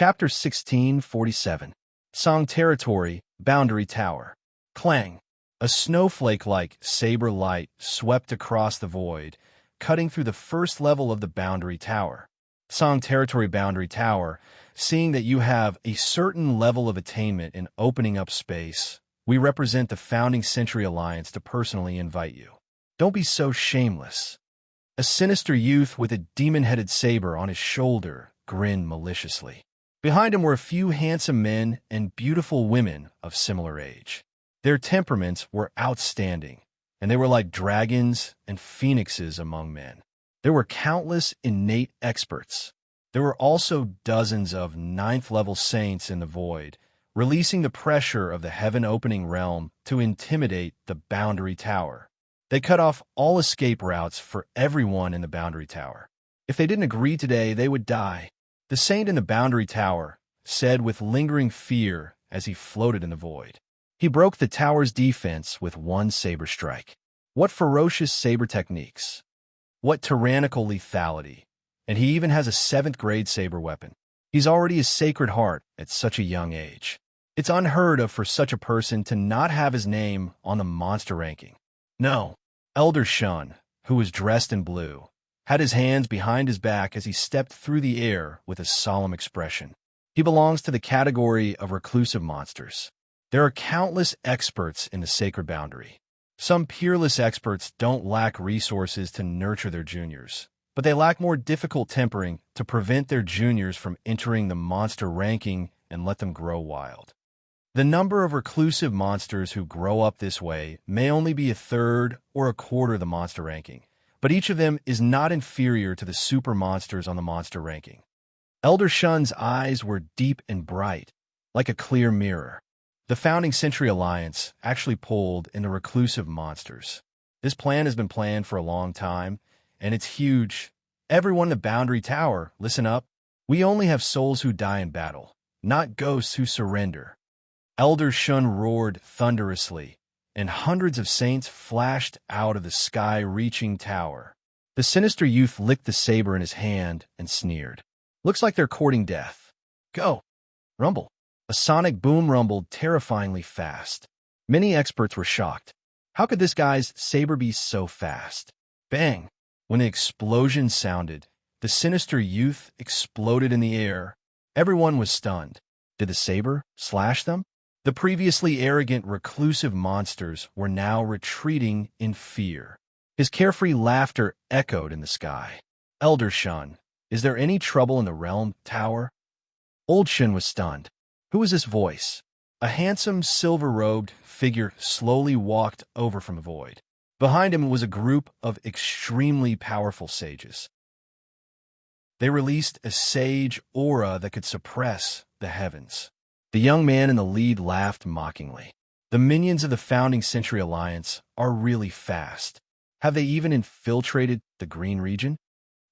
Chapter 1647. Song Territory, Boundary Tower. Clang. A snowflake-like saber light swept across the void, cutting through the first level of the Boundary Tower. Song Territory Boundary Tower, seeing that you have a certain level of attainment in opening up space, we represent the Founding Century Alliance to personally invite you. Don't be so shameless. A sinister youth with a demon-headed saber on his shoulder grinned maliciously. Behind him were a few handsome men and beautiful women of similar age. Their temperaments were outstanding, and they were like dragons and phoenixes among men. There were countless innate experts. There were also dozens of ninth-level saints in the void, releasing the pressure of the heaven-opening realm to intimidate the Boundary Tower. They cut off all escape routes for everyone in the Boundary Tower. If they didn't agree today, they would die. The saint in the Boundary Tower said with lingering fear as he floated in the void. He broke the tower's defense with one saber strike. What ferocious saber techniques! What tyrannical lethality! And he even has a 7th-grade saber weapon. He's already a Sacred Heart at such a young age. It's unheard of for such a person to not have his name on the monster ranking. No, Elder Shun, who was dressed in blue, had his hands behind his back as he stepped through the air with a solemn expression. He belongs to the category of reclusive monsters. There are countless experts in the sacred boundary. Some peerless experts don't lack resources to nurture their juniors, but they lack more difficult tempering to prevent their juniors from entering the monster ranking and let them grow wild. The number of reclusive monsters who grow up this way may only be a third or a quarter of the monster ranking, but each of them is not inferior to the super monsters on the monster ranking. Elder Shun's eyes were deep and bright, like a clear mirror. The Founding Century Alliance actually pulled in the reclusive monsters. This plan has been planned for a long time, and it's huge. Everyone in the Boundary Tower, listen up. We only have souls who die in battle, not ghosts who surrender. Elder Shun roared thunderously, and hundreds of saints flashed out of the sky-reaching tower. The sinister youth licked the saber in his hand and sneered. Looks like they're courting death. Go! Rumble! A sonic boom rumbled terrifyingly fast. Many experts were shocked. How could this guy's saber be so fast? Bang! When the explosion sounded, the sinister youth exploded in the air. Everyone was stunned. Did the saber slash them? The previously arrogant, reclusive monsters were now retreating in fear. His carefree laughter echoed in the sky. Elder Shun, is there any trouble in the realm tower? Old Shun was stunned. Who was this voice? A handsome, silver-robed figure slowly walked over from the void. Behind him was a group of extremely powerful sages. They released a sage aura that could suppress the heavens. The young man in the lead laughed mockingly. The minions of the Founding Century Alliance are really fast. Have they even infiltrated the Green region?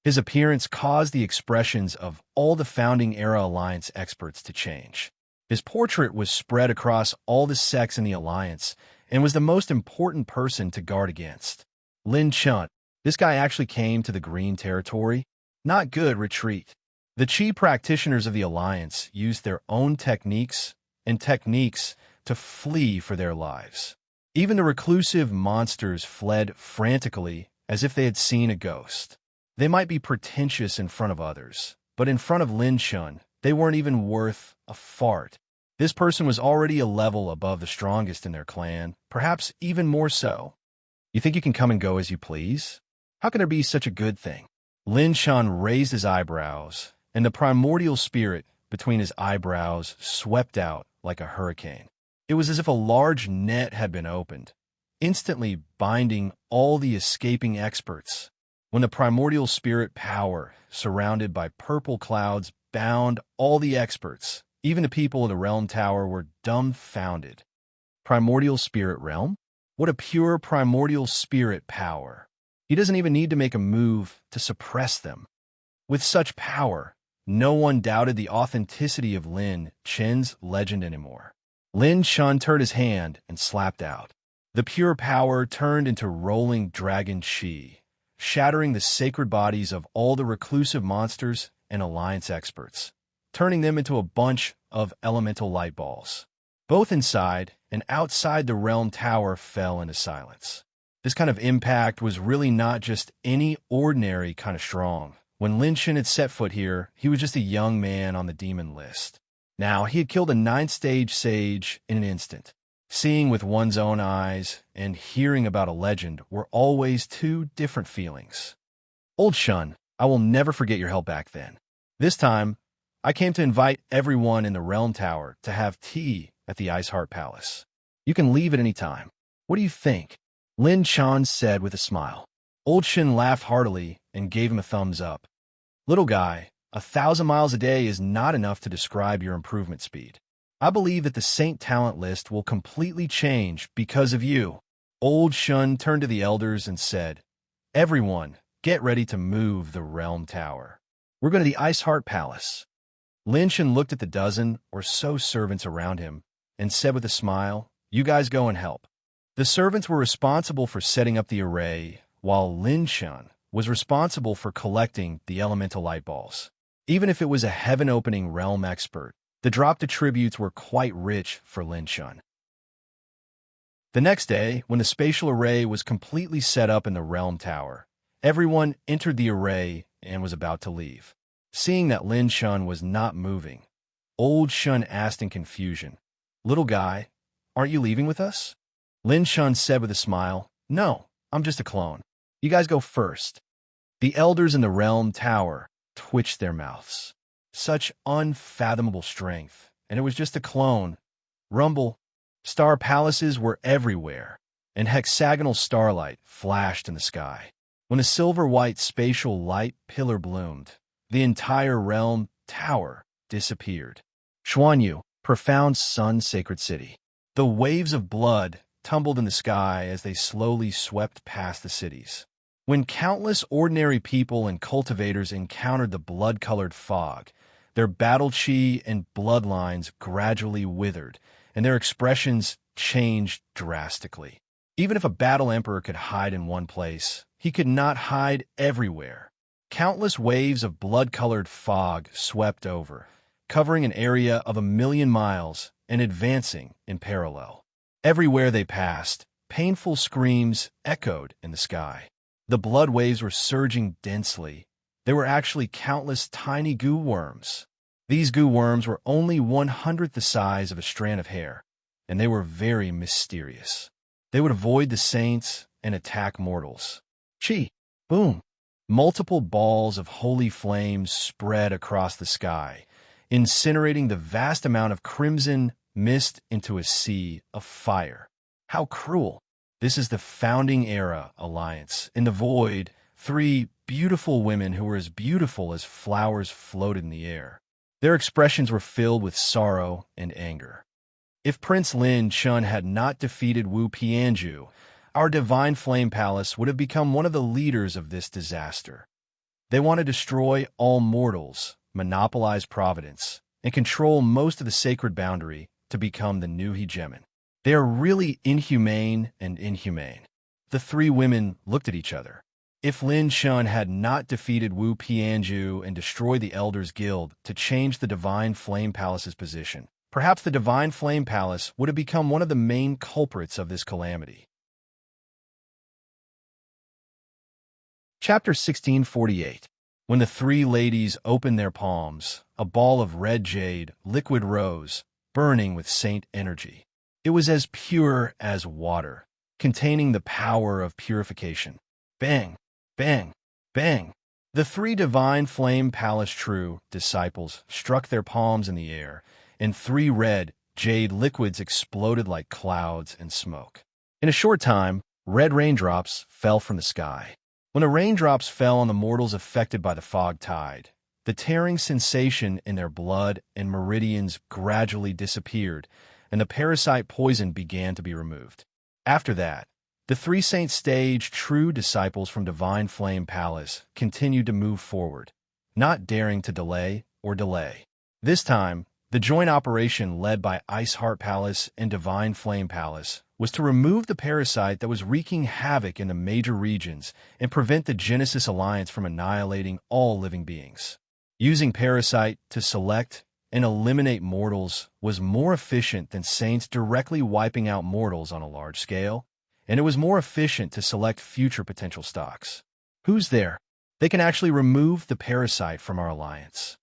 His appearance caused the expressions of all the Founding Era Alliance experts to change. His portrait was spread across all the sects in the Alliance and was the most important person to guard against. Lin Chunt, this guy actually came to the Green territory. Not good, retreat. The Chi practitioners of the Alliance used their own techniques to flee for their lives. Even the reclusive monsters fled frantically as if they had seen a ghost. They might be pretentious in front of others, but in front of Lin Shun, they weren't even worth a fart. This person was already a level above the strongest in their clan, perhaps even more so. You think you can come and go as you please? How can there be such a good thing? Lin Shun raised his eyebrows, and the primordial spirit between his eyebrows swept out like a hurricane. It was as if a large net had been opened, instantly binding all the escaping experts. When the primordial spirit power, surrounded by purple clouds, bound all the experts, even the people in the realm tower were dumbfounded. Primordial spirit realm? What a pure primordial spirit power. He doesn't even need to make a move to suppress them. With such power, no one doubted the authenticity of Lin Chen's legend anymore. Lin Chun turned his hand and slapped out. The pure power turned into rolling dragon chi, shattering the sacred bodies of all the reclusive monsters and Alliance experts. turning them into a bunch of elemental light balls. Both inside and outside the realm tower fell into silence. This kind of impact was really not just any ordinary kind of strong. When Lin Shan had set foot here, he was just a young man on the demon list. Now, he had killed a 9th-stage sage in an instant. Seeing with one's own eyes and hearing about a legend were always two different feelings. Old Shun, I will never forget your help back then. This time, I came to invite everyone in the Realm Tower to have tea at the Ice Heart Palace. You can leave at any time. What do you think? Lin Chan said with a smile. Old Shin laughed heartily and gave him a thumbs up. Little guy, 1,000 miles a day is not enough to describe your improvement speed. I believe that the Saint Talent list will completely change because of you. Old Shun turned to the elders and said, Everyone, get ready to move the Realm Tower. We're going to the Ice Heart Palace. Lin Shan looked at the dozen or so servants around him and said with a smile, You guys go and help. The servants were responsible for setting up the array, while Lin Shan was responsible for collecting the elemental light balls. Even if it was a heaven-opening realm expert, the dropped attributes were quite rich for Lin Shan. The next day, when the spatial array was completely set up in the Realm Tower, everyone entered the array and was about to leave. Seeing that Lin Shan was not moving, Old Shun asked in confusion, Little guy, aren't you leaving with us? Lin Shan said with a smile, No, I'm just a clone. You guys go first. The elders in the Realm Tower twitched their mouths. Such unfathomable strength, and it was just a clone. Rumble, star palaces were everywhere, and hexagonal starlight flashed in the sky. When a silver-white spatial light pillar bloomed, the entire realm tower disappeared. Xuanyu, profound sun sacred city. The waves of blood tumbled in the sky as they slowly swept past the cities. When countless ordinary people and cultivators encountered the blood-colored fog, their battle chi and bloodlines gradually withered, and their expressions changed drastically. Even if a battle emperor could hide in one place, he could not hide everywhere. Countless waves of blood-colored fog swept over, covering an area of 1,000,000 miles and advancing in parallel. Everywhere they passed, painful screams echoed in the sky. The blood waves were surging densely. There were actually countless tiny goo worms. These goo worms were only 1/100th the size of a strand of hair, and they were very mysterious. They would avoid the saints and attack mortals. Chi! Boom! Multiple balls of holy flames spread across the sky, incinerating the vast amount of crimson mist into a sea of fire. How cruel! This is the Founding Era Alliance. In the void, 3 beautiful women who were as beautiful as flowers floated in the air. Their expressions were filled with sorrow and anger. If Prince Lin Chun had not defeated Wu Pianju, our Divine Flame Palace would have become one of the leaders of this disaster. They want to destroy all mortals, monopolize providence, and control most of the sacred boundary to become the new hegemon. They are really inhumane and inhumane. The 3 women looked at each other. If Lin Chun had not defeated Wu Pianju and destroyed the Elders Guild to change the Divine Flame Palace's position, perhaps the Divine Flame Palace would have become one of the main culprits of this calamity. Chapter 1648. When the 3 ladies opened their palms, a ball of red jade liquid rose, burning with saint energy. It was as pure as water, containing the power of purification. Bang! Bang! Bang! The 3 Divine Flame Palace True disciples struck their palms in the air, and 3 red jade liquids exploded like clouds and smoke. In a short time, red raindrops fell from the sky. When the raindrops fell on the mortals affected by the fog tide, the tearing sensation in their blood and meridians gradually disappeared, and the parasite poison began to be removed. After that, the 3 Saint Stage true disciples from Divine Flame Palace continued to move forward, not daring to delay. This time, the joint operation led by Ice Heart Palace and Divine Flame Palace was to remove the parasite that was wreaking havoc in the major regions and prevent the Genesis Alliance from annihilating all living beings. Using parasite to select and eliminate mortals was more efficient than saints directly wiping out mortals on a large scale, and it was more efficient to select future potential stocks. Who's there? They can actually remove the parasite from our alliance.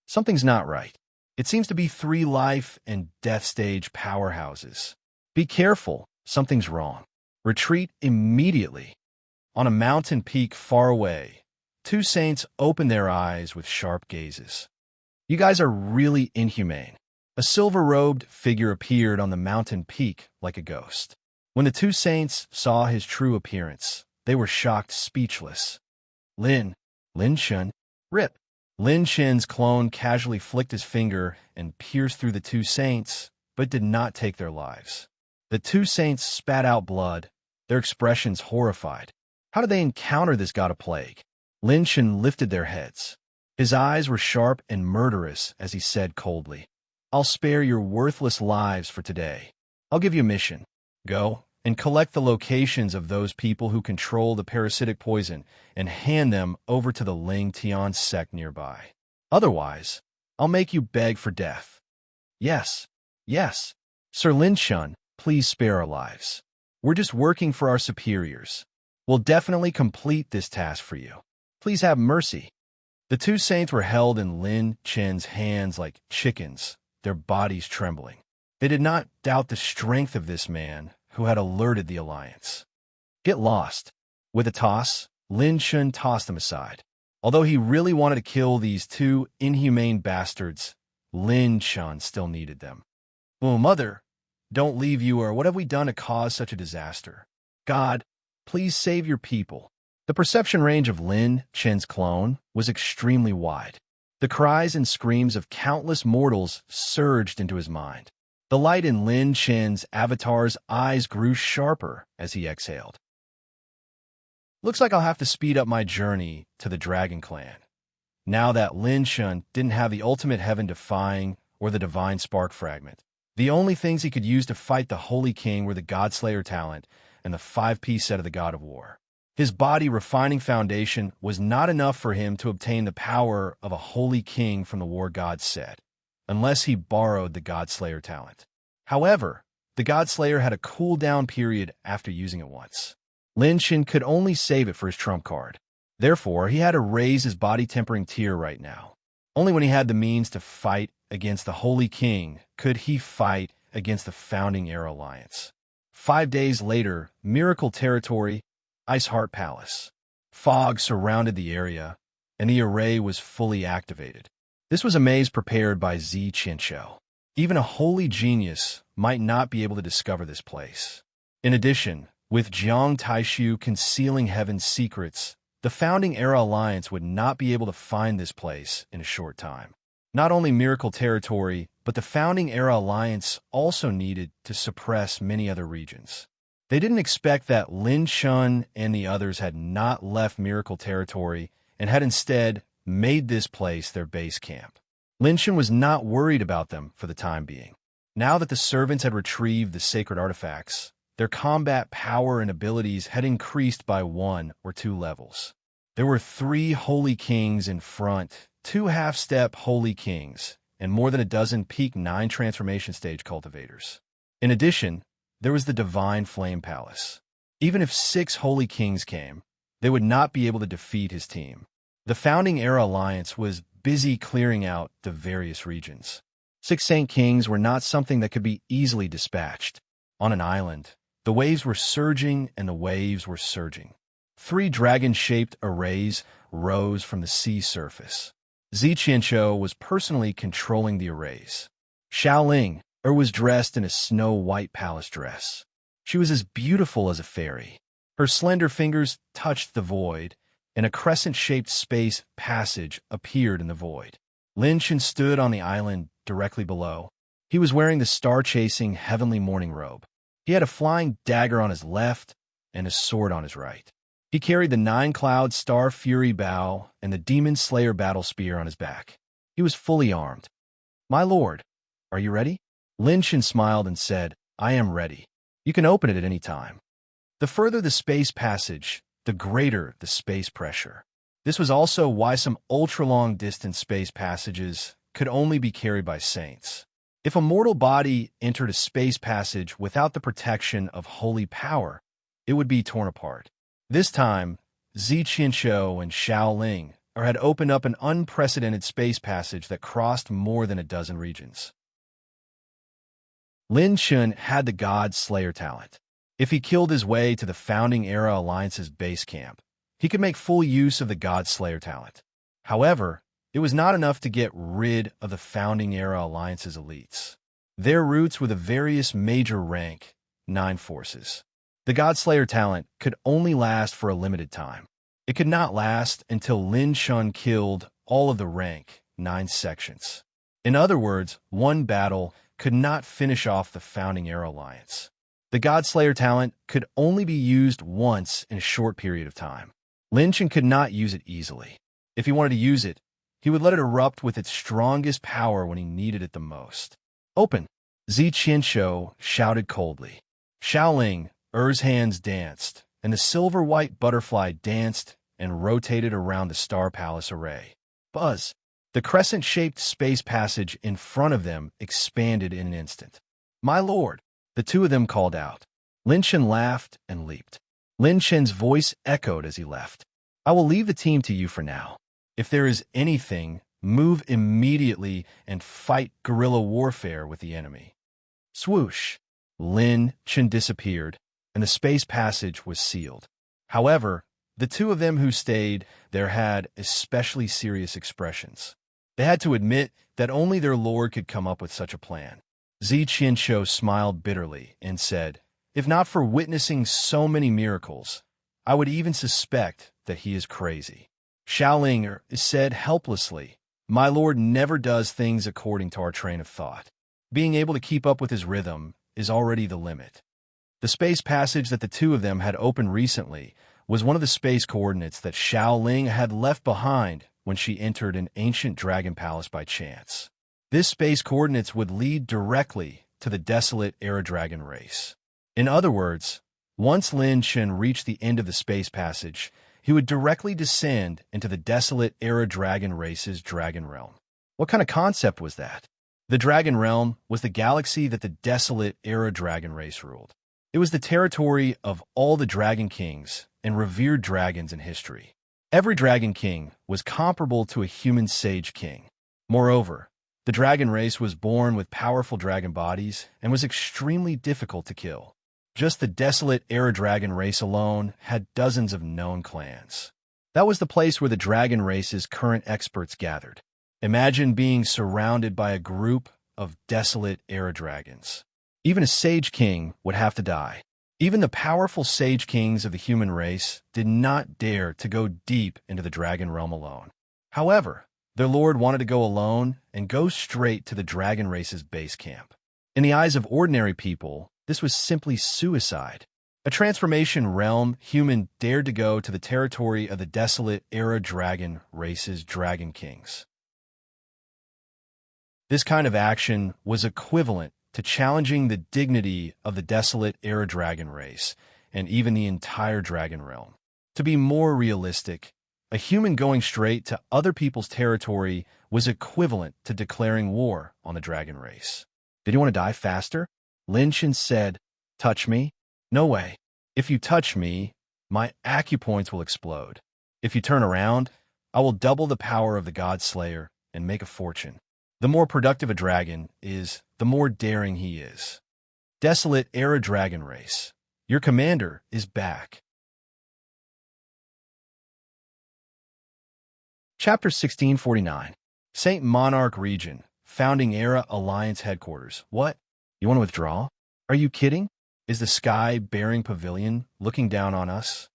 Something's not right. It seems to be 3 life and death stage powerhouses. Be careful, something's wrong. Retreat immediately. On a mountain peak far away, 2 saints opened their eyes with sharp gazes. You guys are really inhumane. A silver-robed figure appeared on the mountain peak like a ghost. When the 2 saints saw his true appearance, they were shocked, speechless. Lin Shen, rip. Lin Shen's clone casually flicked his finger and pierced through the 2 saints, but did not take their lives. The 2 saints spat out blood, their expressions horrified. How did they encounter this god of plague? Lin Shen lifted their heads. His eyes were sharp and murderous as he said coldly, "I'll spare your worthless lives for today. I'll give you a mission. Go and collect the locations of those people who control the parasitic poison and hand them over to the Ling Tian sect nearby. Otherwise, I'll make you beg for death." Yes, Sir Lin Shen, please spare our lives. We're just working for our superiors. We'll definitely complete this task for you. Please have mercy. The 2 saints were held in Lin Shen's hands like chickens, their bodies trembling. They did not doubt the strength of this man who had alerted the alliance. Get lost. With a toss, Lin Shen tossed them aside. Although he really wanted to kill these 2 inhumane bastards, Lin Shen still needed them. "Oh, mother, don't leave you, or what have we done to cause such a disaster? God, please save your people." The perception range of Lin Shen's clone was extremely wide. The cries and screams of countless mortals surged into his mind. The light in Lin Shen's avatar's eyes grew sharper as he exhaled. Looks like I'll have to speed up my journey to the Dragon Clan. Now that Lin Shen didn't have the ultimate heaven-defying or the divine spark fragment, the only things he could use to fight the Holy King were the Godslayer talent and the 5-piece set of the God of War. His body-refining foundation was not enough for him to obtain the power of a Holy King from the War God set, unless he borrowed the Godslayer talent. However, the Godslayer had a cooldown period after using it once. Lin Shen could only save it for his trump card. Therefore, he had to raise his body-tempering tier right now. Only when he had the means to fight against the Holy King could he fight against the Founding Era Alliance. 5 days later, Miracle Territory, Ice Heart Palace. Fog surrounded the area, and the array was fully activated. This was a maze prepared by Zi Qianqiu. Even a holy genius might not be able to discover this place. In addition, with Jiang Taishu concealing heaven's secrets, the Founding Era Alliance would not be able to find this place in a short time. Not only Miracle Territory, but the Founding Era Alliance also needed to suppress many other regions. They didn't expect that Lin Shen and the others had not left Miracle Territory and had instead made this place their base camp. Lin Shen was not worried about them for the time being. Now that the servants had retrieved the sacred artifacts, their combat power and abilities had increased by 1 or 2 levels. There were 3 Holy Kings in front, 2 half-step Holy Kings, and more than a dozen peak 9 transformation stage cultivators. In addition, there was the Divine Flame Palace. Even if 6 Holy Kings came, they would not be able to defeat his team. The Founding Era Alliance was busy clearing out the various regions. 6 Saint Kings were not something that could be easily dispatched. On an island, the waves were surging and the waves were surging. 3 dragon-shaped arrays rose from the sea surface. Zi Qianqiu was personally controlling the arrays. Xiaoling was dressed in a snow-white palace dress. She was as beautiful as a fairy. Her slender fingers touched the void, and a crescent-shaped space passage appeared in the void. Lin Shen stood on the island directly below. He was wearing the star-chasing heavenly morning robe. He had a flying dagger on his left and a sword on his right. He carried the 9-cloud star fury bow and the demon slayer battle spear on his back. He was fully armed. "My lord, are you ready?" Lin Shen smiled and said, "I am ready. You can open it at any time." The further the space passage, the greater the space pressure. This was also why some ultra-long distance space passages could only be carried by saints. If a mortal body entered a space passage without the protection of holy power, it would be torn apart. This time, Zi Qianshou and Xiao Ling had opened up an unprecedented space passage that crossed more than a dozen regions. Lin Chun had the God Slayer talent. If he killed his way to the Founding Era Alliance's base camp, he could make full use of the God Slayer talent. However, it was not enough to get rid of the Founding Era Alliance's elites. Their roots were the various major rank 9 forces. The God Slayer talent could only last for a limited time. It could not last until Lin Chun killed all of the rank 9 sections. In other words, one battle could not finish off the Founding Era Alliance. The God Slayer talent could only be used once in a short period of time. Lin Chun could not use it easily. If he wanted to use it, he would let it erupt with its strongest power when he needed it the most. Open! Zi Qianshou shouted coldly. Xiaoling, Er's hands danced, and the silver-white butterfly danced and rotated around the Star Palace array. Buzz! The crescent-shaped space passage in front of them expanded in an instant. My lord! The two of them called out. Lin Chun laughed and leaped. Lin Chun's voice echoed as he left. I will leave the team to you for now. If there is anything, move immediately and fight guerrilla warfare with the enemy. Swoosh! Lin Chun disappeared, and the space passage was sealed. However, the two of them who stayed there had especially serious expressions. They had to admit that only their lord could come up with such a plan. Zi Qianshou smiled bitterly and said, if not for witnessing so many miracles, I would even suspect that he is crazy. Xiaoling said helplessly, my lord never does things according to our train of thought. Being able to keep up with his rhythm is already the limit. The space passage that the two of them had opened recently was one of the space coordinates that Xiaoling had left behind when she entered an ancient dragon palace by chance. This space coordinates would lead directly to the desolate Era Dragon race. In other words, once Lin Chun reached the end of the space passage, he would directly descend into the desolate Era Dragon race's dragon realm. What kind of concept was that? The dragon realm was the galaxy that the desolate Era Dragon race ruled. It was the territory of all the dragon kings and revered dragons in history. Every dragon king was comparable to a human sage king. Moreover, the dragon race was born with powerful dragon bodies and was extremely difficult to kill. Just the desolate Era Dragon race alone had dozens of known clans. That was the place where the dragon race's current experts gathered. Imagine being surrounded by a group of desolate Era Dragons. Even a sage king would have to die. Even the powerful sage kings of the human race did not dare to go deep into the dragon realm alone. However, their lord wanted to go alone and go straight to the dragon race's base camp. In the eyes of ordinary people, this was simply suicide. A transformation realm human dared to go to the territory of the desolate Era Dragon race's dragon kings. This kind of action was equivalent to challenging the dignity of the desolate Era Dragon race and even the entire dragon realm. To be more realistic, a human going straight to other people's territory was equivalent to declaring war on the dragon race. Did you want to die faster? Lin Chun said, touch me? No way. If you touch me, my acupoints will explode. If you turn around, I will double the power of the God Slayer and make a fortune. The more productive a dragon is, the more daring he is. Desolate Era Dragon race, your commander is back. Chapter 1649. Saint Monarch Region, Founding Era Alliance Headquarters. What? You want to withdraw? Are you kidding? Is the sky-bearing pavilion looking down on us?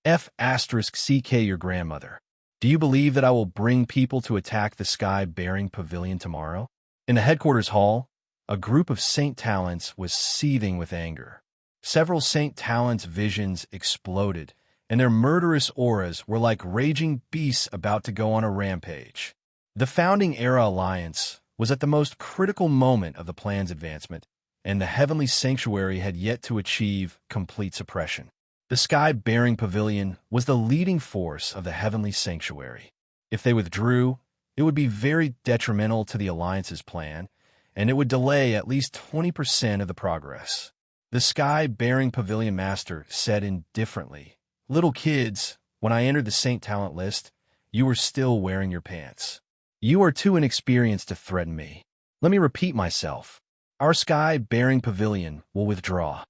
F***CK your grandmother. Do you believe that I will bring people to attack the sky-bearing pavilion tomorrow? In the headquarters hall, a group of Saint Talents was seething with anger. Several Saint Talents' visions exploded, and their murderous auras were like raging beasts about to go on a rampage. The Founding Era Alliance was at the most critical moment of the plan's advancement, and the heavenly sanctuary had yet to achieve complete suppression. The sky-bearing pavilion was the leading force of the heavenly sanctuary. If they withdrew, It would be very detrimental to the Alliance's plan, and it would delay at least 20% of the progress. The sky-bearing pavilion master said indifferently, "Little kids, when I entered the Saint Talent list, you were still wearing your pants. You are too inexperienced to threaten me. Let me repeat myself. Our sky-bearing pavilion will withdraw."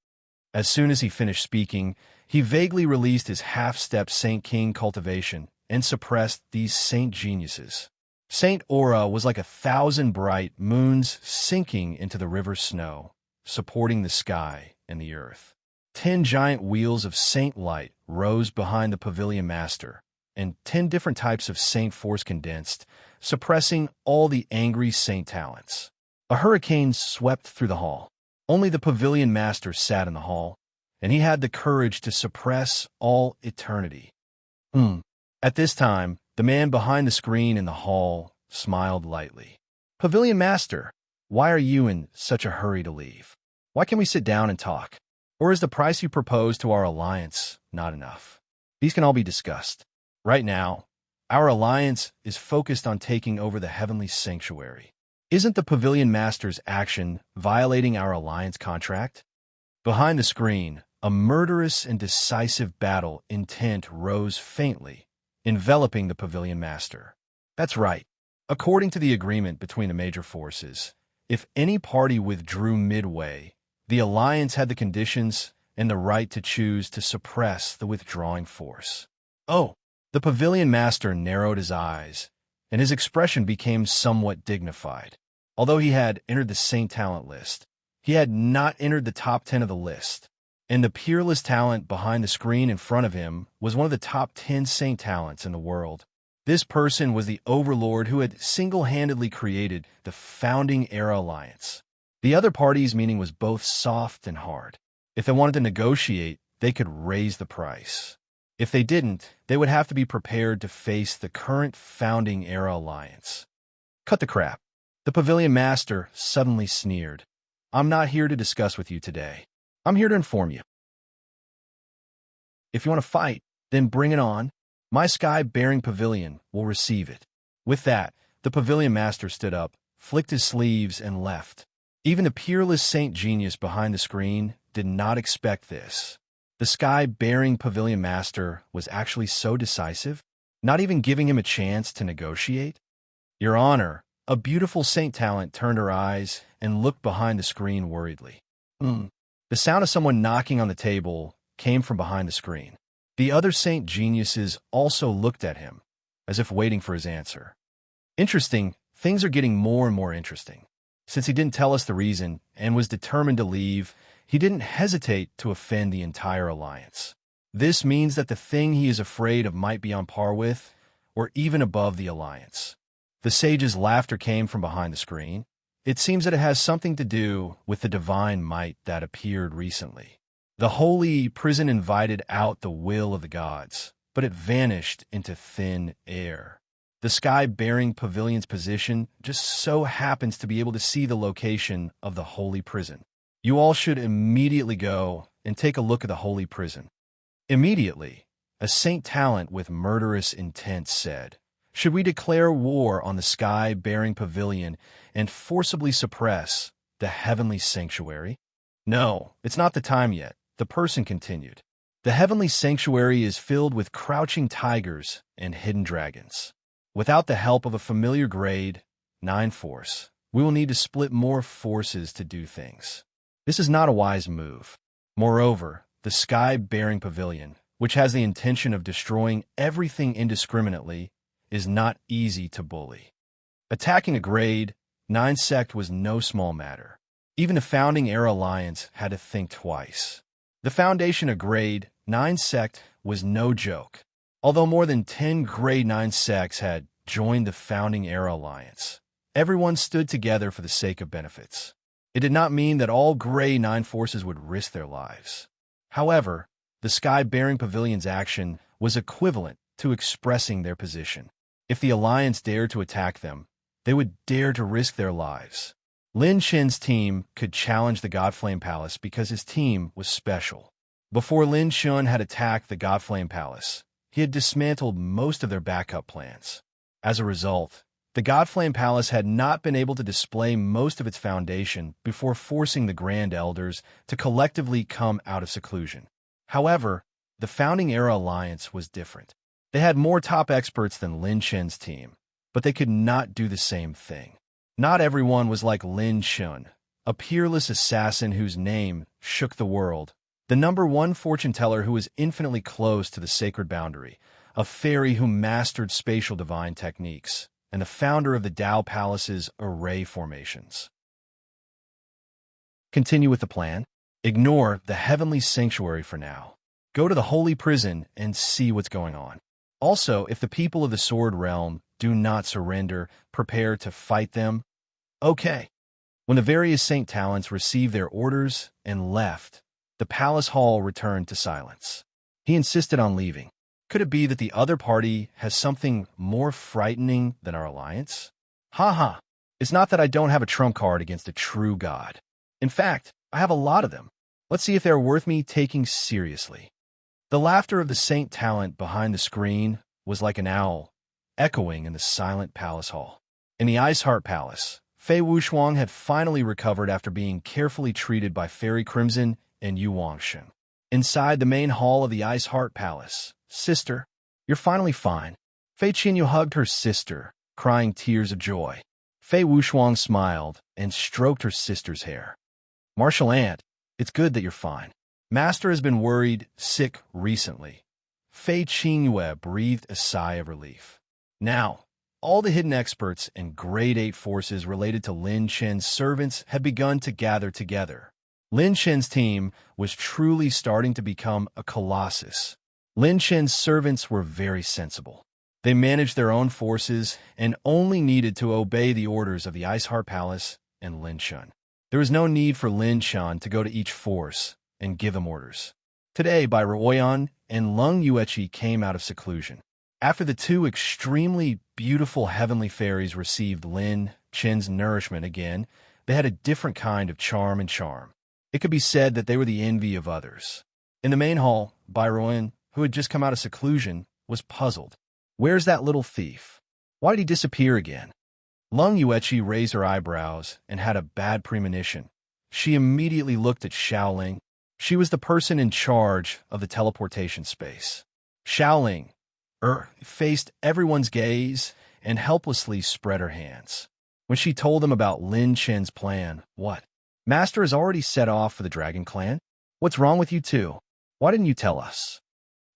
As soon as he finished speaking, he vaguely released his half-step Saint King cultivation and suppressed these Saint Geniuses. Saint Aura was like 1,000 bright moons sinking into the river's snow, supporting the sky and the earth. 10 giant wheels of Saint Light rose behind the pavilion master, and 10 different types of Saint Force condensed, suppressing all the angry Saint talents. A hurricane swept through the hall. Only the pavilion master sat in the hall, and he had the courage to suppress all eternity. At this time, the man behind the screen in the hall smiled lightly. "Pavilion master, why are you in such a hurry to leave? Why can't we sit down and talk? Or is the price you propose to our alliance not enough? These can all be discussed. Right now, our alliance is focused on taking over the heavenly sanctuary. Isn't the pavilion master's action violating our alliance contract?" Behind the screen, a murderous and decisive battle intent rose faintly, enveloping the pavilion master. That's right. According to the agreement between the major forces, if any party withdrew midway, the alliance had the conditions and the right to choose to suppress the withdrawing force. Oh, the pavilion master narrowed his eyes, and his expression became somewhat dignified. Although he had entered the Saint Talent list, he had not entered the top 10 of the list, and the peerless talent behind the screen in front of him was one of the top 10 Saint Talents in the world. This person was the overlord who had single-handedly created the Founding Era Alliance. The other party's meaning was both soft and hard. If they wanted to negotiate, they could raise the price. If they didn't, they would have to be prepared to face the current Founding Era Alliance. Cut the crap. The pavilion master suddenly sneered. "I'm not here to discuss with you today. I'm here to inform you. If you want to fight, then bring it on. My sky-bearing pavilion will receive it." With that, the pavilion master stood up, flicked his sleeves, and left. Even the peerless Saint Genius behind the screen did not expect this. The sky-bearing pavilion master was actually so decisive, not even giving him a chance to negotiate. "Your Honor," a beautiful Saint Talent turned her eyes and looked behind the screen worriedly. The sound of someone knocking on the table came from behind the screen. The other Saint Geniuses also looked at him, as if waiting for his answer. Interesting, things are getting more and more interesting. Since he didn't tell us the reason and was determined to leave, he didn't hesitate to offend the entire alliance. This means that the thing he is afraid of might be on par with, or even above the alliance. The sage's laughter came from behind the screen. It seems that it has something to do with the divine might that appeared recently. The holy prison invited out the will of the gods, but it vanished into thin air. The sky-bearing pavilion's position just so happens to be able to see the location of the holy prison. You all should immediately go and take a look at the holy prison. Immediately, a Saint Talent with murderous intent said, "Should we declare war on the sky-bearing pavilion and forcibly suppress the heavenly sanctuary?" "No, it's not the time yet," the person continued. "The heavenly sanctuary is filled with crouching tigers and hidden dragons. Without the help of a familiar grade 9 force, we will need to split more forces to do things. This is not a wise move. Moreover, the sky-bearing pavilion, which has the intention of destroying everything indiscriminately, is not easy to bully. Attacking a grade 9 sect was no small matter. Even the Founding Era Alliance had to think twice. The foundation of grade 9 sect was no joke. Although more than 10 grade 9 sects had joined the Founding Era Alliance, everyone stood together for the sake of benefits. It did not mean that all grade 9 forces would risk their lives. However, the sky-bearing pavilion's action was equivalent to expressing their position. If the Alliance dared to attack them, they would dare to risk their lives. Lin Chen's team could challenge the Godflame Palace because his team was special. Before Lin Chen had attacked the Godflame Palace, he had dismantled most of their backup plans. As a result, The Godflame Palace had not been able to display most of its foundation before forcing the Grand Elders to collectively come out of seclusion. However, the Founding Era Alliance was different. They had more top experts than Lin Chen's team, but they could not do the same thing. Not everyone was like Lin Chen, a peerless assassin whose name shook the world, the #1 fortune teller who was infinitely close to the sacred boundary, a fairy who mastered spatial divine techniques, and the founder of the Tao Palace's array formations. Continue with the plan. Ignore the heavenly sanctuary for now. Go to the holy prison and see what's going on. Also, if the people of the Sword Realm do not surrender, prepare to fight them. Okay. When the various Saint Talents received their orders and left, the palace hall returned to silence. He insisted on leaving. Could it be that the other party has something more frightening than our alliance? Ha. It's not that I don't have a trump card against a true god. In fact, I have a lot of them. Let's see if they're worth me taking seriously. The laughter of the Saint Talent behind the screen was like an owl, echoing in the silent palace hall. In the Ice Heart Palace, Fei Wuxuang had finally recovered after being carefully treated by Fairy Crimson and Yu Wangshen. Inside the main hall of the Ice Heart Palace, "Sister, you're finally fine." Fei Qinyu hugged her sister, crying tears of joy. Fei Wuxuang smiled and stroked her sister's hair. "Martial Aunt, it's good that you're fine. Master has been worried sick recently." Fei Qinyu breathed a sigh of relief. Now, all the hidden experts and Grade 8 forces related to Lin Chen's servants had begun to gather together. Lin Chen's team was truly starting to become a colossus. Lin Chen's servants were very sensible. They managed their own forces and only needed to obey the orders of the Ice Heart Palace and Lin Chen. There was no need for Lin Chen to go to each force and give them orders. Today, Bai Ruoyan and Lung Yueqi came out of seclusion. After the two extremely beautiful heavenly fairies received Lin Chen's nourishment again, they had a different kind of charm and charm. It could be said that they were the envy of others. In the main hall, Bai Ruoyan, who had just come out of seclusion, was puzzled. Where's that little thief? Why did he disappear again? Lung Yueqi raised her eyebrows and had a bad premonition. She immediately looked at Xiaoling. She was the person in charge of the teleportation space. Xiaoling faced everyone's gaze and helplessly spread her hands. When she told them about Lin Chen's plan, "What? Master has already set off for the Dragon Clan? What's wrong with you two? Why didn't you tell us?"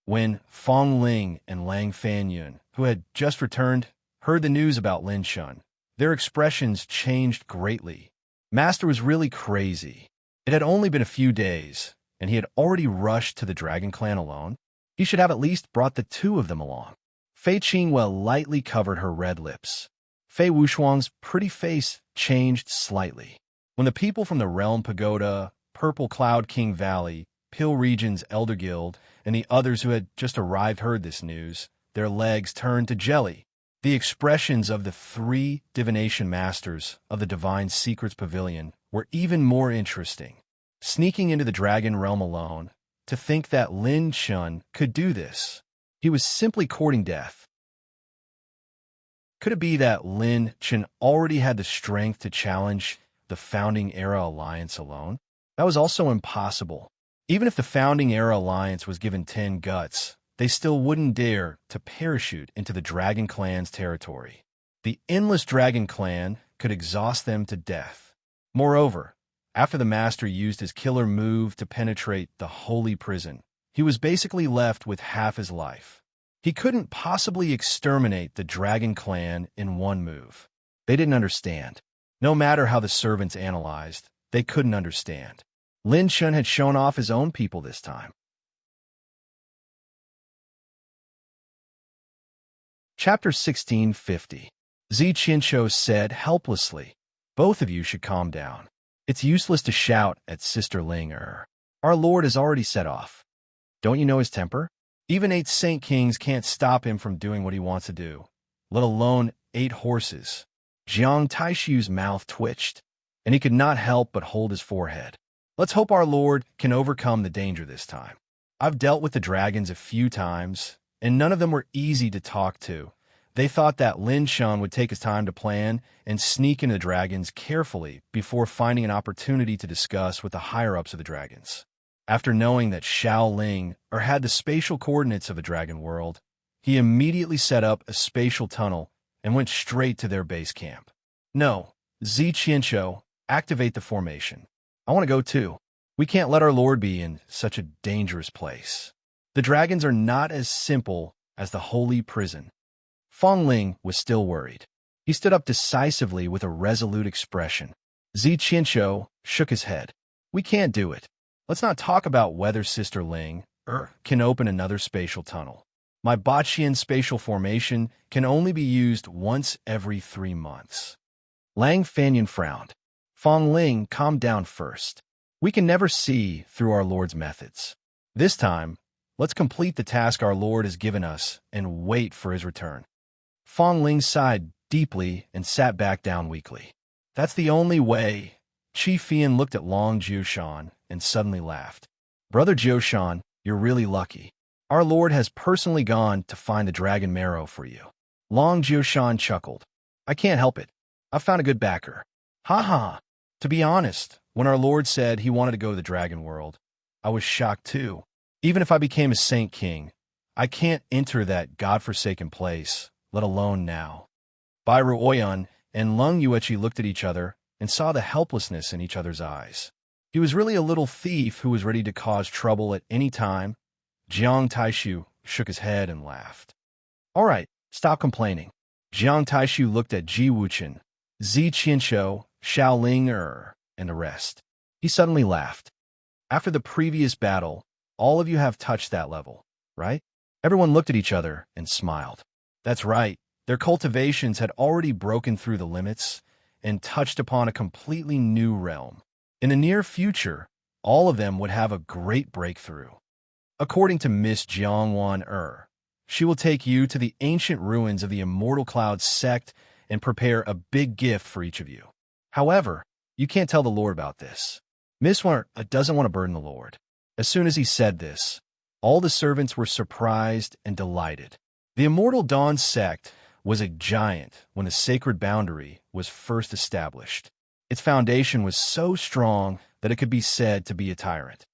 When Fong Ling and Lang Fanyun, who had just returned, heard the news about Lin Chen, their expressions changed greatly. Master was really crazy. It had only been a few days, and he had already rushed to the Dragon Clan alone. He should have at least brought the two of them along. Fei Qinghua lightly covered her red lips. Fei Wuxuang's pretty face changed slightly. When the people from the Realm Pagoda, Purple Cloud King Valley, Pill Region's Elder Guild, and the others who had just arrived heard this news, their legs turned to jelly. The expressions of the 3 divination masters of the Divine Secrets Pavilion were even more interesting. Sneaking into the Dragon Realm alone, to think that Lin Chen could do this. He was simply courting death. Could it be that Lin Chen already had the strength to challenge the Founding Era Alliance alone? That was also impossible. Even if the Founding Era Alliance was given 10 guts, they still wouldn't dare to parachute into the Dragon Clan's territory. The Endless Dragon Clan could exhaust them to death. Moreover, after the Master used his killer move to penetrate the Holy Prison, he was basically left with half his life. He couldn't possibly exterminate the Dragon Clan in one move. They didn't understand. No matter how the servants analyzed, they couldn't understand. Lin Chen had shown off his own people this time. Chapter 1650. Zi Qianqiu said helplessly, "Both of you should calm down. It's useless to shout at Sister Ling. Our Lord has already set off. Don't you know his temper? Even 8 Saint Kings can't stop him from doing what he wants to do, let alone 8 horses." Jiang Taishu's mouth twitched, and he could not help but hold his forehead. Let's hope our Lord can overcome the danger this time. I've dealt with the dragons a few times, and none of them were easy to talk to. They thought that Lin Shun would take his time to plan and sneak into the dragons carefully before finding an opportunity to discuss with the higher-ups of the dragons. After knowing that Xiao Ling had the spatial coordinates of the dragon world, he immediately set up a spatial tunnel and went straight to their base camp. No, Zi Qianqiu, activate the formation. I want to go too. We can't let our lord be in such a dangerous place. The dragons are not as simple as the holy prison. Feng Ling was still worried. He stood up decisively with a resolute expression. Zi Qianqiu shook his head. We can't do it. Let's not talk about whether Sister Ling can open another spatial tunnel. My Baqian spatial formation can only be used once every 3 months. Lang Fanyan frowned. Feng Ling, calm down first. We can never see through our Lord's methods. This time, let's complete the task our Lord has given us and wait for his return. Feng Ling sighed deeply and sat back down weakly. That's the only way. Qi Fian looked at Long Jiushan and suddenly laughed. Brother Jiushan, you're really lucky. Our Lord has personally gone to find the dragon marrow for you. Long Jiushan chuckled. I can't help it. I've found a good backer. Ha ha. To be honest, when our Lord said he wanted to go to the dragon world, I was shocked too. Even if I became a saint king, I can't enter that godforsaken place, let alone now. Bai Ruoyan and Lung Yueqi looked at each other and saw the helplessness in each other's eyes. He was really a little thief who was ready to cause trouble at any time. Jiang Taishu shook his head and laughed. All right, stop complaining. Jiang Taishu looked at Ji Wuchen, Zi Qianqiu, Xiao Ling and the rest. He suddenly laughed. After the previous battle, all of you have touched that level, right? Everyone looked at each other and smiled. That's right. Their cultivations had already broken through the limits and touched upon a completely new realm. In the near future, all of them would have a great breakthrough. According to Miss Jiangwan she will take you to the ancient ruins of the Immortal Cloud sect and prepare a big gift for each of you. However, you can't tell the Lord about this. Miss Wan doesn't want to burden the Lord. As soon as he said this, all the servants were surprised and delighted. The Immortal Dawn sect was a giant when the sacred boundary was first established. Its foundation was so strong that it could be said to be a tyrant.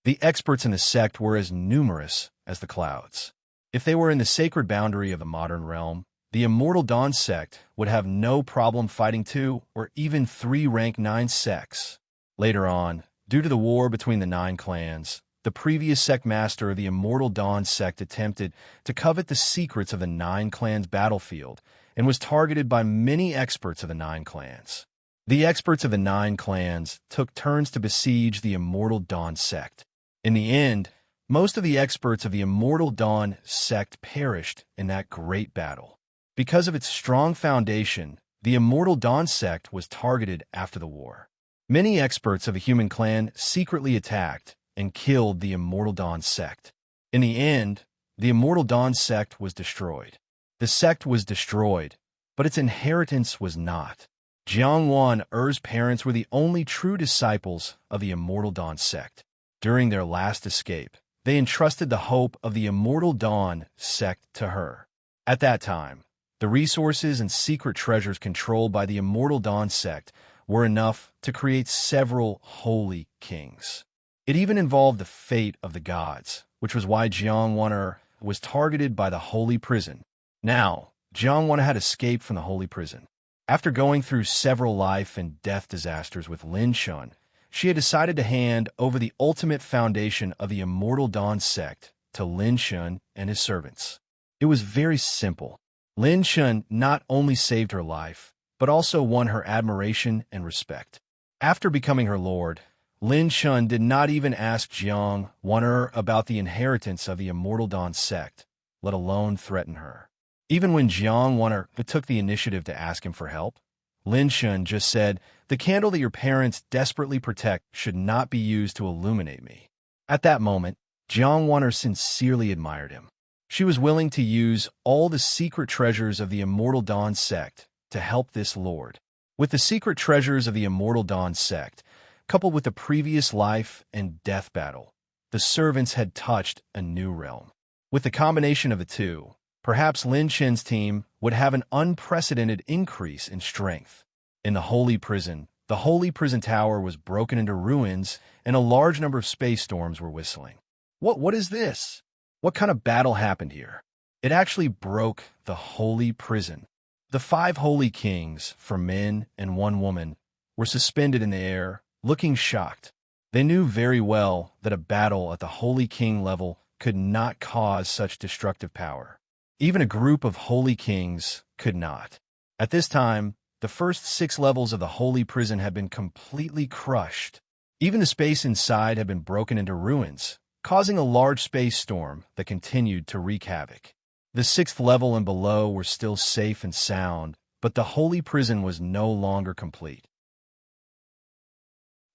The experts in the sect were as numerous as the clouds. If they were in the sacred boundary of the modern realm, the Immortal Dawn sect would have no problem fighting 2 or even 3 rank 9 sects. Later on, due to the war between the 9 clans, the previous sect master of the Immortal Dawn sect attempted to covet the secrets of the 9 clans' battlefield and was targeted by many experts of the 9 clans. The experts of the 9 clans took turns to besiege the Immortal Dawn sect. In the end, most of the experts of the Immortal Dawn sect perished in that great battle. Because of its strong foundation, the Immortal Dawn sect was targeted after the war. Many experts of a human clan secretly attacked and killed the Immortal Dawn sect. In the end, the Immortal Dawn sect was destroyed. The sect was destroyed, but its inheritance was not. Jiangwan parents were the only true disciples of the Immortal Dawn sect. During their last escape, they entrusted the hope of the Immortal Dawn sect to her. At that time, the resources and secret treasures controlled by the Immortal Dawn sect were enough to create several holy kings. It even involved the fate of the gods, which was why Jiangwan was targeted by the holy prison. Now, Jiangwan had escaped from the holy prison. After going through several life and death disasters with Lin Shun, she had decided to hand over the ultimate foundation of the Immortal Dawn sect to Lin Shun and his servants. It was very simple. Lin Shun not only saved her life, but also won her admiration and respect. After becoming her lord, Lin Shun did not even ask Jiang Wan about the inheritance of the Immortal Dawn sect, let alone threaten her. Even when Jiang Wan took the initiative to ask him for help, Lin Shun just said, "The candle that your parents desperately protect should not be used to illuminate me." At that moment, Jiang Wan sincerely admired him. She was willing to use all the secret treasures of the Immortal Dawn sect to help this lord. With the secret treasures of the Immortal Dawn sect, coupled with the previous life and death battle, the servants had touched a new realm. With the combination of the two, Perhaps Lin Chen's team would have an unprecedented increase in strength. In the Holy Prison Tower was broken into ruins, and a large number of space storms were whistling. What is this? What kind of battle happened here? It actually broke the Holy Prison. The 5 Holy Kings, 4 men and 1 woman, were suspended in the air, looking shocked. They knew very well that a battle at the Holy King level could not cause such destructive power. Even a group of Holy Kings could not. At this time, the first 6 levels of the Holy Prison had been completely crushed. Even the space inside had been broken into ruins, causing a large space storm that continued to wreak havoc. The 6th level and below were still safe and sound, but the Holy Prison was no longer complete.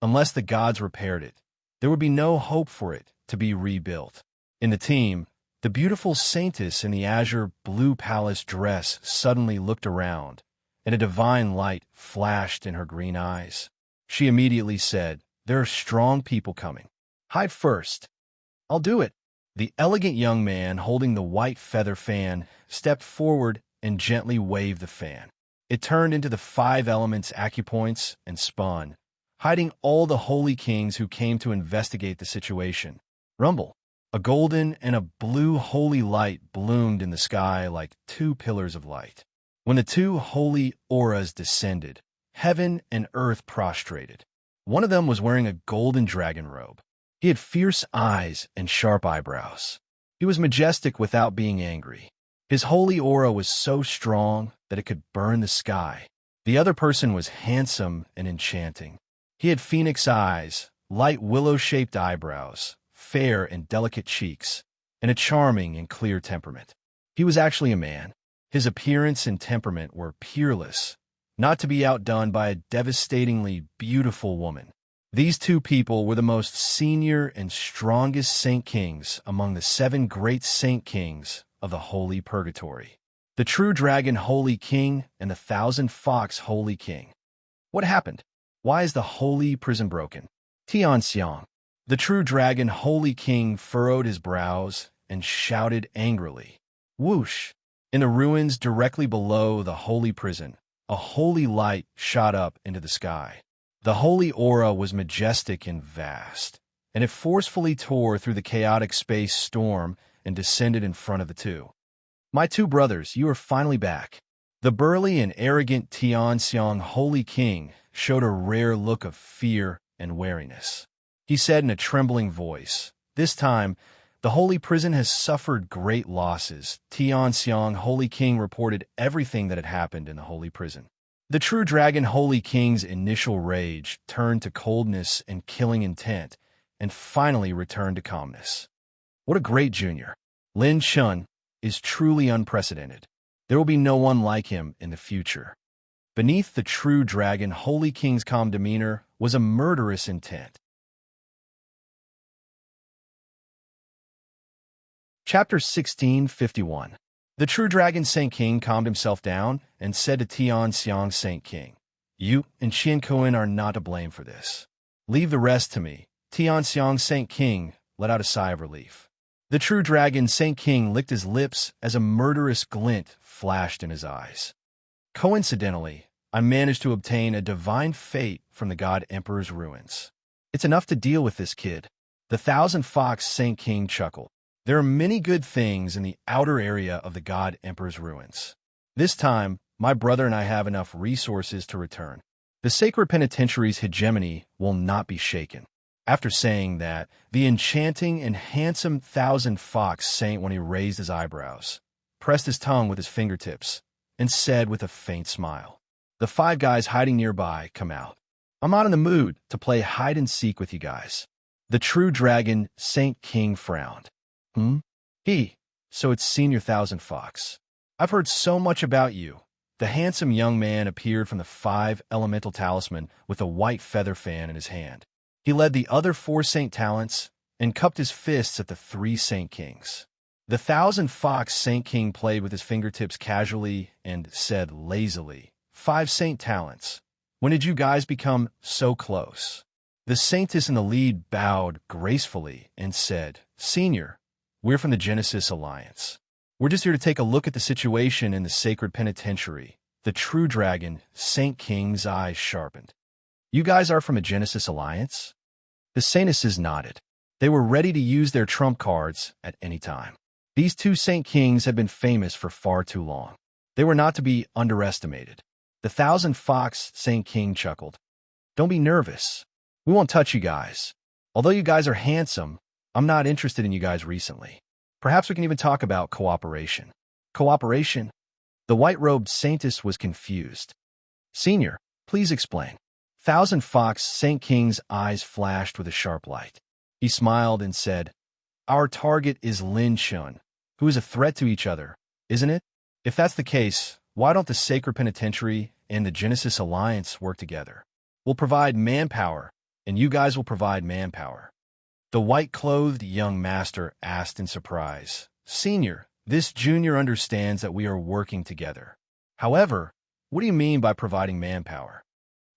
Unless the gods repaired it, there would be no hope for it to be rebuilt. In the team, the beautiful saintess in the azure blue palace dress suddenly looked around, and a divine light flashed in her green eyes. She immediately said, "There are strong people coming. Hide first." "I'll do it." The elegant young man holding the white feather fan stepped forward and gently waved the fan. It turned into the 5 elements acupoints and spun, hiding all the Holy Kings who came to investigate the situation. Rumble. A golden and a blue holy light bloomed in the sky like 2 pillars of light. When the 2 holy auras descended, heaven and earth prostrated. One of them was wearing a golden dragon robe. He had fierce eyes and sharp eyebrows. He was majestic without being angry. His holy aura was so strong that it could burn the sky. The other person was handsome and enchanting. He had phoenix eyes, light willow-shaped eyebrows, fair and delicate cheeks, and a charming and clear temperament. He was actually a man. His appearance and temperament were peerless, not to be outdone by a devastatingly beautiful woman. These 2 people were the most senior and strongest Saint Kings among the 7 great Saint Kings of the Holy Purgatory. The True Dragon Holy King and the 1,000 Fox Holy King. What happened? Why is the Holy Prison broken? Tianxiang. The True Dragon Holy King furrowed his brows and shouted angrily. Whoosh! In the ruins directly below the Holy Prison, a holy light shot up into the sky. The holy aura was majestic and vast, and it forcefully tore through the chaotic space storm and descended in front of the 2. "My 2 brothers, you are finally back." The burly and arrogant Tianxiang Holy King showed a rare look of fear and wariness. He said in a trembling voice, "This time, the Holy Prison has suffered great losses." Tianxiang Holy King reported everything that had happened in the Holy Prison. The True Dragon Holy King's initial rage turned to coldness and killing intent, and finally returned to calmness. What a great junior. Lin Chen is truly unprecedented. There will be no one like him in the future. Beneath the True Dragon Holy King's calm demeanor was a murderous intent. Chapter 1651. The True Dragon Saint King calmed himself down and said to Tianxiang Saint King, "You and Qian Koan are not to blame for this. Leave the rest to me." Tianxiang Saint King let out a sigh of relief. The True Dragon Saint King licked his lips as a murderous glint flashed in his eyes. "Coincidentally, I managed to obtain a divine fate from the God Emperor's ruins. It's enough to deal with this kid." The 1,000 Fox Saint King chuckled. "There are many good things in the outer area of the God Emperor's ruins. This time, my brother and I have enough resources to return. The Sacred Penitentiary's hegemony will not be shaken." After saying that, the enchanting and handsome 1,000 Fox Saint, when he raised his eyebrows, pressed his tongue with his fingertips, and said with a faint smile, "The 5 guys hiding nearby, come out. I'm not in the mood to play hide-and-seek with you guys." The True Dragon Saint King frowned. So it's Senior 1,000 Fox. I've heard so much about you." The handsome young man appeared from the 5 elemental talisman with a white feather fan in his hand. He led the other 4 Saint Talents and cupped his fists at the 3 Saint Kings. The 1,000 Fox Saint King played with his fingertips casually and said lazily, "5 Saint Talents. When did you guys become so close?" The Saintess in the lead bowed gracefully and said, "Senior, we're from the Genesis Alliance. We're just here to take a look at the situation in the sacred penitentiary. The true dragon, Saint King's eyes sharpened. You guys are from a Genesis alliance? The Saintesses nodded. They were ready to use their trump cards at any time. These two Saint Kings had been famous for far too long. They were not to be underestimated. The Thousand Fox Saint King chuckled. Don't be nervous. We won't touch you guys. Although you guys are handsome, I'm not interested in you guys recently. Perhaps we can even talk about cooperation. Cooperation? The white-robed saintess was confused. Senior, please explain. Thousand Fox Saint King's eyes flashed with a sharp light. He smiled and said, Our target is Lin Shun, who is a threat to each other, isn't it? If that's the case, why don't the Sacred Penitentiary and the Genesis Alliance work together? We'll provide manpower, and you guys will provide manpower. The white-clothed young master asked in surprise, Senior, this junior understands that we are working together. However, what do you mean by providing manpower?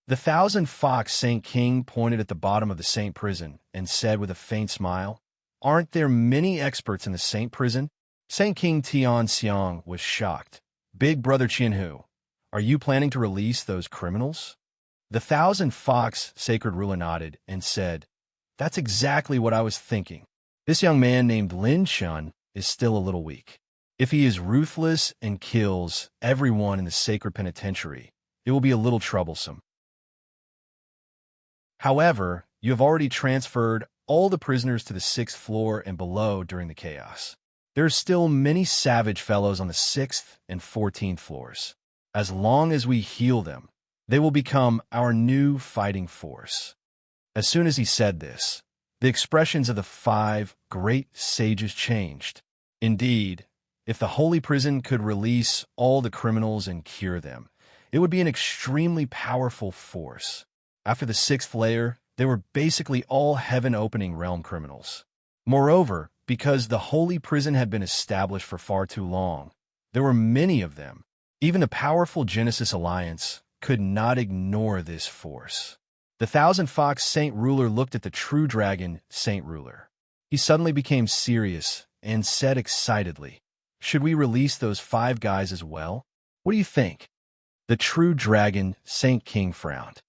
The Thousand Fox Saint King pointed at the bottom of the Saint Prison and said with a faint smile, Aren't there many experts in the Saint Prison? Saint King Tian Xiang was shocked. Big Brother Qianhu, are you planning to release those criminals? The Thousand Fox Sacred Ruler nodded and said, That's exactly what I was thinking. This young man named Lin Shun is still a little weak. If he is ruthless and kills everyone in the Sacred Penitentiary, it will be a little troublesome. However, you have already transferred all the prisoners to the 6th floor and below during the chaos. There are still many savage fellows on the 6th and 14th floors. As long as we heal them, they will become our new fighting force. As soon as he said this, the expressions of the 5 great sages changed. Indeed, if the holy prison could release all the criminals and cure them, it would be an extremely powerful force. After the 6th layer, they were basically all heaven-opening realm criminals. Moreover, because the holy prison had been established for far too long, there were many of them. Even the powerful Genesis Alliance could not ignore this force. The Thousand Fox Saint Ruler looked at the true dragon Saint Ruler. He suddenly became serious and said excitedly, Should we release those 5 guys as well? What do you think? The true dragon Saint King frowned.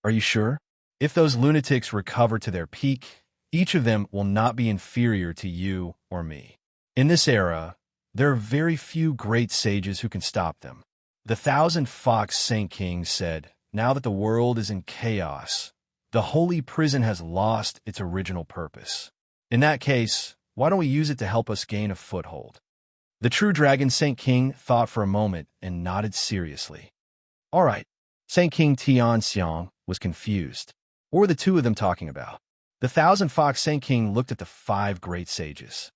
Are you sure? If those lunatics recover to their peak, each of them will not be inferior to you or me. In this era, there are very few great sages who can stop them. The Thousand Fox Saint King said, Now that the world is in chaos, the holy prison has lost its original purpose. In that case, why don't we use it to help us gain a foothold? The true dragon Saint King thought for a moment and nodded seriously. All right. Saint King Tian Xiang was confused. What were the two of them talking about? The Thousand Fox Saint King looked at the 5 great sages.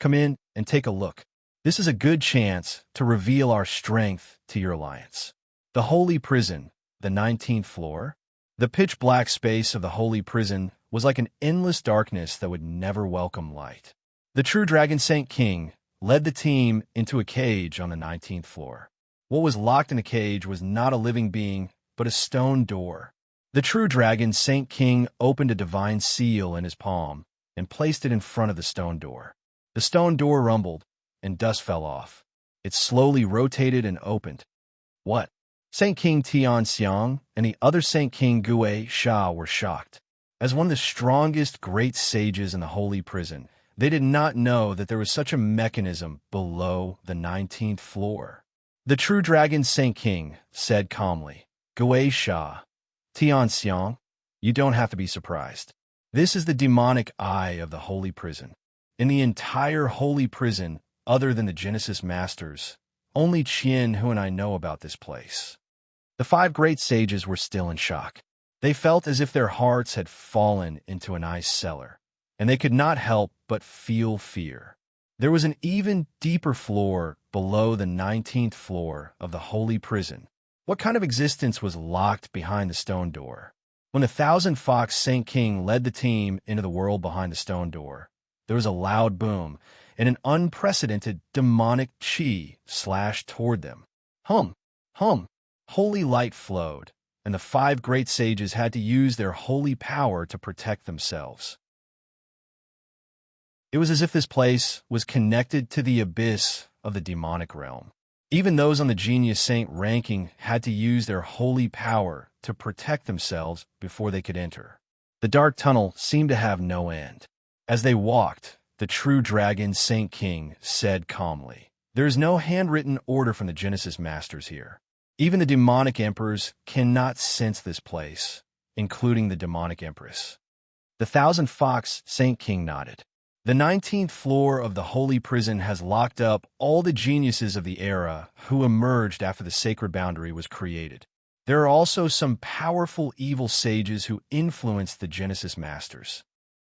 Come in and take a look. This is a good chance to reveal our strength to your alliance. The holy prison, the 19th floor. The pitch-black space of the holy prison was like an endless darkness that would never welcome light. The true dragon Saint King led the team into a cage on the 19th floor. What was locked in the cage was not a living being, but a stone door. The true dragon Saint King opened a divine seal in his palm and placed it in front of the stone door. The stone door rumbled, and dust fell off. It slowly rotated and opened. What? Saint King Tian Xiang and the other Saint King Gue Sha were shocked. As one of the strongest great sages in the holy prison, they did not know that there was such a mechanism below the 19th floor. The true dragon Saint King said calmly, Gue Sha, Tian Xiang, you don't have to be surprised. This is the demonic eye of the holy prison. In the entire holy prison, other than the Genesis Masters, only Qian Hu and I know about this place. The 5 great sages were still in shock. They felt as if their hearts had fallen into an ice cellar, and they could not help but feel fear. There was an even deeper floor below the 19th floor of the holy prison. What kind of existence was locked behind the stone door? When the Thousand Fox Saint King led the team into the world behind the stone door, there was a loud boom, and an unprecedented demonic chi slashed toward them. Hum, hum, holy light flowed, and the 5 great sages had to use their holy power to protect themselves. It was as if this place was connected to the abyss of the demonic realm. Even those on the genius saint ranking had to use their holy power to protect themselves before they could enter. The dark tunnel seemed to have no end. As they walked, the true dragon Saint King said calmly, "There is no handwritten order from the Genesis Masters here. Even the demonic emperors cannot sense this place, including the demonic empress." The Thousand Fox Saint King nodded. "The 19th floor of the holy prison has locked up all the geniuses of the era who emerged after the sacred boundary was created. There are also some powerful evil sages who influenced the Genesis Masters."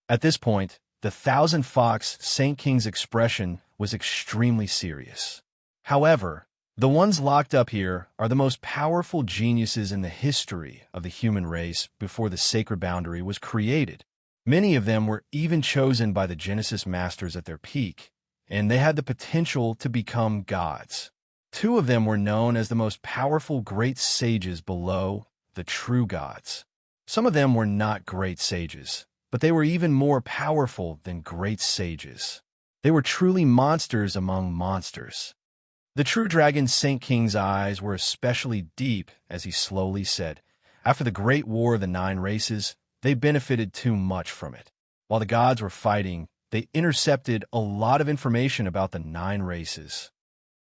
At this point, the Thousand Fox Saint King's expression was extremely serious. "However, the ones locked up here are the most powerful geniuses in the history of the human race before the sacred boundary was created. Many of them were even chosen by the Genesis Masters at their peak, and they had the potential to become gods. Two of them were known as the most powerful great sages below the true gods. Some of them were not great sages, but they were even more powerful than great sages. They were truly monsters among monsters." The true dragon Saint King's eyes were especially deep as he slowly said, "After the great war of the 9 races, they benefited too much from it. While the gods were fighting, they intercepted a lot of information about the 9 races.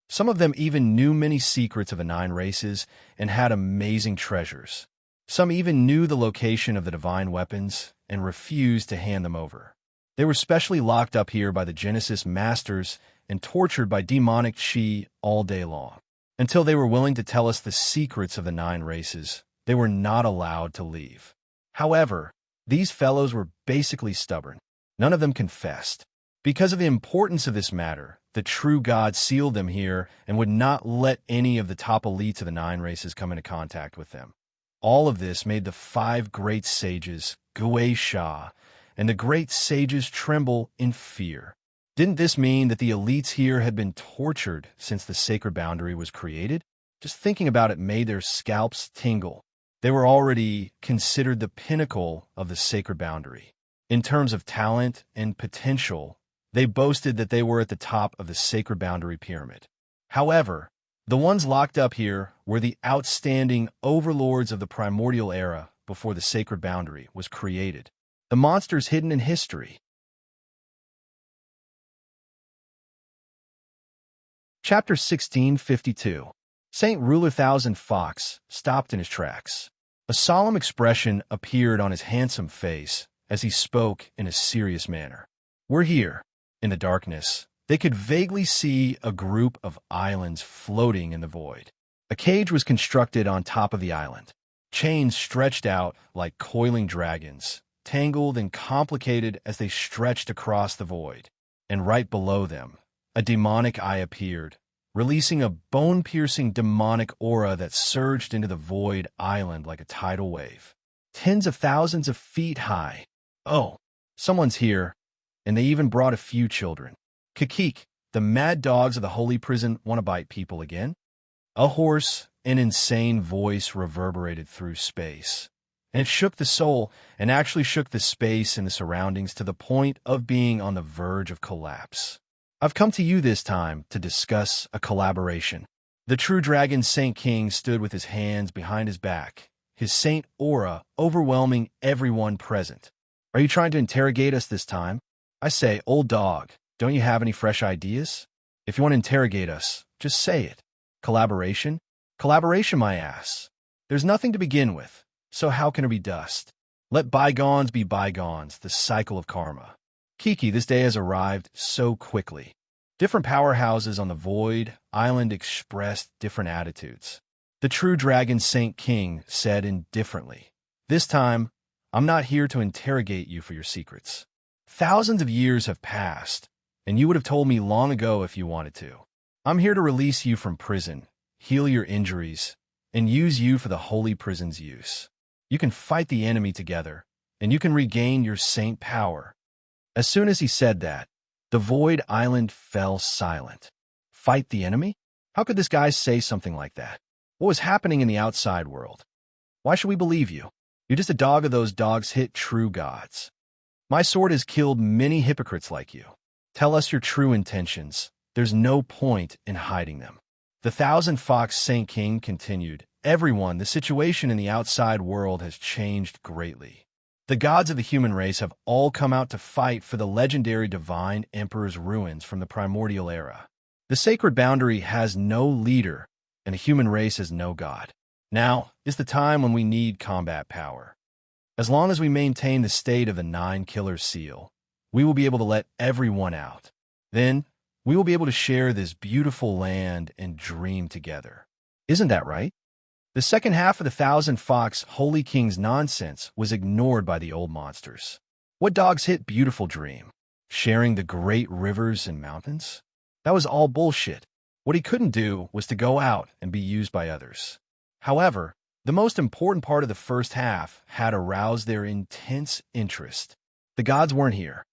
Some of them even knew many secrets of the 9 races and had amazing treasures. Some even knew the location of the divine weapons and refused to hand them over. They were specially locked up here by the Genesis Masters and tortured by demonic chi all day long. Until they were willing to tell us the secrets of the 9 races, they were not allowed to leave. However, these fellows were basically stubborn. None of them confessed. Because of the importance of this matter, the true God sealed them here and would not let any of the top elites of the 9 races come into contact with them. All of this made the 5 great sages, Gui Sha, and the great sages tremble in fear. Didn't this mean that the elites here had been tortured since the sacred boundary was created? Just thinking about it made their scalps tingle. They were already considered the pinnacle of the sacred boundary. In terms of talent and potential, they boasted that they were at the top of the sacred boundary pyramid. However, the ones locked up here were the outstanding overlords of the primordial era before the sacred boundary was created. The monsters hidden in history. Chapter 1652. Saint Ruler Thousand Fox stopped in his tracks. A solemn expression appeared on his handsome face as he spoke in a serious manner. "We're here." In the darkness, they could vaguely see a group of islands floating in the void. A cage was constructed on top of the island. Chains stretched out like coiling dragons, tangled and complicated as they stretched across the void. And right below them, a demonic eye appeared, releasing a bone-piercing demonic aura that surged into the void island like a tidal wave. Tens of thousands of feet high. "Oh, someone's here," and they even brought a few children. "Kikik, the mad dogs of the holy prison want to bite people again?" A hoarse and insane voice reverberated through space, and it shook the soul and actually shook the space and the surroundings to the point of being on the verge of collapse. "I've come to you this time to discuss a collaboration." The true dragon Saint King stood with his hands behind his back, his saint aura overwhelming everyone present. "Are you trying to interrogate us this time? I say, old dog, don't you have any fresh ideas? If you want to interrogate us, just say it. Collaboration? Collaboration, my ass. There's nothing to begin with, so how can there be dust? Let bygones be bygones, the cycle of karma. Kiki, this day has arrived so quickly." Different powerhouses on the Void Island expressed different attitudes. The true dragon Saint King said indifferently, "This time, I'm not here to interrogate you for your secrets. Thousands of years have passed, and you would have told me long ago if you wanted to. I'm here to release you from prison, heal your injuries, and use you for the holy prison's use. You can fight the enemy together, and you can regain your saint power." As soon as he said that, the Void Island fell silent. Fight the enemy? How could this guy say something like that? What was happening in the outside world? Why should we believe you? You're just a dog of those dogs hit true gods. My sword has killed many hypocrites like you. Tell us your true intentions, there's no point in hiding them. The thousand-fox Saint King continued, "Everyone, the situation in the outside world has changed greatly. The gods of the human race have all come out to fight for the legendary divine emperor's ruins from the primordial era. The sacred boundary has no leader, and the human race has no god. Now is the time when we need combat power. As long as we maintain the state of the Nine Killers seal, we will be able to let everyone out. Then, we will be able to share this beautiful land and dream together. Isn't that right?" The second half of the thousand-fox Holy King's nonsense was ignored by the old monsters. What dogs hit beautiful dream? Sharing the great rivers and mountains? That was all bullshit. What he couldn't do was to go out and be used by others. However, the most important part of the first half had aroused their intense interest. The gods weren't here.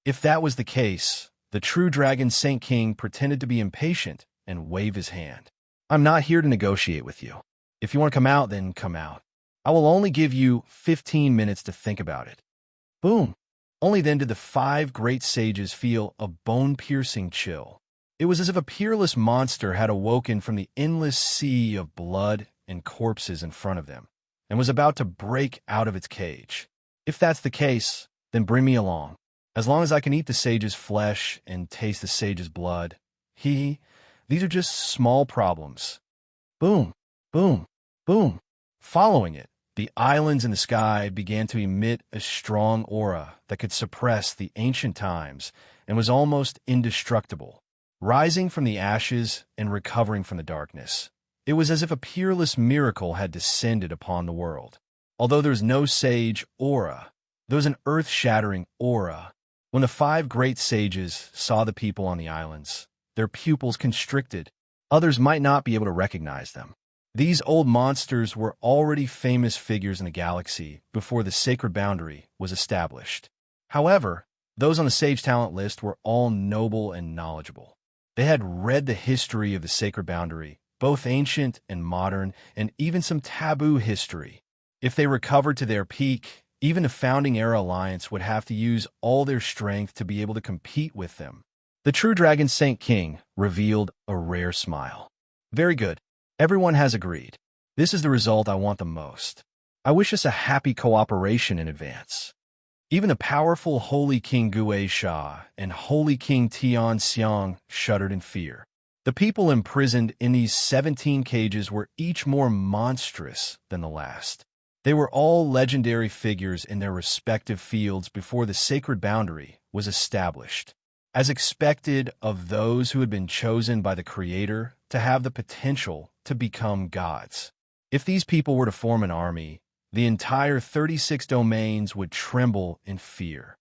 If that was the case, the true dragon Saint King pretended to be impatient and wave his hand. "I'm not here to negotiate with you. If you want to come out, then come out. I will only give you 15 minutes to think about it." Boom! Only then did the five great sages feel a bone-piercing chill. It was as if a peerless monster had awoken from the endless sea of blood and corpses in front of them, and was about to break out of its cage. "If that's the case, then bring me along. As long as I can eat the sage's flesh and taste the sage's blood, these are just small problems." Boom, boom, boom. Following it, the islands in the sky began to emit a strong aura that could suppress the ancient times and was almost indestructible, rising from the ashes and recovering from the darkness. It was as if a peerless miracle had descended upon the world. Although there was no sage aura, there was an earth-shattering aura. When the five great sages saw the people on the islands, their pupils constricted. Others might not be able to recognize them. These old monsters were already famous figures in the galaxy before the sacred boundary was established. However, those on the sage talent list were all noble and knowledgeable. They had read the history of the sacred boundary, both ancient and modern, and even some taboo history. If they recovered to their peak, even the Founding Era Alliance would have to use all their strength to be able to compete with them. The true dragon Saint King revealed a rare smile. "Very good. Everyone has agreed. This is the result I want the most. I wish us a happy cooperation in advance." Even the powerful Holy King Gue Sha and Holy King Tian Xiang shuddered in fear. The people imprisoned in these 17 cages were each more monstrous than the last. They were all legendary figures in their respective fields before the sacred boundary was established. As expected of those who had been chosen by the Creator to have the potential to become gods. If these people were to form an army, the entire 36 domains would tremble in fear.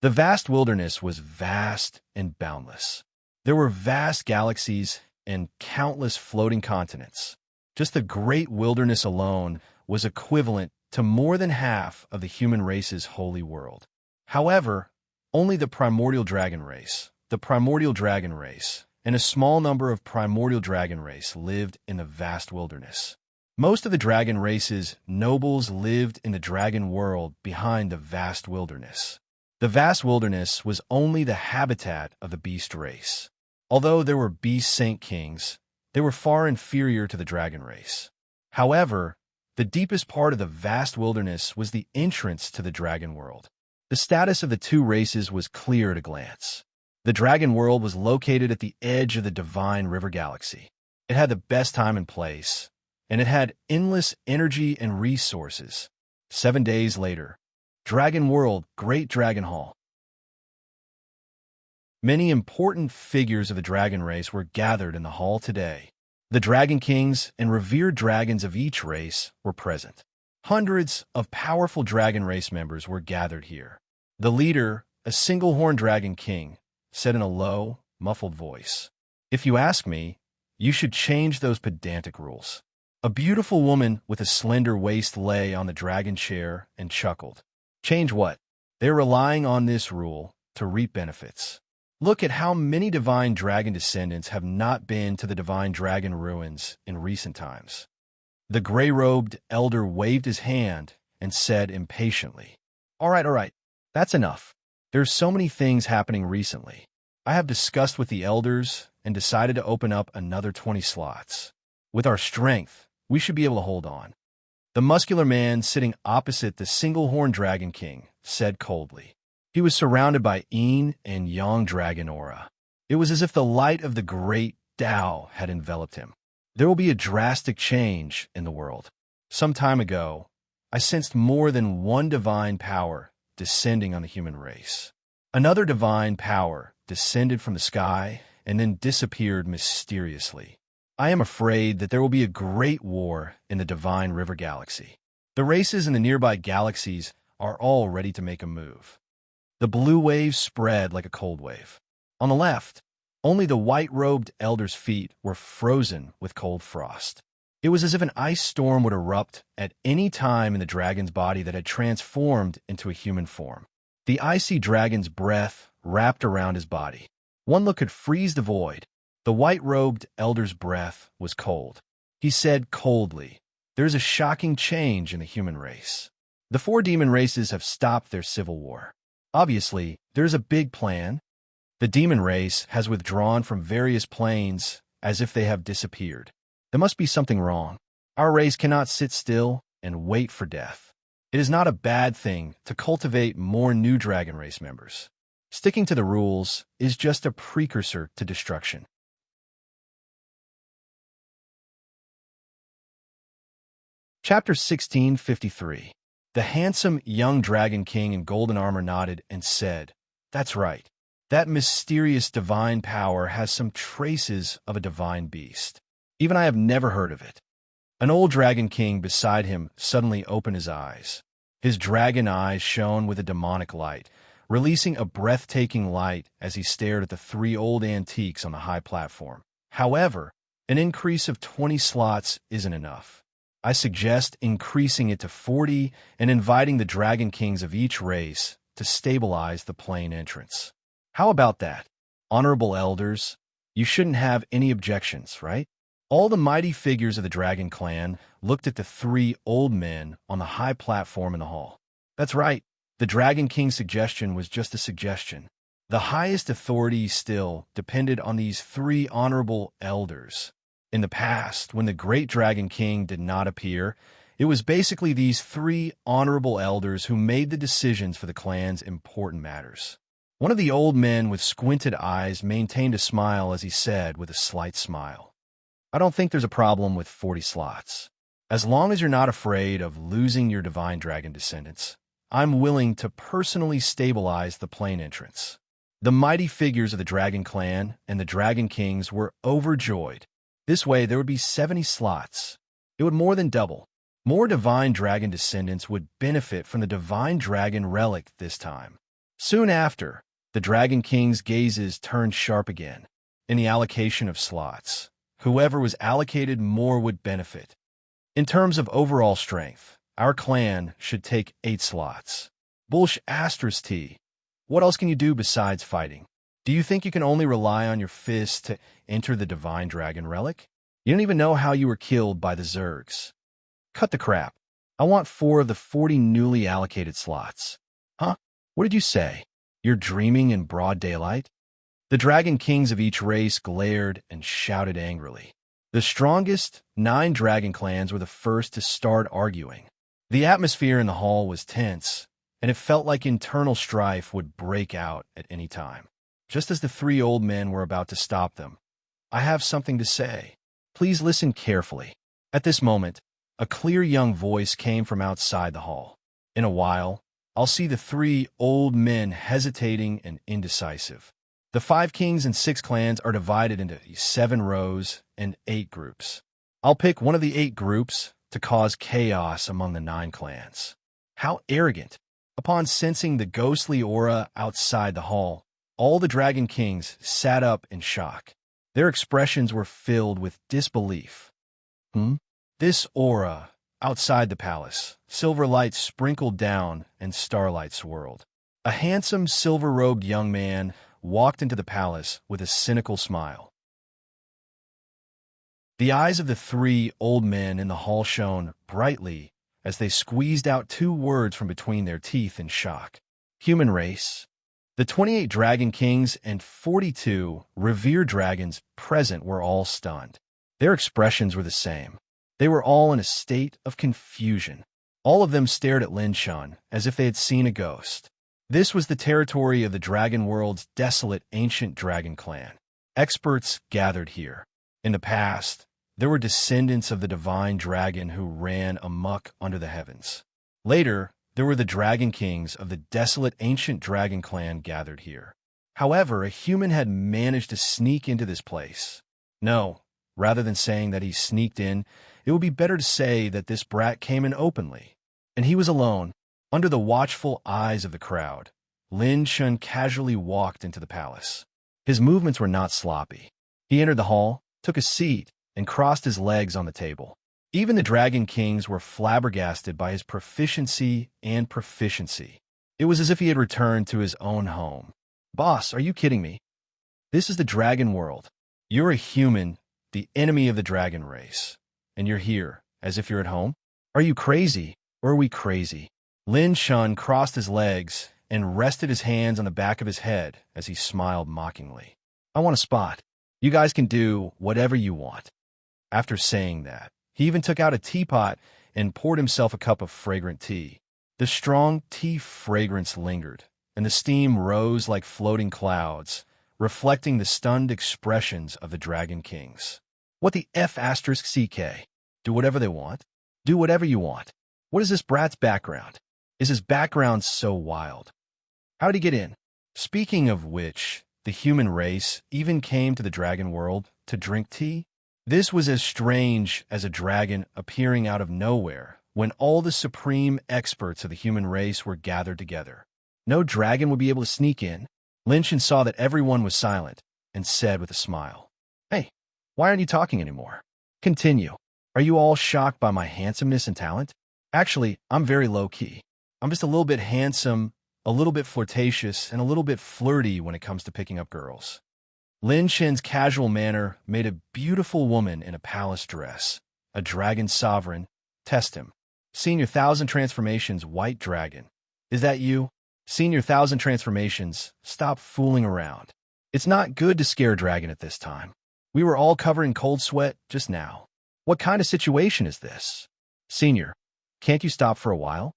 The vast wilderness was vast and boundless. There were vast galaxies and countless floating continents. Just the great wilderness alone was equivalent to more than half of the human race's holy world. However, only the primordial dragon race, and a small number of primordial dragon race lived in the vast wilderness. Most of the dragon race's nobles lived in the dragon world behind the vast wilderness. The vast wilderness was only the habitat of the beast race. Although there were beast saint kings, they were far inferior to the dragon race. However, the deepest part of the vast wilderness was the entrance to the dragon world. The status of the two races was clear at a glance. The dragon world was located at the edge of the divine river galaxy. It had the best time and place, and it had endless energy and resources. 7 days later, Dragon World, Great Dragon Hall. Many important figures of the dragon race were gathered in the hall today. The dragon kings and revered dragons of each race were present. Hundreds of powerful dragon race members were gathered here. The leader, a single-horned dragon king, said in a low, muffled voice, "If you ask me, you should change those pedantic rules." A beautiful woman with a slender waist lay on the dragon chair and chuckled. "Change what? They're relying on this rule to reap benefits. Look at how many divine dragon descendants have not been to the divine dragon ruins in recent times." The gray-robed elder waved his hand and said impatiently, all right, that's enough. There's so many things happening recently. I have discussed with the elders and decided to open up another 20 slots. With our strength, we should be able to hold on. The muscular man sitting opposite the single-horned Dragon King said coldly. He was surrounded by yin and yang dragon aura. It was as if the light of the great Tao had enveloped him. There will be a drastic change in the world. Some time ago, I sensed more than one divine power descending on the human race. Another divine power descended from the sky and then disappeared mysteriously. I am afraid that there will be a great war in the Divine River Galaxy. The races in the nearby galaxies are all ready to make a move. The blue wave spread like a cold wave. On the left, only the white-robed elder's feet were frozen with cold frost. It was as if an ice storm would erupt at any time in the dragon's body that had transformed into a human form. The icy dragon's breath wrapped around his body. One look could freeze the void. The white-robed elder's breath was cold. He said coldly, "There's a shocking change in the human race. The 4 demon races have stopped their civil war. Obviously, there's a big plan. The demon race has withdrawn from various planes as if they have disappeared. There must be something wrong. Our race cannot sit still and wait for death. It is not a bad thing to cultivate more new dragon race members. Sticking to the rules is just a precursor to destruction." Chapter 1653. The handsome young Dragon King in golden armor nodded and said, "That's right. That mysterious divine power has some traces of a divine beast. Even I have never heard of it." An old Dragon King beside him suddenly opened his eyes. His dragon eyes shone with a demonic light, releasing a breathtaking light as he stared at the 3 old antiques on the high platform. However, an increase of 20 slots isn't enough. I suggest increasing it to 40 and inviting the Dragon Kings of each race to stabilize the plane entrance. How about that? Honorable elders, you shouldn't have any objections, right? All the mighty figures of the Dragon Clan looked at the 3 old men on the high platform in the hall. That's right. The Dragon King's suggestion was just a suggestion. The highest authority still depended on these 3 honorable elders. In the past, when the great Dragon King did not appear, it was basically these 3 honorable elders who made the decisions for the clan's important matters. One of the old men with squinted eyes maintained a smile as he said with a slight smile, "I don't think there's a problem with 40 slots. As long as you're not afraid of losing your divine dragon descendants, I'm willing to personally stabilize the plane entrance." The mighty figures of the Dragon Clan and the Dragon Kings were overjoyed. This way, there would be 70 slots. It would more than double. More divine dragon descendants would benefit from the divine dragon relic this time. Soon after, the Dragon King's gazes turned sharp again. In the allocation of slots, whoever was allocated more would benefit. In terms of overall strength, our clan should take 8 slots. Bullsh asterisk T. What else can you do besides fighting? Do you think you can only rely on your fists to enter the divine dragon relic? You don't even know how you were killed by the Zergs. Cut the crap. I want 4 of the 40 newly allocated slots. Huh? What did you say? You're dreaming in broad daylight? The Dragon Kings of each race glared and shouted angrily. The strongest 9 dragon clans were the first to start arguing. The atmosphere in the hall was tense, and it felt like internal strife would break out at any time. Just as the 3 old men were about to stop them, "I have something to say. Please listen carefully." At this moment, a clear young voice came from outside the hall. In a while, I'll see the 3 old men hesitating and indecisive. The 5 kings and 6 clans are divided into 7 rows and 8 groups. I'll pick one of the 8 groups to cause chaos among the 9 clans. How arrogant! Upon sensing the ghostly aura outside the hall, all the Dragon Kings sat up in shock. Their expressions were filled with disbelief. This aura, outside the palace, silver light sprinkled down and starlight swirled. A handsome silver-robed young man walked into the palace with a cynical smile. The eyes of the 3 old men in the hall shone brightly as they squeezed out 2 words from between their teeth in shock. Human race. The 28 dragon kings and 42 revered dragons present were all stunned. Their expressions were the same. They were all in a state of confusion. All of them stared at Lin Shun as if they had seen a ghost. This was the territory of the dragon world's desolate ancient dragon clan. Experts gathered here. In the past, there were descendants of the divine dragon who ran amok under the heavens. Later, there were the dragon kings of the desolate ancient dragon clan gathered here. However, a human had managed to sneak into this place. No, rather than saying that he sneaked in, it would be better to say that this brat came in openly. And he was alone, under the watchful eyes of the crowd. Lin Shun casually walked into the palace. His movements were not sloppy. He entered the hall, took a seat, and crossed his legs on the table. Even the Dragon Kings were flabbergasted by his proficiency and proficiency. It was as if he had returned to his own home. Boss, are you kidding me? This is the dragon world. You're a human, the enemy of the dragon race. And you're here, as if you're at home? Are you crazy, or are we crazy? Lin Shun crossed his legs and rested his hands on the back of his head as he smiled mockingly. I want a spot. You guys can do whatever you want. After saying that, he even took out a teapot and poured himself a cup of fragrant tea. The strong tea fragrance lingered, and the steam rose like floating clouds, reflecting the stunned expressions of the Dragon Kings. What the F***CK? Do whatever they want? Do whatever you want. What is this brat's background? Is his background so wild? How did he get in? Speaking of which, the human race even came to the dragon world to drink tea? This was as strange as a dragon appearing out of nowhere when all the supreme experts of the human race were gathered together. No dragon would be able to sneak in. Lin Shun saw that everyone was silent and said with a smile, Hey, why aren't you talking anymore? Continue. Are you all shocked by my handsomeness and talent? Actually, I'm very low-key. I'm just a little bit handsome, a little bit flirtatious, and a little bit flirty when it comes to picking up girls. Lin Shun's casual manner made a beautiful woman in a palace dress, a dragon sovereign, test him. Seen your 1,000 transformations, white dragon. Is that you? Seen your 1,000 transformations, stop fooling around. It's not good to scare a dragon at this time. We were all covered in cold sweat just now. What kind of situation is this? Senior, can't you stop for a while?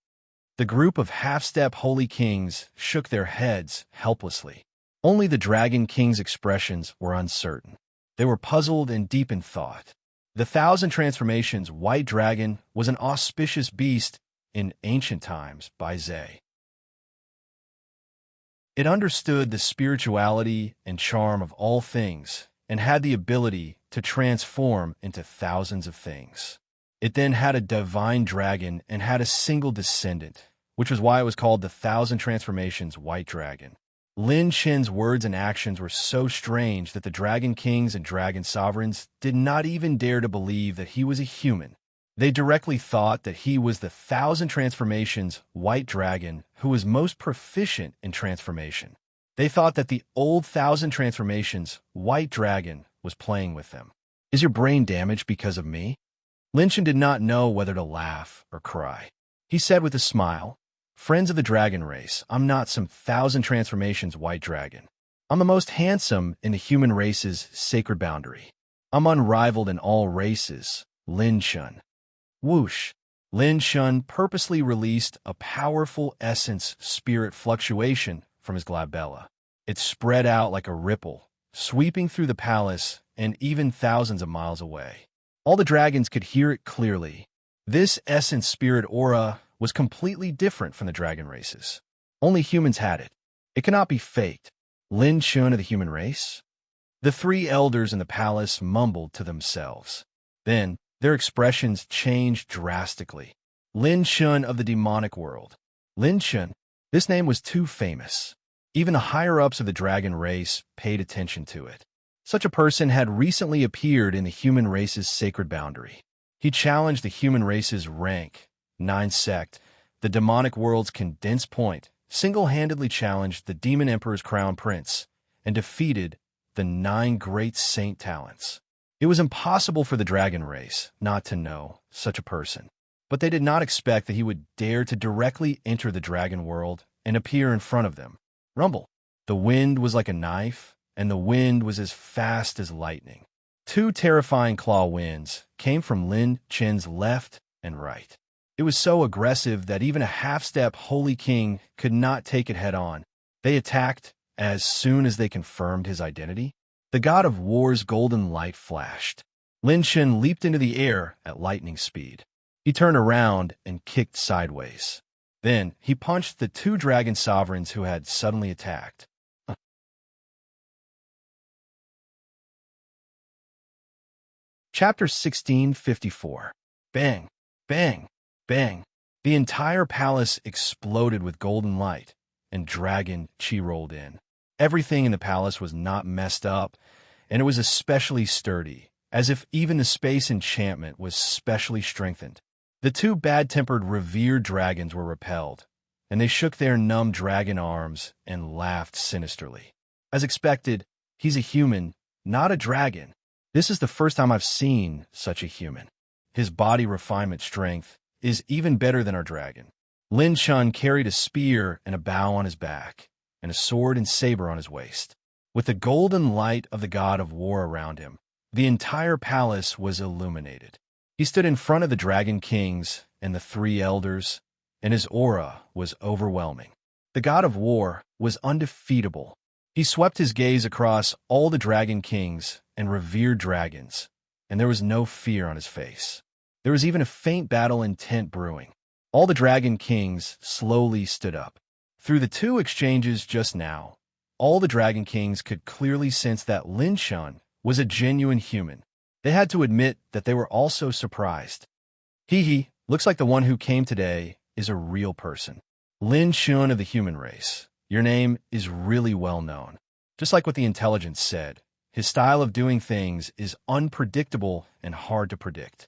The group of half-step holy kings shook their heads helplessly. Only the Dragon King's expressions were uncertain. They were puzzled and deep in thought. The 1,000 transformations white dragon was an auspicious beast in ancient times by Zay. It understood the spirituality and charm of all things and had the ability to transform into thousands of things. It then had a divine dragon and had a single descendant, which was why it was called the 1,000 transformations white dragon. Lin Shun's words and actions were so strange that the Dragon Kings and Dragon Sovereigns did not even dare to believe that he was a human. They directly thought that he was the 1,000 transformations white dragon who was most proficient in transformation. They thought that the old 1,000 transformations white dragon was playing with them. Is your brain damaged because of me? Lin Shun did not know whether to laugh or cry. He said with a smile, Friends of the dragon race, I'm not some 1,000 transformations white dragon. I'm the most handsome in the human race's sacred boundary. I'm unrivaled in all races, Lin Shun. Whoosh! Lin Shun purposely released a powerful essence spirit fluctuation from his glabella. It spread out like a ripple, sweeping through the palace and even thousands of miles away. All the dragons could hear it clearly. This essence spirit aura was completely different from the dragon races. Only humans had it. It cannot be faked. Lin Shun of the human race? The three elders in the palace mumbled to themselves. Then, their expressions changed drastically. Lin Shun of the demonic world. Lin Shun? This name was too famous. Even the higher-ups of the dragon race paid attention to it. Such a person had recently appeared in the human race's sacred boundary. He challenged the human race's rank, 9 sect, the demonic world's condensed point, single-handedly challenged the demon emperor's crown prince, and defeated the 9 great saint talents. It was impossible for the dragon race not to know such a person, but they did not expect that he would dare to directly enter the dragon world and appear in front of them. Rumble. The wind was like a knife, and the wind was as fast as lightning. Two terrifying claw winds came from Lin Chen's left and right. It was so aggressive that even a half-step Holy King could not take it head-on. They attacked as soon as they confirmed his identity. The god of war's golden light flashed. Lin Chen leaped into the air at lightning speed. He turned around and kicked sideways. Then he punched the two dragon sovereigns who had suddenly attacked. Chapter 1654. Bang, bang, bang. The entire palace exploded with golden light, and Dragon Chi rolled in. Everything in the palace was not messed up, and it was especially sturdy, as if even the space enchantment was specially strengthened. The two bad-tempered revered dragons were repelled, and they shook their numb dragon arms and laughed sinisterly. As expected, he's a human, not a dragon. This is the first time I've seen such a human. His body refinement strength is even better than our dragon. Lin Chun carried a spear and a bow on his back, and a sword and saber on his waist. With the golden light of the god of war around him, the entire palace was illuminated. He stood in front of the dragon kings and the three elders, and his aura was overwhelming. The god of war was undefeatable. He swept his gaze across all the dragon kings and revered dragons, and there was no fear on his face. There was even a faint battle intent brewing. All the dragon kings slowly stood up. Through the two exchanges just now, all the dragon kings could clearly sense that Lin Chun was a genuine human. They had to admit that they were also surprised. Hee, looks like the one who came today is a real person. Lin Chun of the human race. Your name is really well known. Just like what the intelligence said, his style of doing things is unpredictable and hard to predict.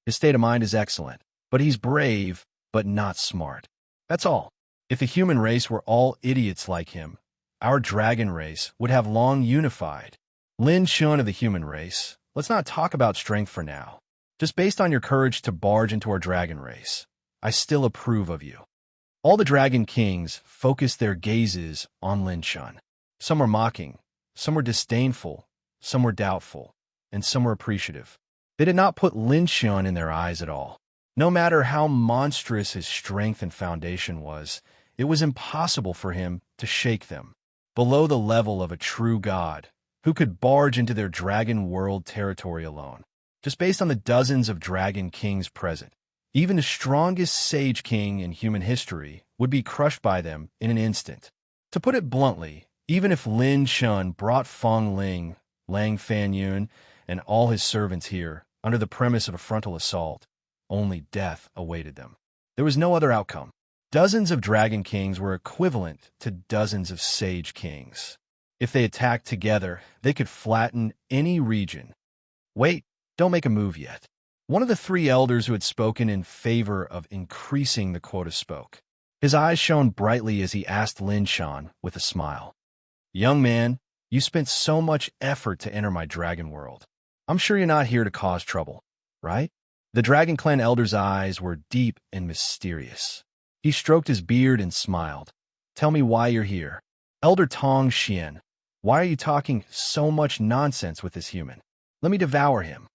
His state of mind is excellent, but he's brave, but not smart. That's all. If the human race were all idiots like him, our dragon race would have long unified. Lin Chun of the human race, let's not talk about strength for now. Just based on your courage to barge into our dragon race, I still approve of you. All the dragon kings focused their gazes on Lin Chun. Some were mocking, some were disdainful, some were doubtful, and some were appreciative. They did not put Lin Chun in their eyes at all. No matter how monstrous his strength and foundation was, it was impossible for him to shake them. Below the level of a true god, who could barge into their dragon world territory alone. Just based on the dozens of dragon kings present, even the strongest sage king in human history would be crushed by them in an instant. To put it bluntly, even if Lin Chun brought Feng Ling, Lang Fanyun, and all his servants here under the premise of a frontal assault, only death awaited them. There was no other outcome. Dozens of dragon kings were equivalent to dozens of sage kings. If they attacked together, they could flatten any region. Wait, don't make a move yet. One of the three elders who had spoken in favor of increasing the quota spoke. His eyes shone brightly as he asked Lin Chun with a smile. Young man, you spent so much effort to enter my dragon world. I'm sure you're not here to cause trouble, right? The Dragon Clan elder's eyes were deep and mysterious. He stroked his beard and smiled. Tell me why you're here. Elder Tong Xian, why are you talking so much nonsense with this human? Let me devour him.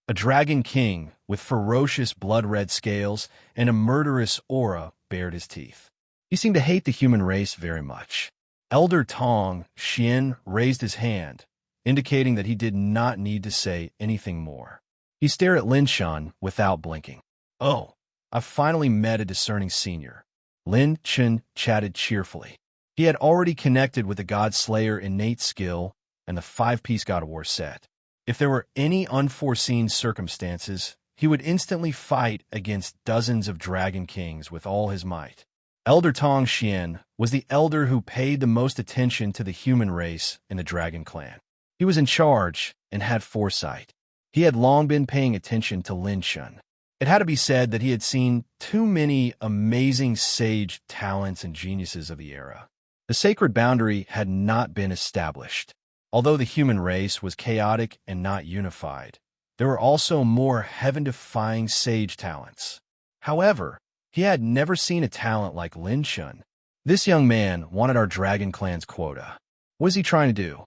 A dragon king with ferocious blood-red scales and a murderous aura bared his teeth. He seemed to hate the human race very much. Elder Tong Xian raised his hand, indicating that he did not need to say anything more. He stared at Lin Chun without blinking. Oh, I've finally met a discerning senior. Lin Chun chatted cheerfully. He had already connected with the God Slayer innate skill and the five-piece God of War set. If there were any unforeseen circumstances, he would instantly fight against dozens of dragon kings with all his might. Elder Tong Xian was the elder who paid the most attention to the human race in the Dragon Clan. He was in charge and had foresight. He had long been paying attention to Lin Chun. It had to be said that he had seen too many amazing sage talents and geniuses of the era. The sacred boundary had not been established. Although the human race was chaotic and not unified, there were also more heaven-defying sage talents. However, he had never seen a talent like Lin Chun. This young man wanted our dragon clan's quota. What is he trying to do?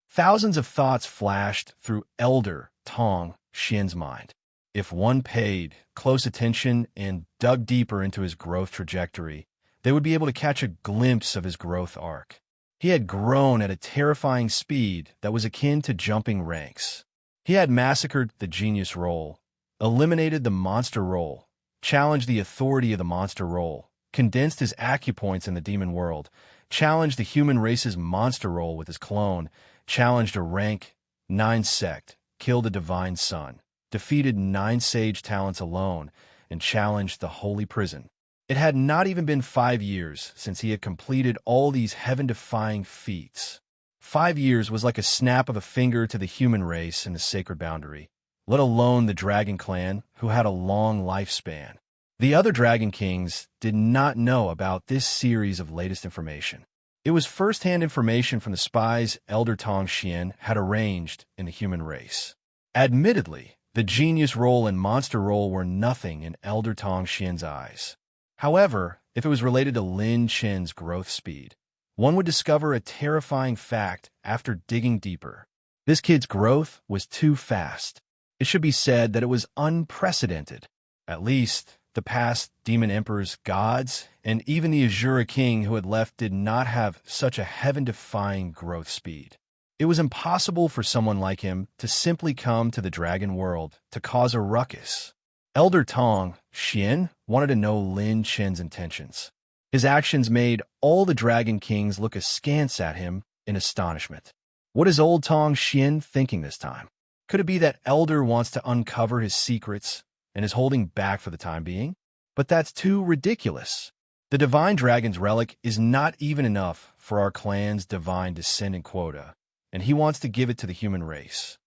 Thousands of thoughts flashed through Elder Tong Xian's mind. If one paid close attention and dug deeper into his growth trajectory, they would be able to catch a glimpse of his growth arc. He had grown at a terrifying speed that was akin to jumping ranks. He had massacred the genius role, eliminated the monster role, challenged the authority of the monster role, condensed his acupoints in the demon world, challenged the human race's monster role with his clone, challenged a rank 9 sect, killed a divine son, defeated 9 sage talents alone, and challenged the holy prison. It had not even been 5 years since he had completed all these heaven-defying feats. 5 years was like a snap of a finger to the human race in the sacred boundary, let alone the Dragon Clan, who had a long lifespan. The other Dragon Kings did not know about this series of latest information. It was first-hand information from the spies Elder Tong Xian had arranged in the human race. Admittedly, the genius role and monster role were nothing in Elder Tong Xian's eyes. However, if it was related to Lin Chen's growth speed, one would discover a terrifying fact after digging deeper. This kid's growth was too fast. It should be said that it was unprecedented. At least, the past Demon Emperor's gods and even the Azura King who had left did not have such a heaven-defying growth speed. It was impossible for someone like him to simply come to the dragon world to cause a ruckus. Elder Tong Xian wanted to know Lin Chen's intentions. His actions made all the Dragon Kings look askance at him in astonishment. What is old Tong Xian thinking this time? Could it be that Elder wants to uncover his secrets and is holding back for the time being? But that's too ridiculous. The Divine Dragon's relic is not even enough for our clan's divine descendant quota, and he wants to give it to the human race.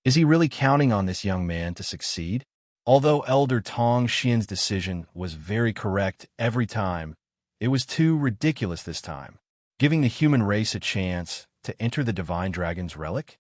Is he really counting on this young man to succeed? Although Elder Tong Xian's decision was very correct every time, it was too ridiculous this time, giving the human race a chance to enter the Divine Dragon's relic?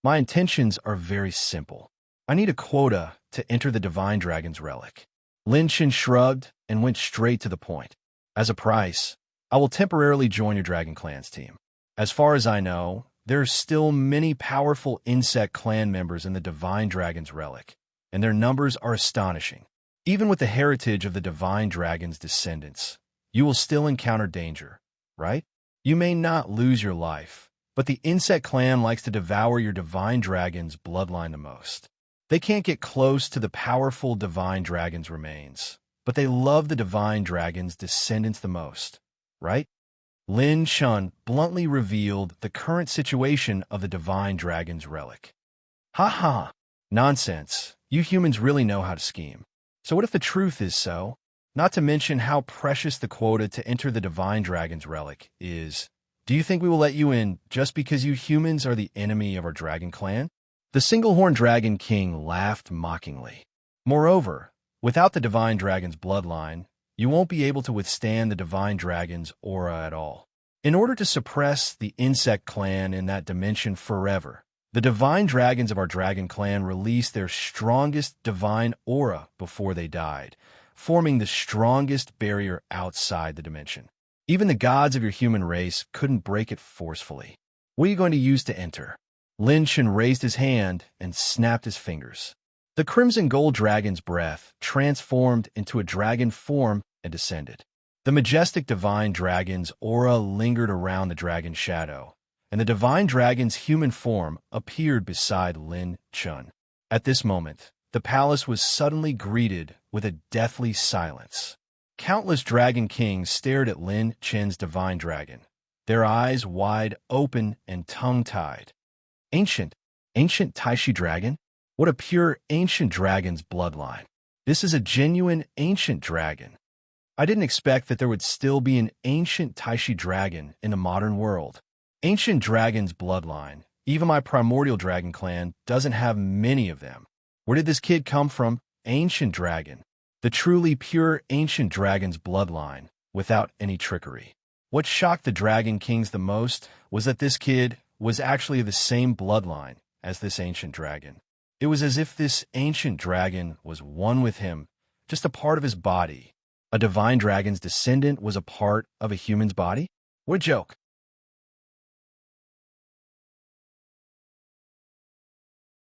My intentions are very simple. I need a quota to enter the Divine Dragon's relic. Lin Chen shrugged and went straight to the point. As a price, I will temporarily join your Dragon Clan's team. As far as I know, there are still many powerful insect clan members in the Divine Dragon's relic, and their numbers are astonishing. Even with the heritage of the Divine Dragon's descendants, you will still encounter danger, right? You may not lose your life, but the insect clan likes to devour your Divine Dragon's bloodline the most. They can't get close to the powerful Divine Dragon's remains, but they love the Divine Dragon's descendants the most, right? Lin Chen bluntly revealed the current situation of the Divine Dragon's relic. Ha ha! Nonsense. You humans really know how to scheme. So what if the truth is so? Not to mention how precious the quota to enter the Divine Dragon's relic is. Do you think we will let you in just because you humans are the enemy of our Dragon Clan? The Single-Horned Dragon King laughed mockingly. Moreover, without the Divine Dragon's bloodline, you won't be able to withstand the Divine Dragon's aura at all. In order to suppress the insect clan in that dimension forever, the Divine Dragons of our Dragon Clan released their strongest divine aura before they died, forming the strongest barrier outside the dimension. Even the gods of your human race couldn't break it forcefully. What are you going to use to enter? Lin Chen raised his hand and snapped his fingers. The crimson gold dragon's breath transformed into a dragon form and descended. The majestic Divine Dragon's aura lingered around the dragon's shadow, and the Divine Dragon's human form appeared beside Lin Chen. At this moment, the palace was suddenly greeted with a deathly silence. Countless Dragon Kings stared at Lin Chen's Divine Dragon, their eyes wide open and tongue-tied. Ancient Taishi dragon? What a pure ancient dragon's bloodline. This is a genuine ancient dragon. I didn't expect that there would still be an ancient Taishi dragon in the modern world. Ancient dragon's bloodline, even my primordial dragon clan, doesn't have many of them. Where did this kid come from? Ancient dragon. The truly pure ancient dragon's bloodline, without any trickery. What shocked the Dragon Kings the most was that this kid was actually of the same bloodline as this ancient dragon. It was as if this ancient dragon was one with him, just a part of his body. A divine dragon's descendant was a part of a human's body? What a joke.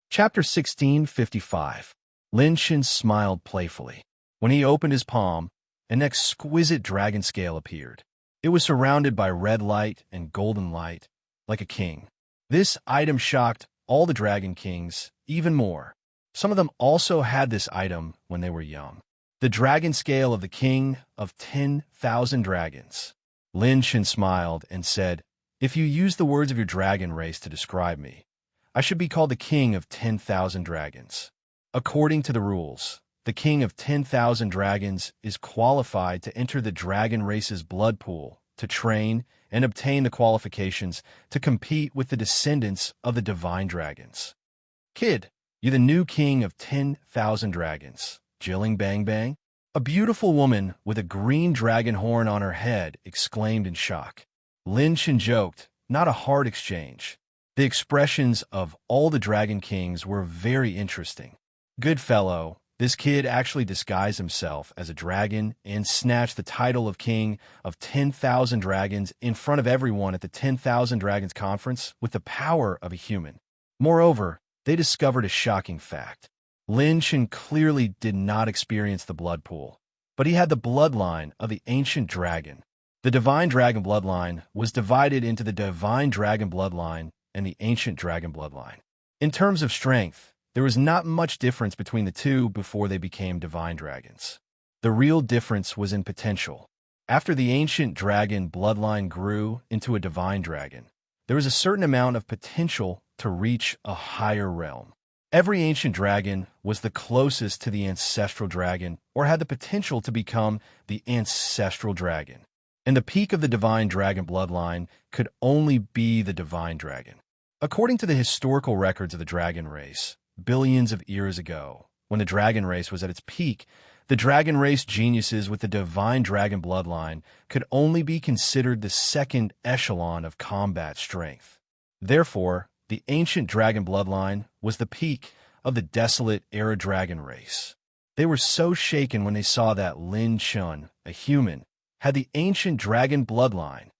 Chapter 1655. Lin Shin smiled playfully. When he opened his palm, an exquisite dragon scale appeared. It was surrounded by red light and golden light, like a king. This item shocked all the dragon kings even more. Some of them also had this item when they were young. The dragon scale of the king of 10,000 dragons. Lin Shin smiled and said, "If you use the words of your dragon race to describe me, I should be called the king of 10,000 dragons. According to the rules, the king of 10,000 dragons is qualified to enter the dragon race's blood pool, to train and obtain the qualifications to compete with the descendants of the divine dragons. Kid, you're the new king of 10,000 dragons. Jilling bang bang?" A beautiful woman with a green dragon horn on her head exclaimed in shock. Lin Shin joked, "Not a hard exchange." The expressions of all the dragon kings were very interesting. Good fellow, this kid actually disguised himself as a dragon and snatched the title of king of 10,000 dragons in front of everyone at the 10,000 Dragons conference with the power of a human. Moreover, they discovered a shocking fact. Lin Shin clearly did not experience the blood pool, but he had the bloodline of the ancient dragon. The divine dragon bloodline was divided into the divine dragon bloodline and the ancient dragon bloodline. In terms of strength, there was not much difference between the two before they became divine dragons. The real difference was in potential. After the ancient dragon bloodline grew into a divine dragon, there was a certain amount of potential to reach a higher realm. Every ancient dragon was the closest to the ancestral dragon or had the potential to become the ancestral dragon. And the peak of the divine dragon bloodline could only be the divine dragon. According to the historical records of the dragon race, billions of years ago, when the dragon race was at its peak, the dragon race geniuses with the divine dragon bloodline could only be considered the second echelon of combat strength. Therefore, the ancient dragon bloodline was the peak of the desolate era dragon race. They were so shaken when they saw that Lin Shin, a human, had the ancient dragon bloodline.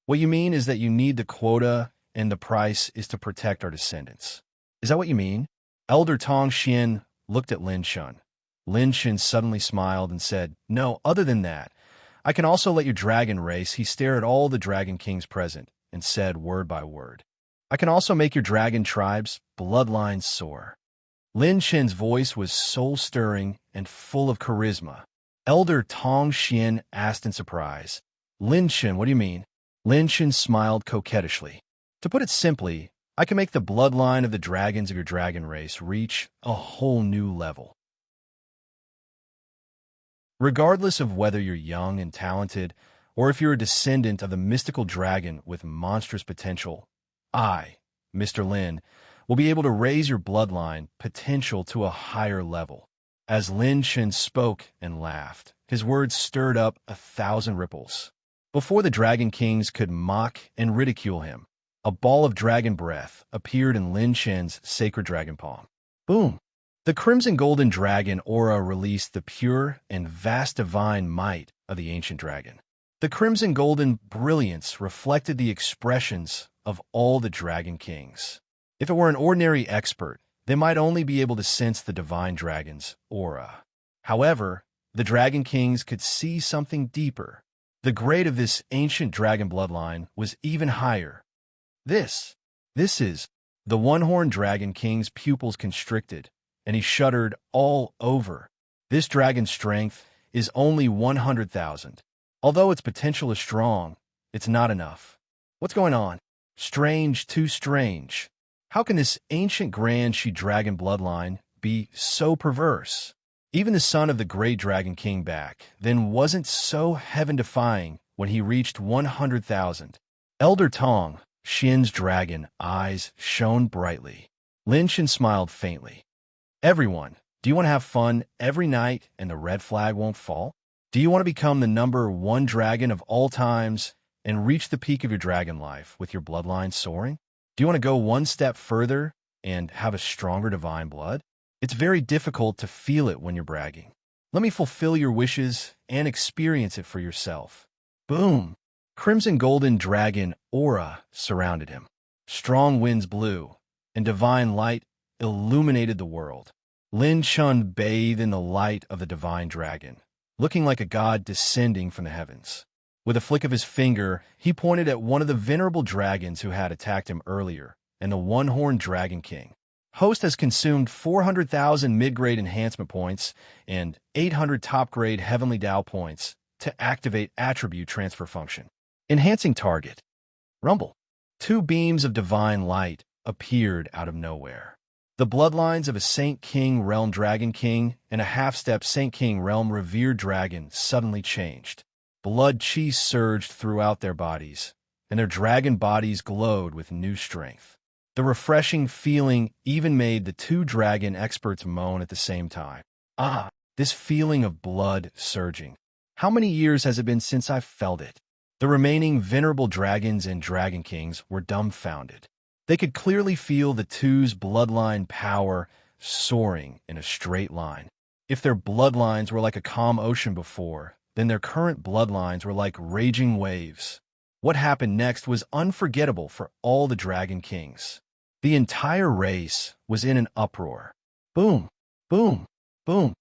What you mean is that you need the quota and the price is to protect our descendants. Is that what you mean? Elder Tong Xian looked at Lin Shin. Lin Shin suddenly smiled and said, "No, other than that, I can also let your dragon race." He stared at all the dragon kings present and said word by word, "I can also make your dragon tribe's bloodlines soar." Lin Shin's voice was soul-stirring and full of charisma. Elder Tong Xian asked in surprise, "Lin Shin, what do you mean?" Lin Shin smiled coquettishly. "To put it simply, I can make the bloodline of the dragons of your dragon race reach a whole new level. Regardless of whether you're young and talented, or if you're a descendant of the mystical dragon with monstrous potential, I, Mr. Lin, will be able to raise your bloodline potential to a higher level." As Lin Shin spoke and laughed, his words stirred up 1,000 ripples. Before the dragon kings could mock and ridicule him, a ball of dragon breath appeared in Lin Shin's sacred dragon palm. Boom! The crimson golden dragon aura released the pure and vast divine might of the ancient dragon. The crimson golden brilliance reflected the expressions of all the dragon kings. If it were an ordinary expert, they might only be able to sense the divine dragon's aura. However, the dragon kings could see something deeper. The grade of this ancient dragon bloodline was even higher. This is the one-horned dragon king's pupils constricted, and he shuddered all over. This dragon's strength is only 100,000. Although its potential is strong, it's not enough. What's going on? Strange, too strange. How can this ancient grand she-dragon bloodline be so perverse? Even the son of the great dragon king back then wasn't so heaven-defying when he reached 100,000. Elder Tong Xian's dragon eyes shone brightly. Lin Shin smiled faintly. "Everyone, do you want to have fun every night and the red flag won't fall? Do you want to become the #1 dragon of all times and reach the peak of your dragon life with your bloodline soaring? Do you want to go one step further and have a stronger divine blood? It's very difficult to feel it when you're bragging. Let me fulfill your wishes and experience it for yourself. Boom! Crimson golden dragon aura surrounded him. Strong winds blew, and divine light illuminated the world. Lin Chun bathed in the light of the divine dragon, looking like a god descending from the heavens. With a flick of his finger, he pointed at one of the venerable dragons who had attacked him earlier, and the one-horned dragon king. Host has consumed 400,000 mid-grade enhancement points and 800 top-grade heavenly Dao points to activate attribute transfer function. Enhancing target. Rumble. Two beams of divine light appeared out of nowhere. The bloodlines of a Saint King Realm Dragon King and a half-step Saint King Realm Revered Dragon suddenly changed. Blood chi surged throughout their bodies, and their dragon bodies glowed with new strength. The refreshing feeling even made the two dragon experts moan at the same time. Ah, this feeling of blood surging. How many years has it been since I've felt it? The remaining venerable dragons and dragon kings were dumbfounded. They could clearly feel the two's bloodline power soaring in a straight line. If their bloodlines were like a calm ocean before, then their current bloodlines were like raging waves. What happened next was unforgettable for all the dragon kings. The entire race was in an uproar. Boom, boom, boom.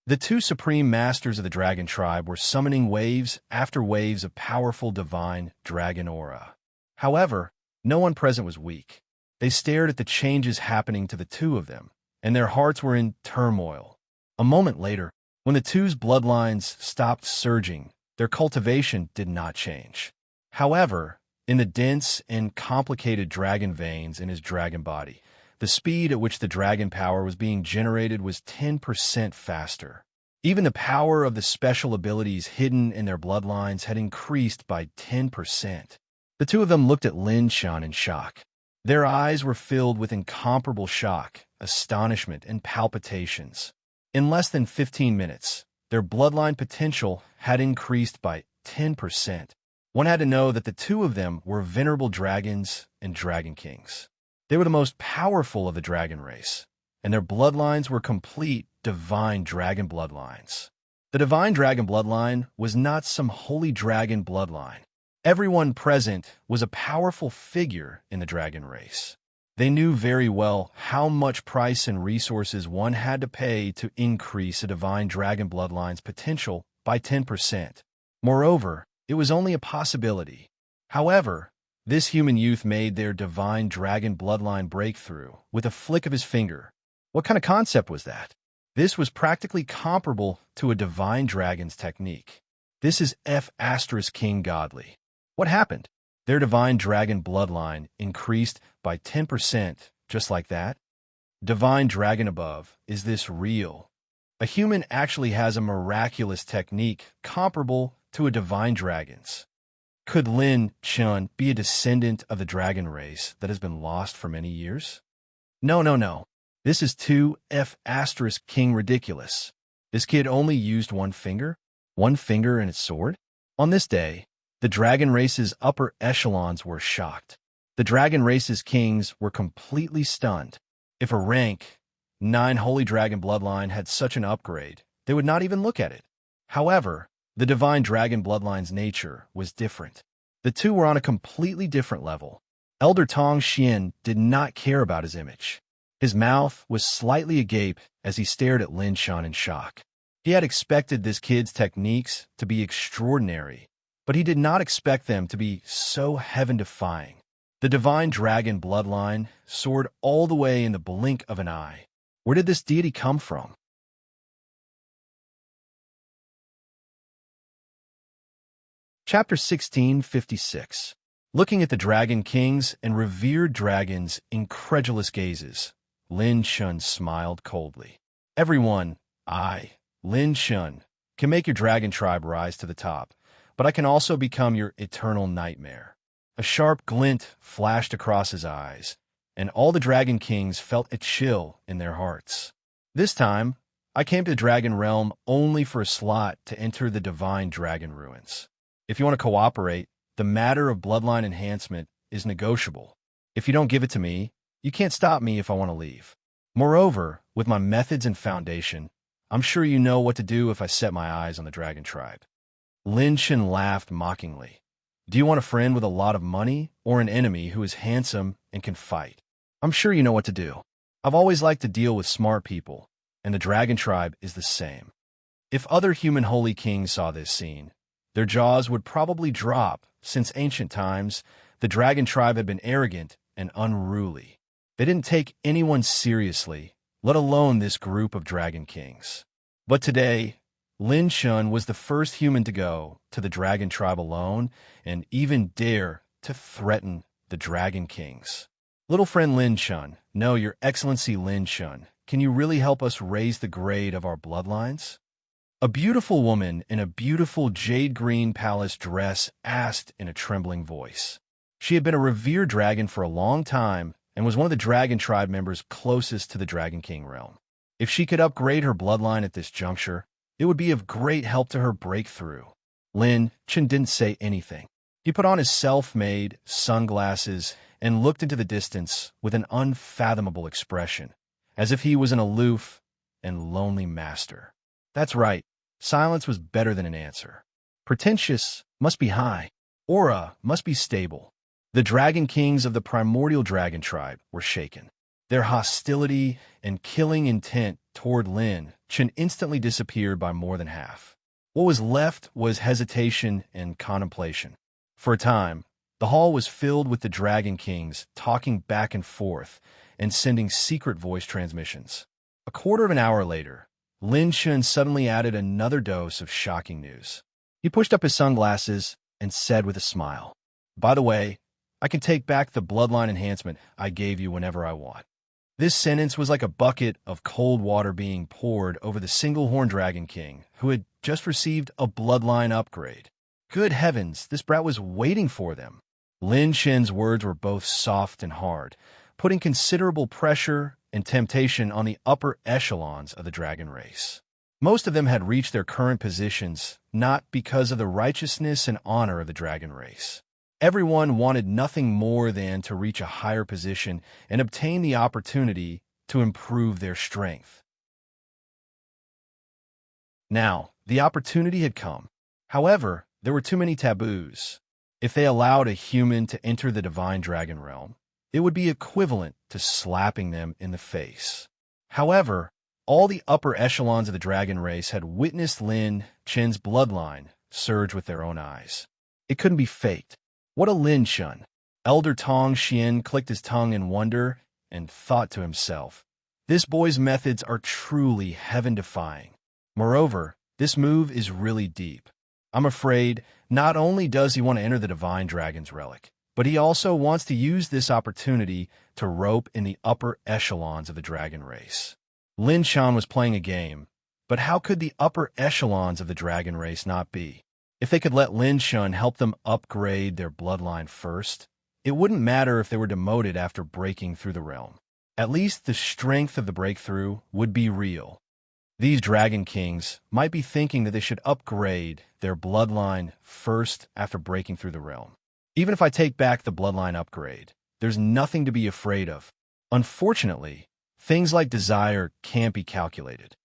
The two supreme masters of the dragon tribe were summoning waves after waves of powerful divine dragon aura. However, no one present was weak. They stared at the changes happening to the two of them, and their hearts were in turmoil. A moment later, when the two's bloodlines stopped surging, their cultivation did not change. However, in the dense and complicated dragon veins in his dragon body, the speed at which the dragon power was being generated was 10% faster. Even the power of the special abilities hidden in their bloodlines had increased by 10%. The two of them looked at Lin Chun in shock. Their eyes were filled with incomparable shock, astonishment, and palpitations. In less than 15 minutes, their bloodline potential had increased by 10%. One had to know that the two of them were venerable dragons and dragon kings. They were the most powerful of the dragon race, and their bloodlines were complete divine dragon bloodlines. The divine dragon bloodline was not some holy dragon bloodline. Everyone present was a powerful figure in the dragon race. They knew very well how much price and resources one had to pay to increase a divine dragon bloodline's potential by 10%. Moreover, it was only a possibility. However, this human youth made their divine dragon bloodline breakthrough with a flick of his finger. What kind of concept was that? This was practically comparable to a divine dragon's technique. This is King Godly. What happened? Their divine dragon bloodline increased by 10% just like that? Divine dragon above, is this real? A human actually has a miraculous technique comparable to a divine dragon's. Could Lin Chun be a descendant of the dragon race that has been lost for many years? No. This is too King ridiculous. This kid only used one finger? One finger and its sword? On this day, the dragon race's upper echelons were shocked. The dragon race's kings were completely stunned. If a rank 9 holy dragon bloodline had such an upgrade, they would not even look at it. However, the divine dragon bloodline's nature was different. The two were on a completely different level. Elder Tong Xian did not care about his image. His mouth was slightly agape as he stared at Lin Chun in shock. He had expected this kid's techniques to be extraordinary, but he did not expect them to be so heaven-defying. The divine dragon bloodline soared all the way in the blink of an eye. Where did this deity come from? Chapter 1656. Looking at the dragon kings and revered dragons' incredulous gazes, Lin Chun smiled coldly. Everyone, Lin Chun, can make your dragon tribe rise to the top, but I can also become your eternal nightmare. A sharp glint flashed across his eyes, and all the dragon kings felt a chill in their hearts. This time, I came to the dragon realm only for a slot to enter the divine dragon ruins. If you want to cooperate, the matter of bloodline enhancement is negotiable. If you don't give it to me, you can't stop me if I want to leave. Moreover, with my methods and foundation, I'm sure you know what to do if I set my eyes on the dragon tribe." Lin Chen laughed mockingly. "Do you want a friend with a lot of money or an enemy who is handsome and can fight? I'm sure you know what to do. I've always liked to deal with smart people, and the dragon tribe is the same." If other human holy kings saw this scene, their jaws would probably drop. Since ancient times, the dragon tribe had been arrogant and unruly. They didn't take anyone seriously, let alone this group of dragon kings. But today, Lin Shun was the first human to go to the dragon tribe alone and even dare to threaten the dragon kings. "Little friend Lin Shun, no, Your Excellency Lin Shun, can you really help us raise the grade of our bloodlines?" A beautiful woman in a beautiful jade-green palace dress asked in a trembling voice. She had been a revered dragon for a long time and was one of the dragon tribe members closest to the Dragon King realm. If she could upgrade her bloodline at this juncture, it would be of great help to her breakthrough. Lin Chen didn't say anything. He put on his self-made sunglasses and looked into the distance with an unfathomable expression, as if he was an aloof and lonely master. That's right, silence was better than an answer. Pretentious must be high. Aura must be stable. The dragon kings of the primordial dragon tribe were shaken. Their hostility and killing intent toward Lin Chen instantly disappeared by more than half. What was left was hesitation and contemplation. For a time, the hall was filled with the dragon kings talking back and forth and sending secret voice transmissions. A quarter of an hour later, Lin Chen suddenly added another dose of shocking news. He pushed up his sunglasses and said with a smile, "By the way, I can take back the bloodline enhancement I gave you whenever I want." This sentence was like a bucket of cold water being poured over the single-horned dragon king, who had just received a bloodline upgrade. Good heavens, this brat was waiting for them. Lin Chen's words were both soft and hard, putting considerable pressure and temptation on the upper echelons of the dragon race. Most of them had reached their current positions not because of the righteousness and honor of the dragon race. Everyone wanted nothing more than to reach a higher position and obtain the opportunity to improve their strength. Now, the opportunity had come. However, there were too many taboos. If they allowed a human to enter the divine dragon realm, it would be equivalent to slapping them in the face. However, all the upper echelons of the dragon race had witnessed Lin Chen's bloodline surge with their own eyes. It couldn't be faked. What a Lin Chen! Elder Tong Xian clicked his tongue in wonder and thought to himself, "This boy's methods are truly heaven-defying. Moreover, this move is really deep. I'm afraid not only does he want to enter the divine dragon's relic, but he also wants to use this opportunity to rope in the upper echelons of the dragon race." Lin Shan was playing a game, but how could the upper echelons of the dragon race not be? If they could let Lin Shun help them upgrade their bloodline first, it wouldn't matter if they were demoted after breaking through the realm. At least the strength of the breakthrough would be real. These dragon kings might be thinking that they should upgrade their bloodline first after breaking through the realm. Even if I take back the bloodline upgrade, there's nothing to be afraid of. Unfortunately, things like desire can't be calculated.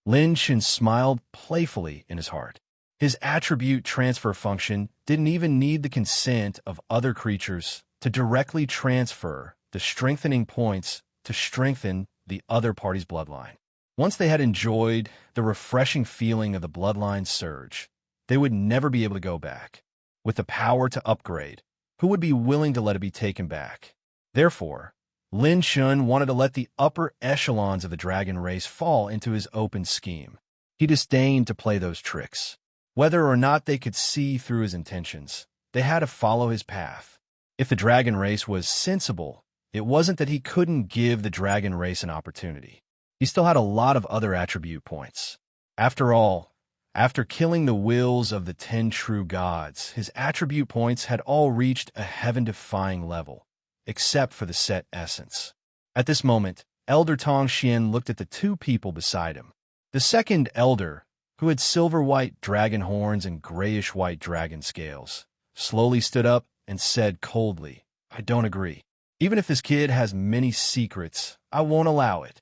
Lin Shin smiled playfully in his heart. His attribute transfer function didn't even need the consent of other creatures to directly transfer the strengthening points to strengthen the other party's bloodline. Once they had enjoyed the refreshing feeling of the bloodline surge, they would never be able to go back. With the power to upgrade, who would be willing to let it be taken back? Therefore, Lin Shun wanted to let the upper echelons of the dragon race fall into his open scheme. He disdained to play those tricks. Whether or not they could see through his intentions, they had to follow his path. If the dragon race was sensible, it wasn't that he couldn't give the dragon race an opportunity. He still had a lot of other attribute points. After all, after killing the wills of the 10 true gods, his attribute points had all reached a heaven-defying level, except for the set essence. At this moment, Elder Tong Xian looked at the two people beside him. The second elder, who had silver-white dragon horns and grayish-white dragon scales, slowly stood up and said coldly, "I don't agree. Even if this kid has many secrets, I won't allow it."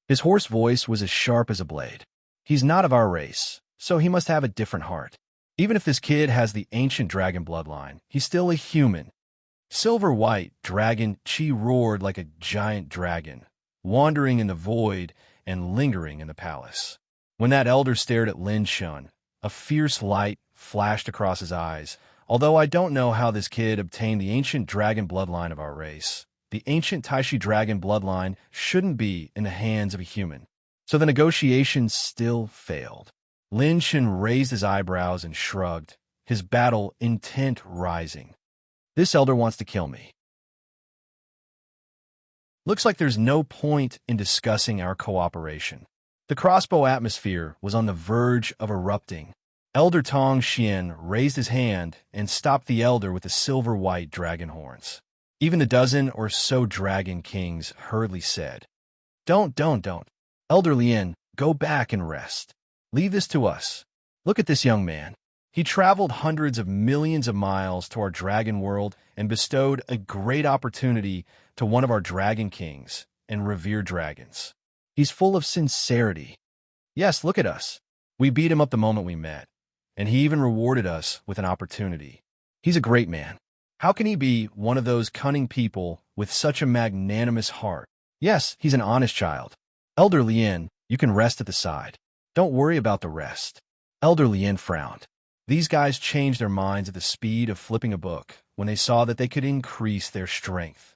His hoarse voice was as sharp as a blade. He's not of our race, so he must have a different heart. Even if this kid has the ancient dragon bloodline, he's still a human. Silver-white dragon Chi roared like a giant dragon, wandering in the void and lingering in the palace. When that elder stared at Lin Shun, a fierce light flashed across his eyes. Although I don't know how this kid obtained the ancient dragon bloodline of our race, the ancient Taishi dragon bloodline shouldn't be in the hands of a human. So the negotiations still failed. Lin Shun raised his eyebrows and shrugged, his battle intent rising. This elder wants to kill me. Looks like there's no point in discussing our cooperation. The crossbow atmosphere was on the verge of erupting. Elder Tong Xian raised his hand and stopped the elder with the silver-white dragon horns. Even the dozen or so dragon kings hurriedly said, Don't. Elder Lien, go back and rest. Leave this to us. Look at this young man. He traveled hundreds of millions of miles to our dragon world and bestowed a great opportunity to one of our dragon kings and revered dragons. He's full of sincerity. Yes, look at us. We beat him up the moment we met, and he even rewarded us with an opportunity. He's a great man. How can he be one of those cunning people with such a magnanimous heart? Yes, he's an honest child. Elder Lien, you can rest at the side. Don't worry about the rest. Elder Lien frowned. These guys changed their minds at the speed of flipping a book when they saw that they could increase their strength.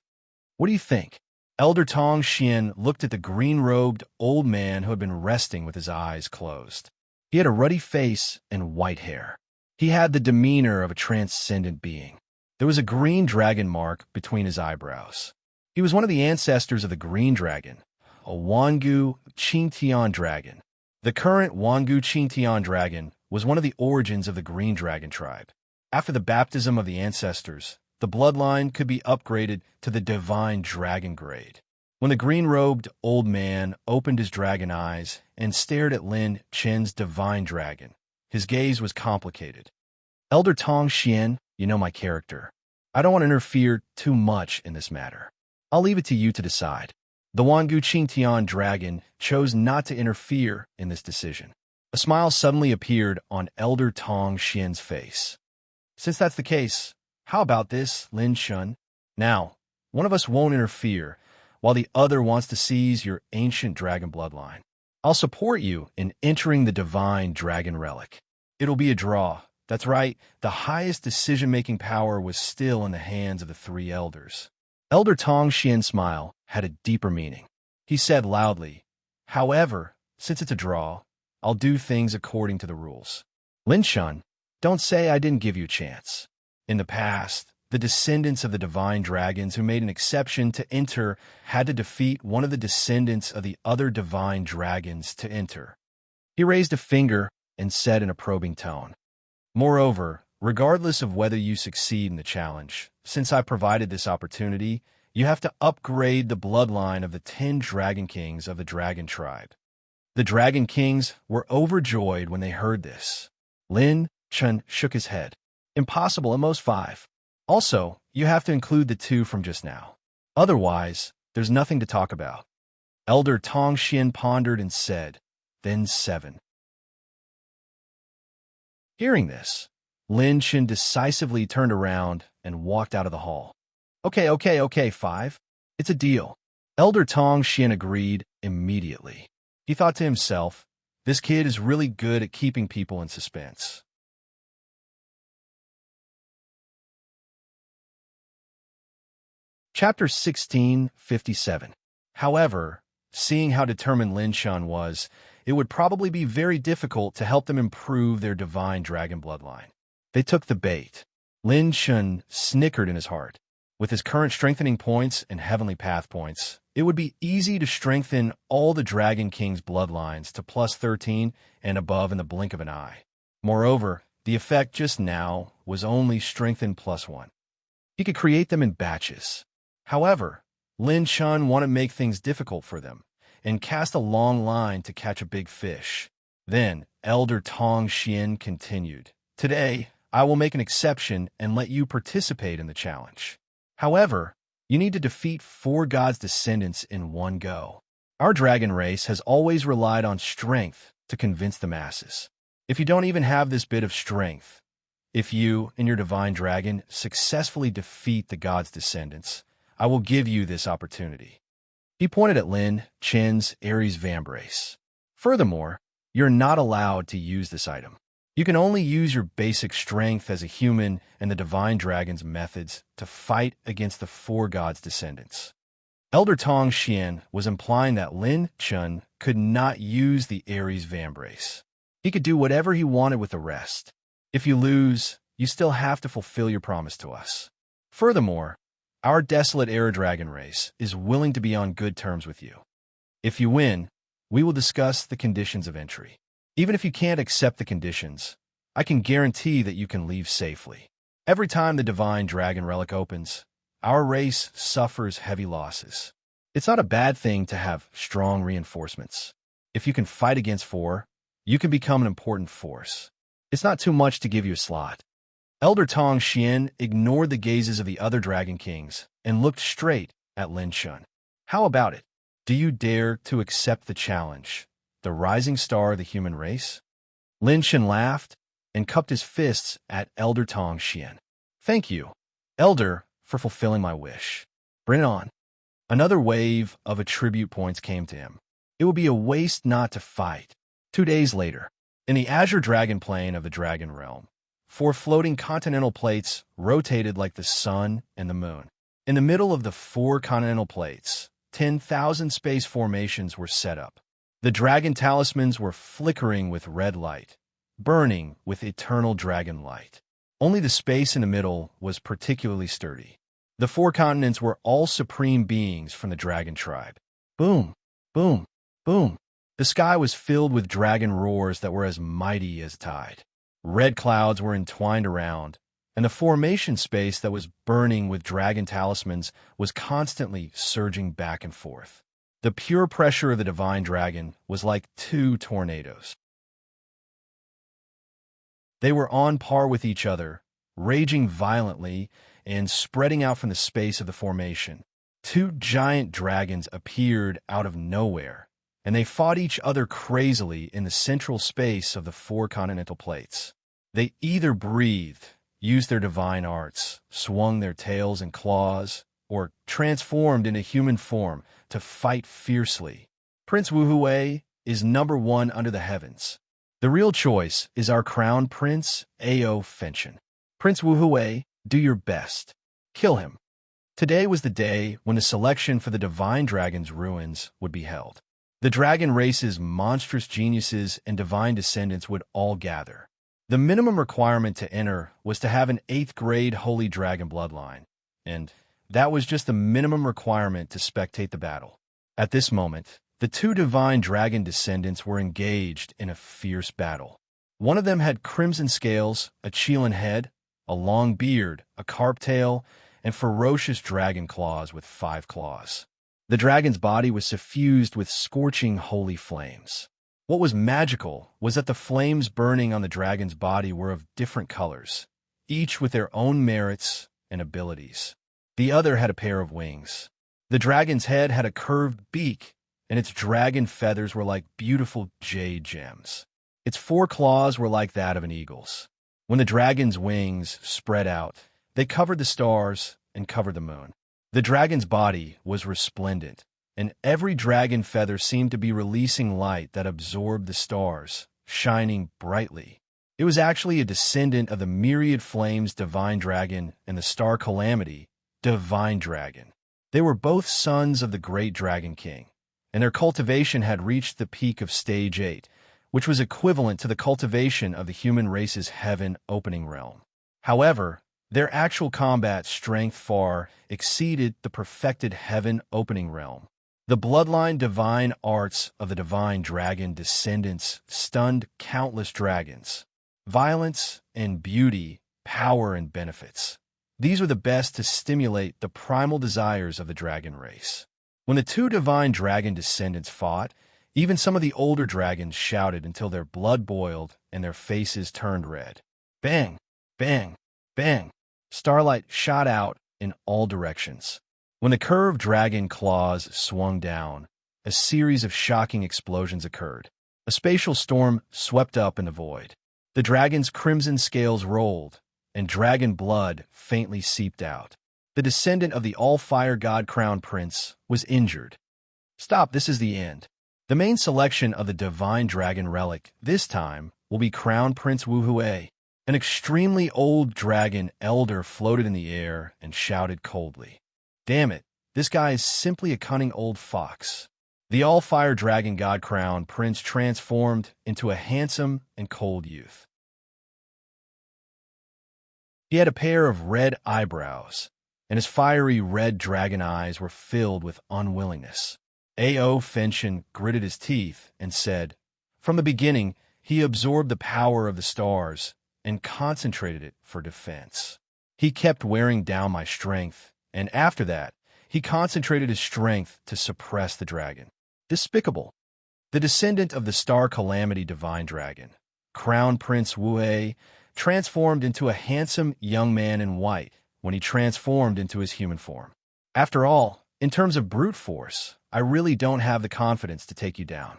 What do you think? Elder Tong Xian looked at the green-robed old man who had been resting with his eyes closed. He had a ruddy face and white hair. He had the demeanor of a transcendent being. There was a green dragon mark between his eyebrows. He was one of the ancestors of the green dragon, a Wangu Qingtian dragon. The current Wangu Qingtian dragon was one of the origins of the green dragon tribe. After the baptism of the ancestors, the bloodline could be upgraded to the divine dragon grade. When the green-robed old man opened his dragon eyes and stared at Lin Chen's divine dragon, his gaze was complicated. Elder Tong Xian, you know my character. I don't want to interfere too much in this matter. I'll leave it to you to decide. The Wangu Qingtian dragon chose not to interfere in this decision. A smile suddenly appeared on Elder Tong Xian's face. Since that's the case, how about this, Lin Shun? Now, one of us won't interfere, while the other wants to seize your ancient dragon bloodline. I'll support you in entering the divine dragon relic. It'll be a draw. That's right, the highest decision-making power was still in the hands of the three elders. Elder Tong Xian's smile had a deeper meaning. He said loudly, However, since it's a draw, I'll do things according to the rules. Lin Shun, don't say I didn't give you a chance. In the past, the descendants of the divine dragons who made an exception to enter had to defeat one of the descendants of the other divine dragons to enter. He raised a finger and said in a probing tone, Moreover, regardless of whether you succeed in the challenge, since I provided this opportunity, you have to upgrade the bloodline of the 10 dragon kings of the dragon tribe. The dragon kings were overjoyed when they heard this. Lin Chun shook his head. Impossible at most 5. Also, you have to include the 2 from just now. Otherwise, there's nothing to talk about. Elder Tong Xian pondered and said, Then 7. Hearing this, Lin Chen decisively turned around and walked out of the hall. Okay, 5. It's a deal. Elder Tong Xian agreed immediately. He thought to himself, this kid is really good at keeping people in suspense. Chapter 1657. However, seeing how determined Lin Shan was, it would probably be very difficult to help them improve their divine dragon bloodline. They took the bait. Lin Shan snickered in his heart. With his current strengthening points and heavenly path points, it would be easy to strengthen all the Dragon King's bloodlines to plus 13 and above in the blink of an eye. Moreover, the effect just now was only strengthen plus 1. He could create them in batches. However, Lin Shan wanted to make things difficult for them and cast a long line to catch a big fish. Then, Elder Tong Xian continued, Today, I will make an exception and let you participate in the challenge. However, you need to defeat 4 gods' descendants in one go. Our dragon race has always relied on strength to convince the masses. If you don't even have this bit of strength, if you and your divine dragon successfully defeat the god's descendants, I will give you this opportunity. He pointed at Lin Chen's Aries vambrace. Furthermore, you're not allowed to use this item. You can only use your basic strength as a human and the divine dragon's methods to fight against the four gods' descendants. Elder Tong Xian was implying that Lin Chen could not use the Aries vambrace. He could do whatever he wanted with the rest. If you lose, you still have to fulfill your promise to us. Furthermore, our desolate air dragon race is willing to be on good terms with you. If you win, we will discuss the conditions of entry. Even if you can't accept the conditions, I can guarantee that you can leave safely. Every time the divine dragon relic opens, our race suffers heavy losses. It's not a bad thing to have strong reinforcements. If you can fight against four, you can become an important force. It's not too much to give you a slot. Elder Tong Xian ignored the gazes of the other dragon kings and looked straight at Lin Chun. How about it? Do you dare to accept the challenge, the rising star of the human race? Lin Chun laughed and cupped his fists at Elder Tong Xian. Thank you, Elder, for fulfilling my wish. Bring it on. Another wave of attribute points came to him. It would be a waste not to fight. 2 days later, in the azure dragon plane of the dragon realm, 4 floating continental plates rotated like the sun and the moon. In the middle of the 4 continental plates, 10,000 space formations were set up. The dragon talismans were flickering with red light, burning with eternal dragon light. Only the space in the middle was particularly sturdy. The 4 continents were all supreme beings from the dragon tribe. Boom, boom, boom. The sky was filled with dragon roars that were as mighty as tide. Red clouds were entwined around, and the formation space that was burning with dragon talismans was constantly surging back and forth. The pure pressure of the divine dragon was like 2 tornadoes. They were on par with each other, raging violently and spreading out from the space of the formation. 2 giant dragons appeared out of nowhere, and they fought each other crazily in the central space of the 4 continental plates. They either breathed, used their divine arts, swung their tails and claws, or transformed into human form to fight fiercely. Prince Wuhui is number 1 under the heavens. The real choice is our crown prince, Ao Fenchen. Prince Wuhui, do your best. Kill him. Today was the day when the selection for the divine dragon's ruins would be held. The dragon race's monstrous geniuses and divine descendants would all gather. The minimum requirement to enter was to have an 8th grade holy dragon bloodline, and that was just the minimum requirement to spectate the battle. At this moment, the 2 divine dragon descendants were engaged in a fierce battle. One of them had crimson scales, a Qilin head, a long beard, a carp tail, and ferocious dragon claws with 5 claws. The dragon's body was suffused with scorching holy flames. What was magical was that the flames burning on the dragon's body were of different colors, each with their own merits and abilities. The other had a pair of wings. The dragon's head had a curved beak, and its dragon feathers were like beautiful jade gems. Its 4 claws were like that of an eagle's. When the dragon's wings spread out, they covered the stars and covered the moon. The dragon's body was resplendent, and every dragon feather seemed to be releasing light that absorbed the stars, shining brightly. It was actually a descendant of the myriad flames divine dragon and the star calamity, divine dragon. They were both sons of the great dragon king, and their cultivation had reached the peak of stage 8, which was equivalent to the cultivation of the human race's heaven opening realm. However, their actual combat strength far exceeded the perfected heaven opening realm. The bloodline divine arts of the divine dragon descendants stunned countless dragons. Violence and beauty, power and benefits. These were the best to stimulate the primal desires of the dragon race. When the 2 divine dragon descendants fought, even some of the older dragons shouted until their blood boiled and their faces turned red. Bang! Bang! Bang! Starlight shot out in all directions. When the curved dragon claws swung down, a series of shocking explosions occurred. A spatial storm swept up in the void. The dragon's crimson scales rolled, and dragon blood faintly seeped out. The descendant of the all-fire god Crown Prince was injured. Stop, this is the end. The main selection of the divine dragon relic this time will be Crown Prince Wuhui. An extremely old dragon elder floated in the air and shouted coldly, "Damn it, this guy is simply a cunning old fox." The all-fire dragon god Crown Prince transformed into a handsome and cold youth. He had a pair of red eyebrows, and his fiery red dragon eyes were filled with unwillingness. A.O. Fenshin gritted his teeth and said, "From the beginning, he absorbed the power of the stars and concentrated it for defense. He kept wearing down my strength, and after that, he concentrated his strength to suppress the dragon. Despicable." The descendant of the Star Calamity Divine Dragon, Crown Prince Wuei, transformed into a handsome young man in white when he transformed into his human form. After all, in terms of brute force, I really don't have the confidence to take you down.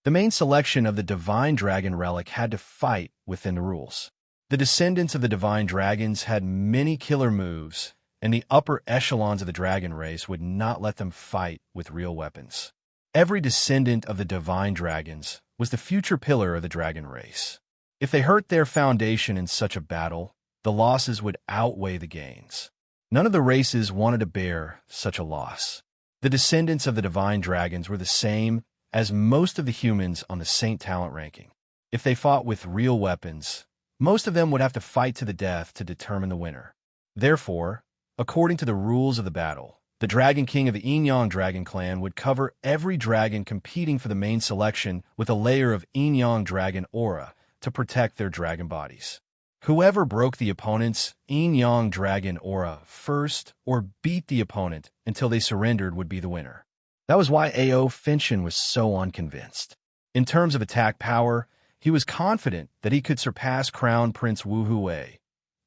The main selection of the Divine Dragon relic had to fight within the rules. The descendants of the Divine Dragons had many killer moves, and the upper echelons of the dragon race would not let them fight with real weapons. Every descendant of the Divine Dragons was the future pillar of the dragon race. If they hurt their foundation in such a battle, the losses would outweigh the gains. None of the races wanted to bear such a loss. The descendants of the Divine Dragons were the same as most of the humans on the Saint Talent ranking. If they fought with real weapons, most of them would have to fight to the death to determine the winner. Therefore, according to the rules of the battle, the Dragon King of the Enyang Dragon Clan would cover every dragon competing for the main selection with a layer of Enyang Dragon aura to protect their dragon bodies. Whoever broke the opponent's Enyang Dragon aura first or beat the opponent until they surrendered would be the winner. That was why A.O. Fenshin was so unconvinced. In terms of attack power, he was confident that he could surpass Crown Prince Wu Huwei,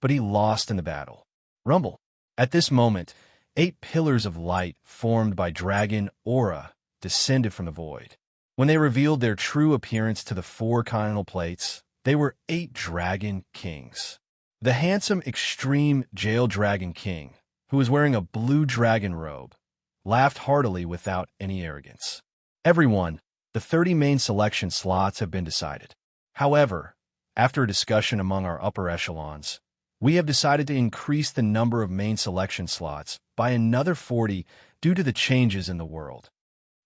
but he lost in the battle. Rumble. At this moment, 8 pillars of light formed by dragon aura descended from the void. When they revealed their true appearance to the 4 continental plates, they were 8 dragon kings. The handsome extreme jail dragon king, who was wearing a blue dragon robe, laughed heartily without any arrogance. Everyone, the 30 main selection slots have been decided. However, after a discussion among our upper echelons, we have decided to increase the number of main selection slots by another 40 due to the changes in the world.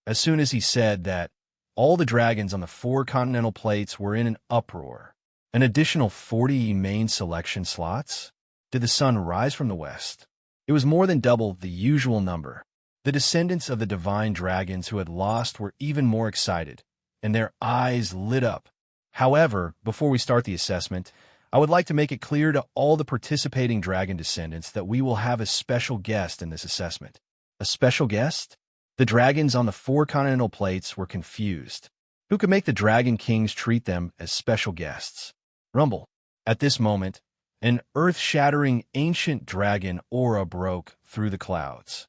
As soon as he said that, all the dragons on the 4 continental plates were in an uproar. An additional 40 main selection slots? Did the sun rise from the west? It was more than double the usual number. The descendants of the divine dragons who had lost were even more excited, and their eyes lit up. However, before we start the assessment, I would like to make it clear to all the participating dragon descendants that we will have a special guest in this assessment. A special guest? The dragons on the 4 continental plates were confused. Who could make the dragon kings treat them as special guests? Rumble. At this moment, an earth-shattering ancient dragon aura broke through the clouds.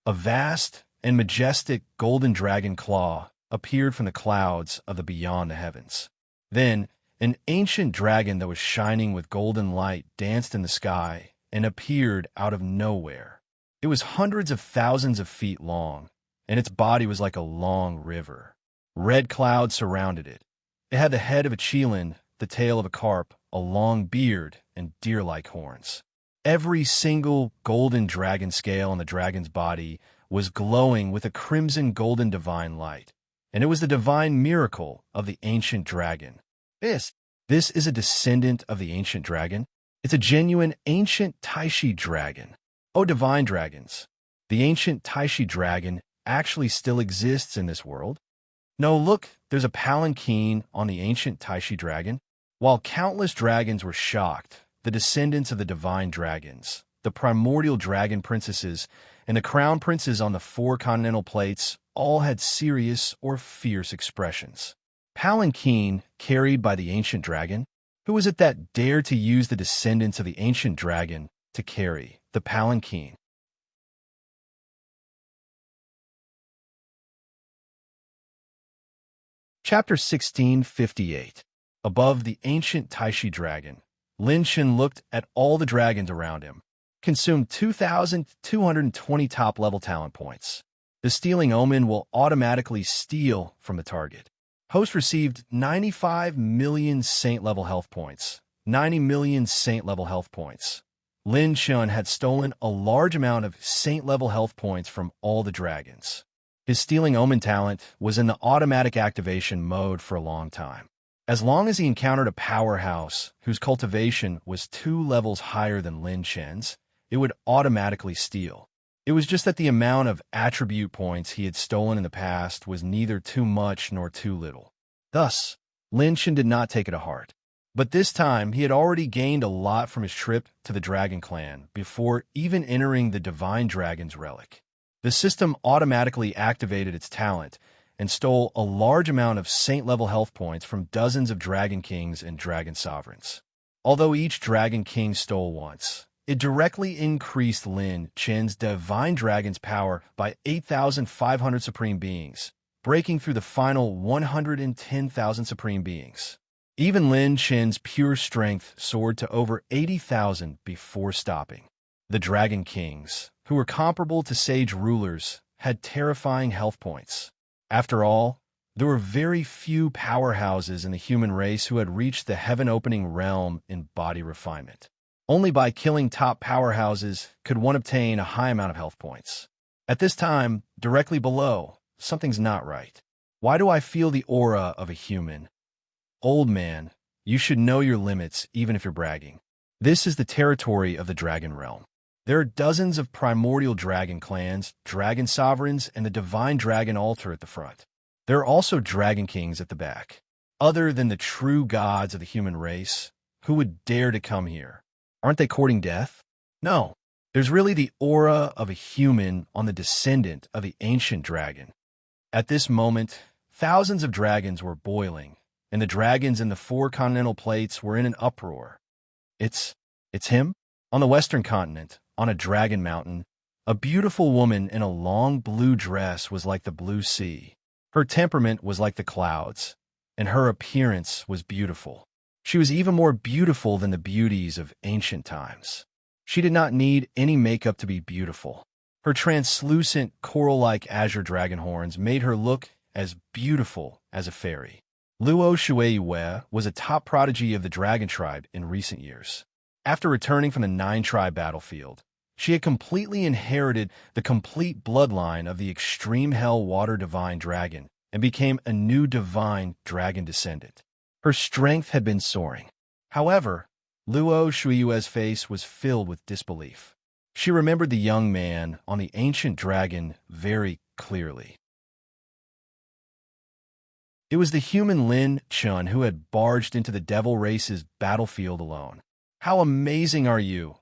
A vast and majestic golden dragon claw appeared from the clouds of the beyond the heavens. Then, an ancient dragon that was shining with golden light danced in the sky and appeared out of nowhere. It was hundreds of thousands of feet long, and its body was like a long river. Red clouds surrounded it. It had the head of a qilin, the tail of a carp, a long beard, and deer-like horns. Every single golden dragon scale on the dragon's body was glowing with a crimson golden divine light, and it was the divine miracle of the ancient dragon. This is a descendant of the ancient dragon. It's a genuine ancient Taishi dragon. Oh, divine dragons, the ancient Taishi dragon actually still exists in this world? No, look, there's a palanquin on the ancient Taishi dragon. While countless dragons were shocked, the descendants of the divine dragons, the primordial dragon princesses, and the crown princes on the 4 continental plates all had serious or fierce expressions. Palanquin carried by the ancient dragon? Who was it that dared to use the descendants of the ancient dragon to carry the palanquin? Chapter 1658. Above the ancient Taishi dragon, Lin Shen looked at all the dragons around him, consumed 2,220 top-level talent points. The stealing omen will automatically steal from the target. Host received 95 million saint-level health points. 90 million saint-level health points. Lin Shen had stolen a large amount of saint-level health points from all the dragons. His stealing omen talent was in the automatic activation mode for a long time. As long as he encountered a powerhouse whose cultivation was 2 levels higher than Lin Shen's, it would automatically steal. It was just that the amount of attribute points he had stolen in the past was neither too much nor too little. Thus, Lin Shen did not take it to heart. But this time, he had already gained a lot from his trip to the Dragon Clan before even entering the Divine Dragon's relic. The system automatically activated its talent and stole a large amount of Saint-level health points from dozens of Dragon Kings and Dragon Sovereigns. Although each Dragon King stole once, it directly increased Lin Shen's Divine Dragon's power by 8,500 Supreme Beings, breaking through the final 110,000 Supreme Beings. Even Lin Shen's pure strength soared to over 80,000 before stopping. The Dragon Kings, who were comparable to sage rulers, had terrifying health points. After all, there were very few powerhouses in the human race who had reached the heaven-opening realm in body refinement. Only by killing top powerhouses could one obtain a high amount of health points. At this time, directly below, something's not right. Why do I feel the aura of a human? Old man, you should know your limits even if you're bragging. This is the territory of the Dragon Realm. There are dozens of primordial dragon clans, dragon sovereigns, and the divine dragon altar at the front. There are also dragon kings at the back. Other than the true gods of the human race, who would dare to come here? Aren't they courting death? No. There's really the aura of a human on the descendant of the ancient dragon. At this moment, thousands of dragons were boiling, and the dragons in the 4 continental plates were in an uproar. It's him? On the western continent, on a dragon mountain, a beautiful woman in a long blue dress was like the blue sea. Her temperament was like the clouds, and her appearance was beautiful. She was even more beautiful than the beauties of ancient times. She did not need any makeup to be beautiful. Her translucent, coral-like azure dragon horns made her look as beautiful as a fairy. Luo Shueiyue was a top prodigy of the dragon tribe in recent years. After returning from the 9-tribe battlefield, she had completely inherited the complete bloodline of the extreme hell water divine dragon and became a new divine dragon descendant. Her strength had been soaring. However, Luo Shuiyue's face was filled with disbelief. She remembered the young man on the ancient dragon very clearly. It was the human Lin Shen who had barged into the devil race's battlefield alone. How amazing are you,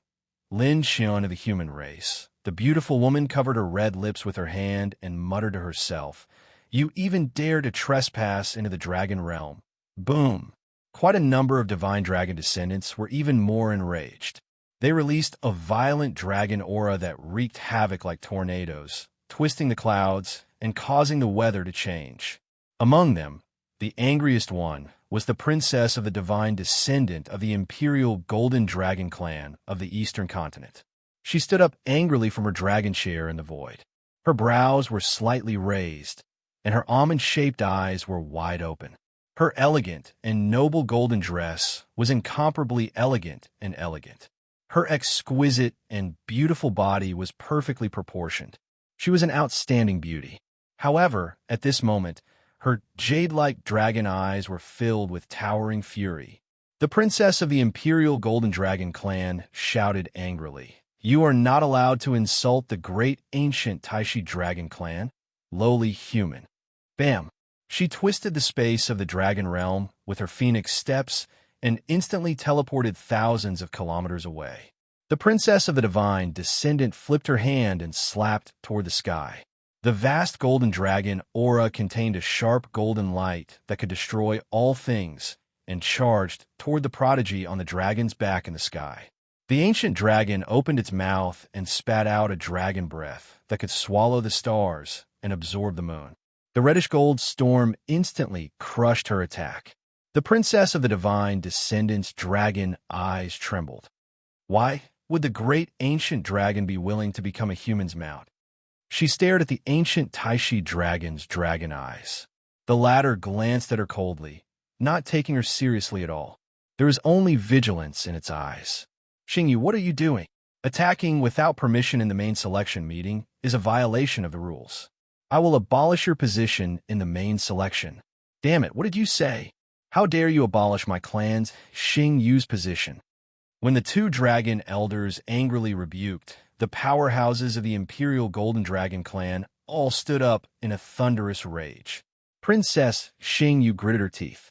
Lin Shen of the human race. The beautiful woman covered her red lips with her hand and muttered to herself, "You even dare to trespass into the dragon realm." Boom! Quite a number of divine dragon descendants were even more enraged. They released a violent dragon aura that wreaked havoc like tornadoes, twisting the clouds and causing the weather to change. Among them, the angriest one was the princess of the divine descendant of the imperial golden dragon clan of the eastern continent. She stood up angrily from her dragon chair in the void. Her brows were slightly raised, and her almond-shaped eyes were wide open. Her elegant and noble golden dress was incomparably elegant and elegant. Her exquisite and beautiful body was perfectly proportioned. She was an outstanding beauty. However, at this moment, her jade-like dragon eyes were filled with towering fury. The princess of the Imperial Golden Dragon clan shouted angrily, "You are not allowed to insult the great ancient Taishi Dragon clan, lowly human." Bam! She twisted the space of the dragon realm with her phoenix steps and instantly teleported thousands of kilometers away. The princess of the divine descendant flipped her hand and slapped toward the sky. The vast golden dragon aura contained a sharp golden light that could destroy all things and charged toward the prodigy on the dragon's back in the sky. The ancient dragon opened its mouth and spat out a dragon breath that could swallow the stars and absorb the moon. The reddish-gold storm instantly crushed her attack. The princess of the divine descendants' dragon eyes trembled. Why would the great ancient dragon be willing to become a human's mount? She stared at the ancient Taishi dragon's dragon eyes. The latter glanced at her coldly, not taking her seriously at all. There is only vigilance in its eyes. Xingyu, what are you doing? Attacking without permission in the main selection meeting is a violation of the rules. I will abolish your position in the main selection. Damn it, what did you say? How dare you abolish my clan's Xingyu's position? When the two dragon elders angrily rebuked, the powerhouses of the Imperial Golden Dragon clan all stood up in a thunderous rage. Princess Xingyu gritted her teeth.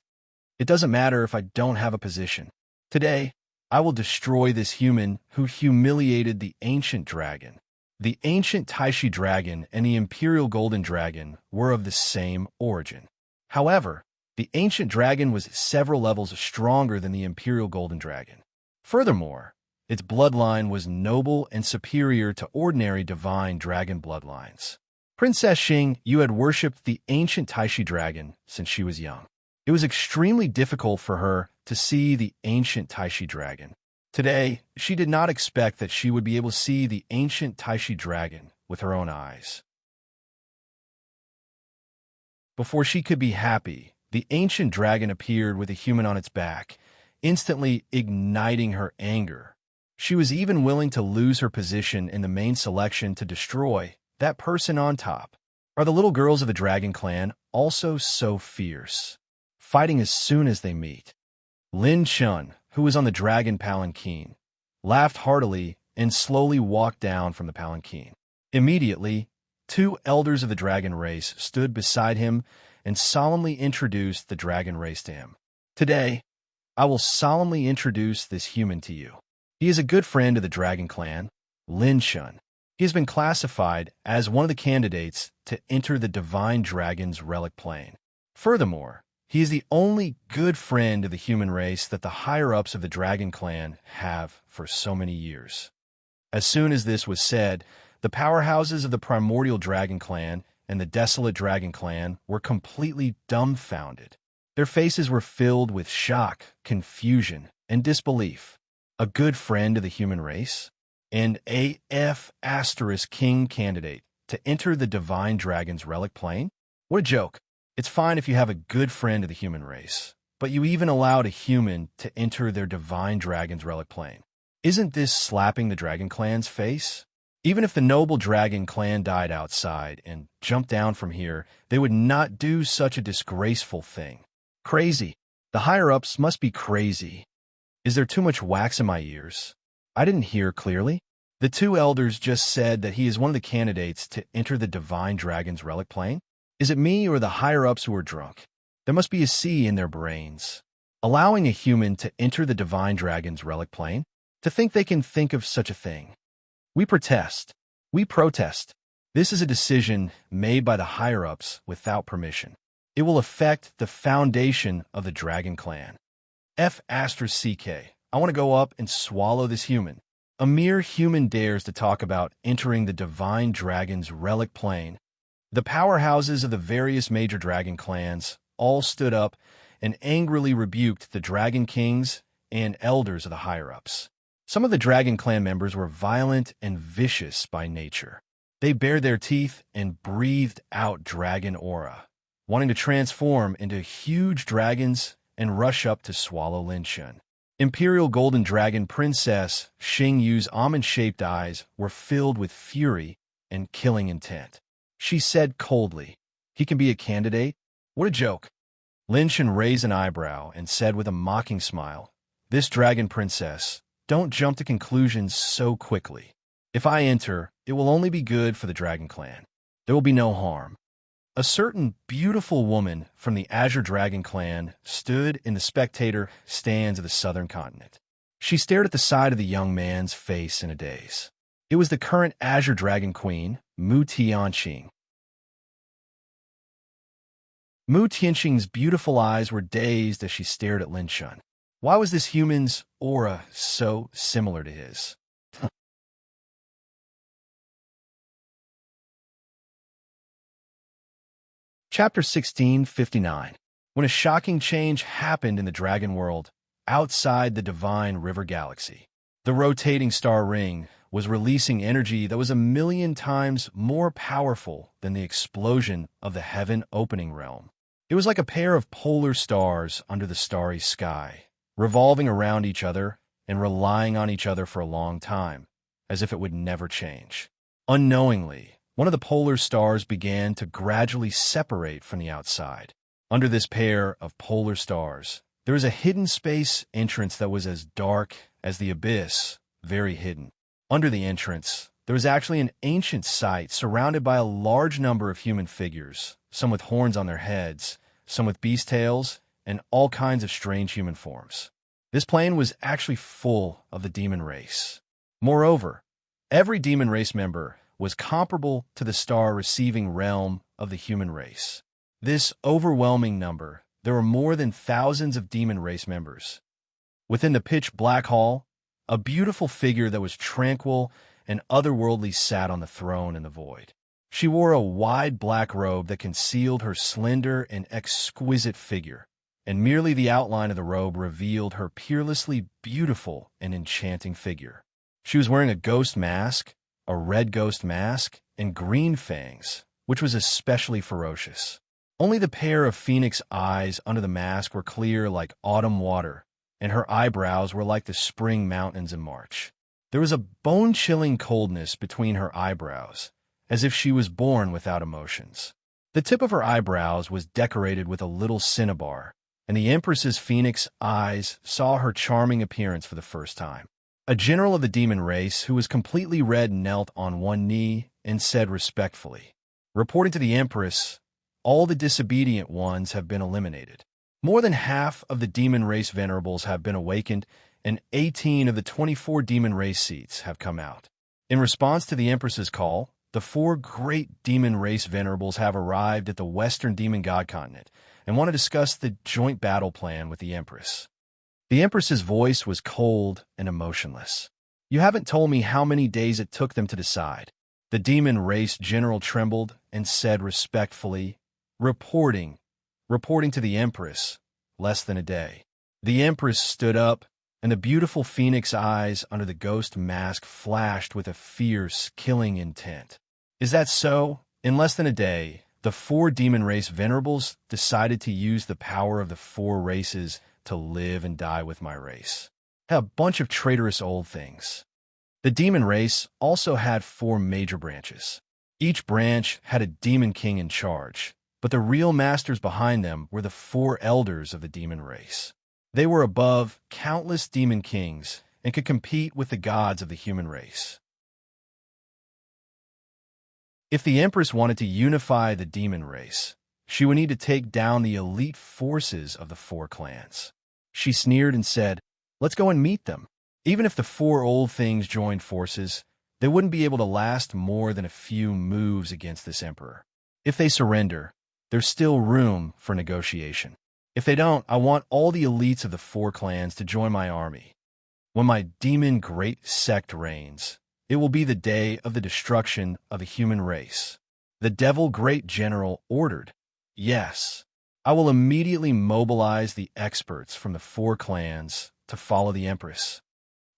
It doesn't matter if I don't have a position. Today, I will destroy this human who humiliated the ancient dragon. The ancient Taishi dragon and the Imperial Golden Dragon were of the same origin. However, the ancient dragon was several levels stronger than the Imperial Golden Dragon. Furthermore, its bloodline was noble and superior to ordinary divine dragon bloodlines. Princess Xing, you had worshipped the ancient Taishi dragon since she was young. It was extremely difficult for her to see the ancient Taishi dragon. Today, she did not expect that she would be able to see the ancient Taishi dragon with her own eyes. Before she could be happy, the ancient dragon appeared with a human on its back, instantly igniting her anger. She was even willing to lose her position in the main selection to destroy that person on top. Are the little girls of the Dragon Clan also so fierce, fighting as soon as they meet? Lin Chun, who was on the dragon palanquin, laughed heartily and slowly walked down from the palanquin. Immediately, two elders of the dragon race stood beside him and solemnly introduced the dragon race to him. Today, I will solemnly introduce this human to you. He is a good friend of the Dragon Clan, Lin Chun. He has been classified as one of the candidates to enter the Divine Dragon's relic plane. Furthermore, he is the only good friend of the human race that the higher-ups of the Dragon Clan have for so many years. As soon as this was said, the powerhouses of the Primordial Dragon Clan and the Desolate Dragon Clan were completely dumbfounded. Their faces were filled with shock, confusion, and disbelief. A good friend of the human race? And a F** king candidate to enter the Divine Dragon's relic plane? What a joke. It's fine if you have a good friend of the human race, but you even allowed a human to enter their Divine Dragon's relic plane. Isn't this slapping the Dragon Clan's face? Even if the noble Dragon Clan died outside and jumped down from here, they would not do such a disgraceful thing. Crazy. The higher-ups must be crazy. Is there too much wax in my ears? I didn't hear clearly. The two elders just said that he is one of the candidates to enter the Divine Dragon's relic plane. Is it me or the higher-ups who are drunk? There must be a C in their brains. Allowing a human to enter the Divine Dragon's relic plane? To think they can think of such a thing. We protest. We protest. This is a decision made by the higher-ups without permission. It will affect the foundation of the Dragon Clan. F***CK. I want to go up and swallow this human. A mere human dares to talk about entering the Divine Dragon's relic plane. The powerhouses of the various major dragon clans all stood up and angrily rebuked the Dragon Kings and elders of the higher-ups. Some of the Dragon Clan members were violent and vicious by nature. They bared their teeth and breathed out dragon aura, wanting to transform into huge dragons and rush up to swallow Lin Chun. Imperial Golden Dragon Princess Xingyu's almond-shaped eyes were filled with fury and killing intent. She said coldly, "He can be a candidate? What a joke." Lin Chun raised an eyebrow and said with a mocking smile, "This dragon princess, don't jump to conclusions so quickly. If I enter, it will only be good for the Dragon Clan. There will be no harm." A certain beautiful woman from the Azure Dragon Clan stood in the spectator stands of the southern continent. She stared at the side of the young man's face in a daze. It was the current Azure Dragon Queen, Mu Tianqing. Mu Tianqing's beautiful eyes were dazed as she stared at Lin Chun. Why was this human's aura so similar to his? Chapter 1659. When a shocking change happened in the dragon world, outside the divine river galaxy. The rotating star ring was releasing energy that was 1,000,000 times more powerful than the explosion of the heaven-opening realm. It was like a pair of polar stars under the starry sky, revolving around each other and relying on each other for a long time, as if it would never change. Unknowingly, one of the polar stars began to gradually separate from the outside. Under this pair of polar stars, there was a hidden space entrance that was as dark as the abyss, very hidden. Under the entrance, there was actually an ancient site surrounded by a large number of human figures, some with horns on their heads, some with beast tails, and all kinds of strange human forms. This plane was actually full of the demon race. Moreover, every demon race member was comparable to the star receiving realm of the human race. This overwhelming number, there were more than thousands of demon race members. Within the pitch-black hall, a beautiful figure that was tranquil and otherworldly sat on the throne in the void. She wore a wide black robe that concealed her slender and exquisite figure, and merely the outline of the robe revealed her peerlessly beautiful and enchanting figure. She was wearing a ghost mask, a red ghost mask, and green fangs, which was especially ferocious. Only the pair of phoenix eyes under the mask were clear like autumn water, and her eyebrows were like the spring mountains in March. There was a bone-chilling coldness between her eyebrows, as if she was born without emotions. The tip of her eyebrows was decorated with a little cinnabar, and the Empress's phoenix eyes saw her charming appearance for the first time. A general of the demon race who was completely red knelt on one knee and said respectfully, "Reporting to the Empress, all the disobedient ones have been eliminated. More than half of the demon race venerables have been awakened, and 18 of the 24 demon race seats have come out." In response to the Empress's call, the 4 great demon race venerables have arrived at the Western Demon God continent and want to discuss the joint battle plan with the Empress. The Empress's voice was cold and emotionless. "You haven't told me how many days it took them to decide." The demon race general trembled and said respectfully, Reporting to the Empress, less than a day." The Empress stood up, and the beautiful phoenix eyes under the ghost mask flashed with a fierce, killing intent. "Is that so? In less than a day, the 4 demon race venerables decided to use the power of the 4 races to live and die with my race. A bunch of traitorous old things." The demon race also had 4 major branches. Each branch had a demon king in charge, but the real masters behind them were the 4 elders of the demon race. They were above countless demon kings and could compete with the gods of the human race. If the Empress wanted to unify the demon race, she would need to take down the elite forces of the 4 clans. She sneered and said, "Let's go and meet them." Even if the 4 old things joined forces, they wouldn't be able to last more than a few moves against this emperor. If they surrender, there's still room for negotiation. If they don't, I want all the elites of the 4 clans to join my army. When my demon great sect reigns, it will be the day of the destruction of the human race. The devil great general ordered, "Yes, I will immediately mobilize the experts from the 4 clans to follow the Empress."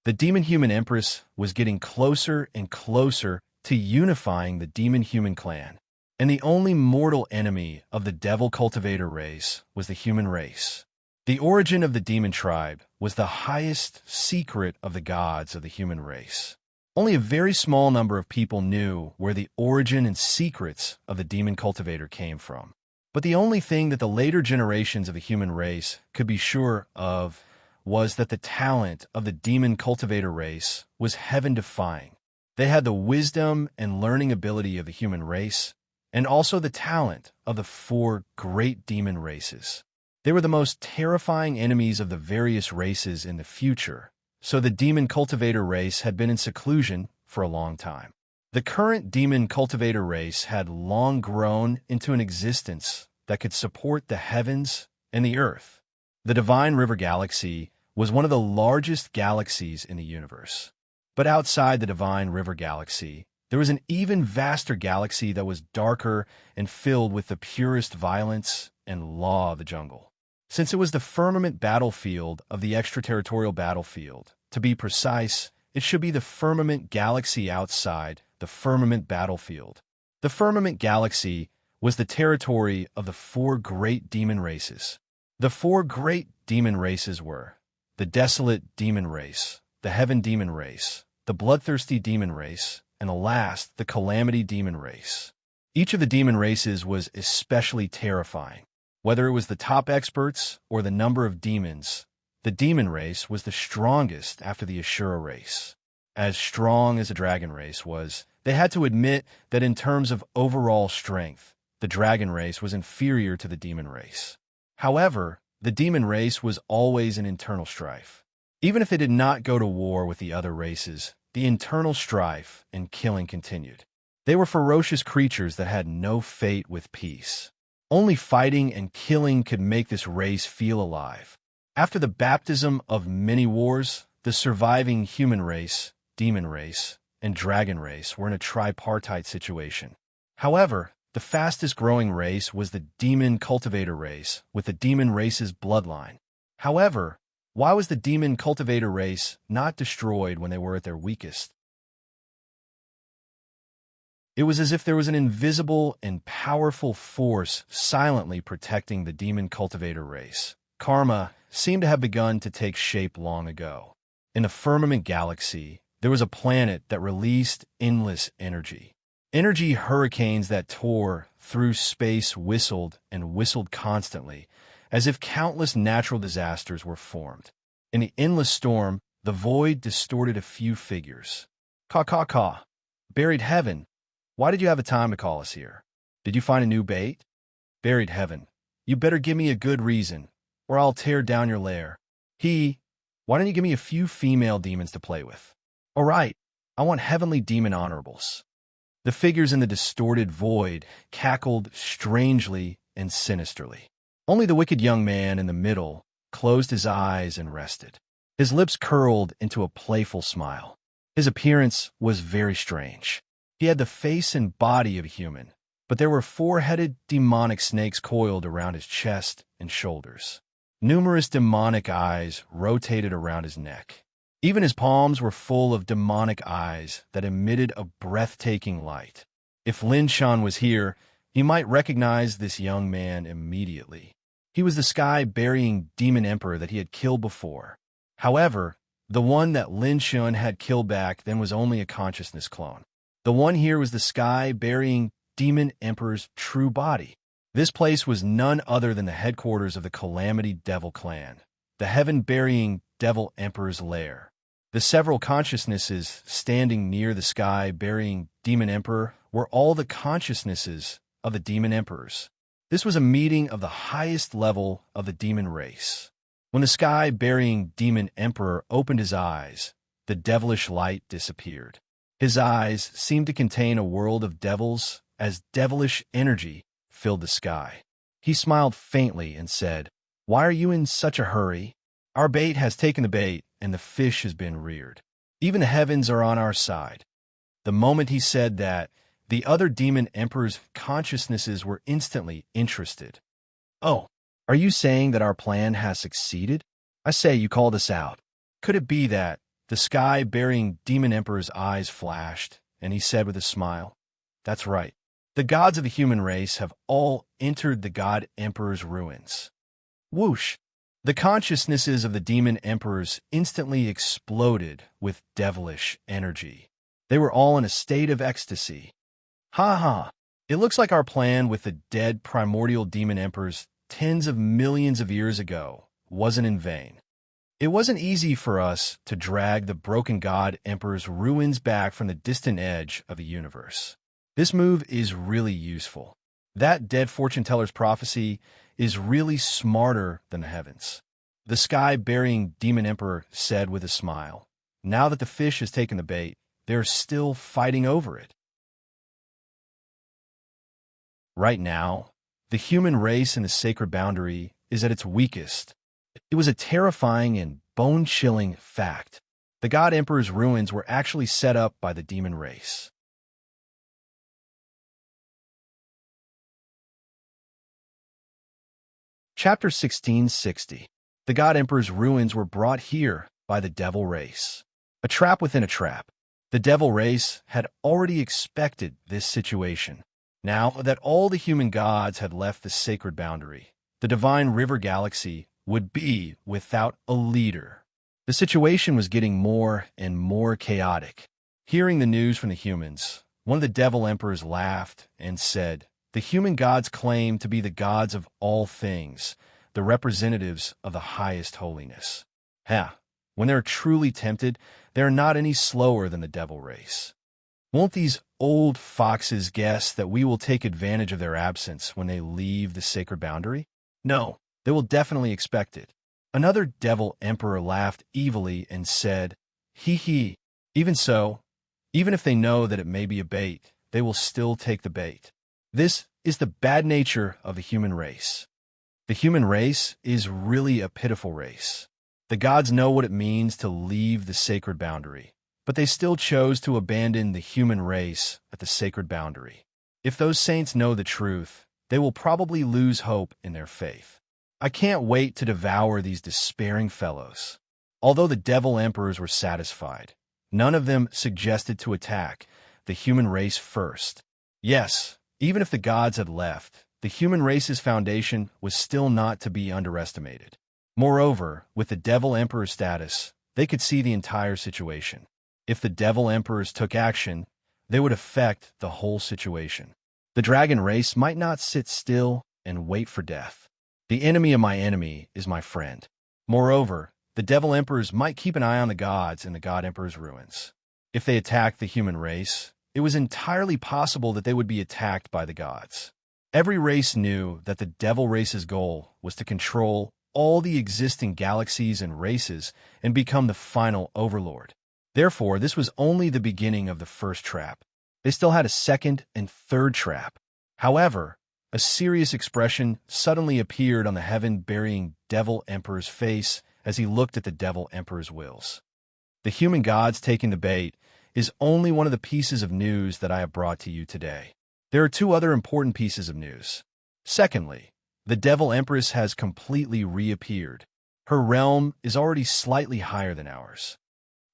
The demon-human Empress was getting closer and closer to unifying the demon-human clan, and the only mortal enemy of the devil cultivator race was the human race. The origin of the demon tribe was the highest secret of the gods of the human race. Only a very small number of people knew where the origin and secrets of the demon cultivator came from. But the only thing that the later generations of the human race could be sure of was that the talent of the demon cultivator race was heaven-defying. They had the wisdom and learning ability of the human race, and also the talent of the 4 great demon races. They were the most terrifying enemies of the various races in the future, so the demon cultivator race had been in seclusion for a long time. The current demon cultivator race had long grown into an existence that could support the heavens and the earth. The Divine River Galaxy was one of the largest galaxies in the universe. But outside the Divine River Galaxy, There was an even vaster galaxy that was darker and filled with the purest violence and law of the jungle. Since it was the firmament battlefield of the extraterritorial battlefield, to be precise, it should be the firmament galaxy outside the firmament battlefield. The firmament galaxy was the territory of the four great demon races. The four great demon races were the desolate demon race, the heaven demon race, the bloodthirsty demon race, and the last, the calamity demon race. Each of the demon races was especially terrifying. Whether it was the top experts or the number of demons, the demon race was the strongest after the Ashura race. As strong as the dragon race was, they had to admit that in terms of overall strength, the dragon race was inferior to the demon race. However, the demon race was always an internal strife. Even if it did not go to war with the other races, the internal strife and killing continued. They were ferocious creatures that had no fate with peace. Only fighting and killing could make this race feel alive. After the baptism of many wars, the surviving human race, demon race, and dragon race were in a tripartite situation. However, the fastest-growing race was the demon cultivator race, with the demon race's bloodline. However, why was the demon cultivator race not destroyed when they were at their weakest? It was as if there was an invisible and powerful force silently protecting the demon cultivator race. Karma seemed to have begun to take shape long ago. In the firmament galaxy, there was a planet that released endless energy. Energy hurricanes that tore through space whistled and whistled constantly, as if countless natural disasters were formed. In the endless storm, the void distorted a few figures. Caw. Buried heaven, why did you have the time to call us here? Did you find a new bait? Buried heaven, you better give me a good reason, or I'll tear down your lair. Why don't you give me a few female demons to play with? All right, I want heavenly demon honorables. The figures in the distorted void cackled strangely and sinisterly. Only the wicked young man in the middle closed his eyes and rested. His lips curled into a playful smile. His appearance was very strange. He had the face and body of a human, but there were four-headed demonic snakes coiled around his chest and shoulders. Numerous demonic eyes rotated around his neck. Even his palms were full of demonic eyes that emitted a breathtaking light. If Lin Shan was here, he might recognize this young man immediately. He was the sky-burying demon emperor that he had killed before. However, the one that Lin Shan had killed back then was only a consciousness clone. The one here was the sky-burying demon emperor's true body. This place was none other than the headquarters of the Calamity Devil clan, the heaven-burying devil emperor's lair. The several consciousnesses standing near the sky-burying demon emperor were all the consciousnesses of the demon emperors. This was a meeting of the highest level of the demon race. When the sky-burying demon emperor opened his eyes, the devilish light disappeared. His eyes seemed to contain a world of devils as devilish energy filled the sky. He smiled faintly and said, "Why are you in such a hurry? Our bait has taken the bait, and the fish has been reared. Even the heavens are on our side." The moment he said that, the other demon emperor's consciousnesses were instantly interested. "Oh, are you saying that our plan has succeeded? I say you called us out. Could it be that?" The sky-burying demon emperor's eyes flashed, and he said with a smile, "That's right. The gods of the human race have all entered the god emperor's ruins." Whoosh! The consciousnesses of the demon emperors instantly exploded with devilish energy. They were all in a state of ecstasy. Ha ha! It looks like our plan with the dead primordial demon emperors tens of millions of years ago wasn't in vain. It wasn't easy for us to drag the broken god emperor's ruins back from the distant edge of the universe. This move is really useful. That dead fortune teller's prophecy is really smarter than the heavens. The sky-burying demon emperor said with a smile, "Now that the fish has taken the bait, they're still fighting over it." Right now, the human race in the sacred boundary is at its weakest. It was a terrifying and bone-chilling fact. The god emperor's ruins were actually set up by the demon race. Chapter 1660. The God Emperor's ruins were brought here by the devil race. A trap within a trap. The devil race had already expected this situation. Now that all the human gods had left the sacred boundary, the divine river galaxy would be without a leader. The situation was getting more and more chaotic. Hearing the news from the humans, one of the devil emperors laughed and said, "The human gods claim to be the gods of all things, the representatives of the highest holiness. When they're truly tempted, they are not any slower than the devil race. Won't these old foxes guess that we will take advantage of their absence when they leave the sacred boundary? No, they will definitely expect it." Another devil emperor laughed evilly and said, "Hee. Even so, even if they know that it may be a bait, they will still take the bait. This is the bad nature of the human race. The human race is really a pitiful race. The gods know what it means to leave the sacred boundary, but they still chose to abandon the human race at the sacred boundary. If those saints know the truth, they will probably lose hope in their faith. I can't wait to devour these despairing fellows." Although the devil emperors were satisfied, none of them suggested to attack the human race first. Yes, even if the gods had left, the human race's foundation was still not to be underestimated. Moreover, with the devil emperor's status, they could see the entire situation. If the devil emperors took action, they would affect the whole situation. The dragon race might not sit still and wait for death. The enemy of my enemy is my friend. Moreover, the devil emperors might keep an eye on the gods in the god emperor's ruins. If they attacked the human race, it was entirely possible that they would be attacked by the gods. Every race knew that the devil race's goal was to control all the existing galaxies and races and become the final overlord. Therefore, this was only the beginning of the first trap. They still had a second and third trap. However, a serious expression suddenly appeared on the heaven-burying devil emperor's face as he looked at the devil emperor's wills. The human gods taking the bait is only one of the pieces of news that I have brought to you today. There are two other important pieces of news. Secondly, the devil empress has completely reappeared. Her realm is already slightly higher than ours.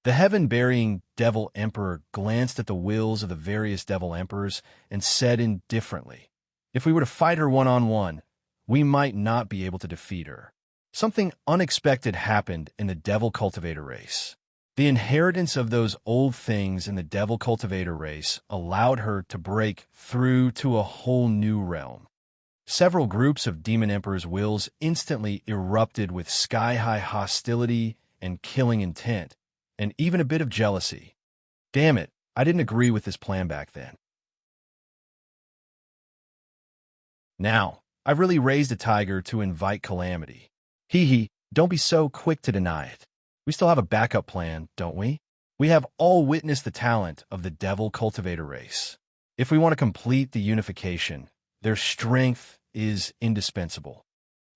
The heaven-burying devil emperor glanced at the wills of the various devil emperors and said indifferently, "If we were to fight her one-on-one, we might not be able to defeat her." Something unexpected happened in the devil cultivator race. The inheritance of those old things in the devil cultivator race allowed her to break through to a whole new realm. Several groups of demon emperors' wills instantly erupted with sky-high hostility and killing intent, and even a bit of jealousy. Damn it, I didn't agree with this plan back then. Now, I've really raised a tiger to invite calamity. Don't be so quick to deny it. We still have a backup plan, don't we? We have all witnessed the talent of the devil cultivator race. If we want to complete the unification, their strength is indispensable.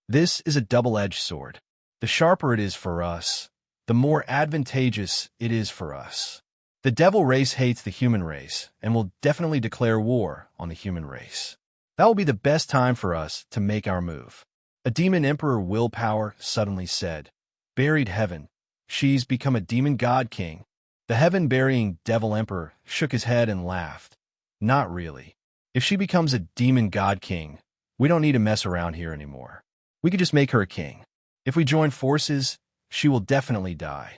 This is a double-edged sword. The sharper it is for us, the more advantageous it is for us. The devil race hates the human race and will definitely declare war on the human race. That will be the best time for us to make our move. A demon emperor willpower suddenly said, "Buried heaven. She's become a demon god king." The heaven-burying devil emperor shook his head and laughed. "Not really. If she becomes a demon god king, we don't need to mess around here anymore. We could just make her a king. If we join forces, she will definitely die."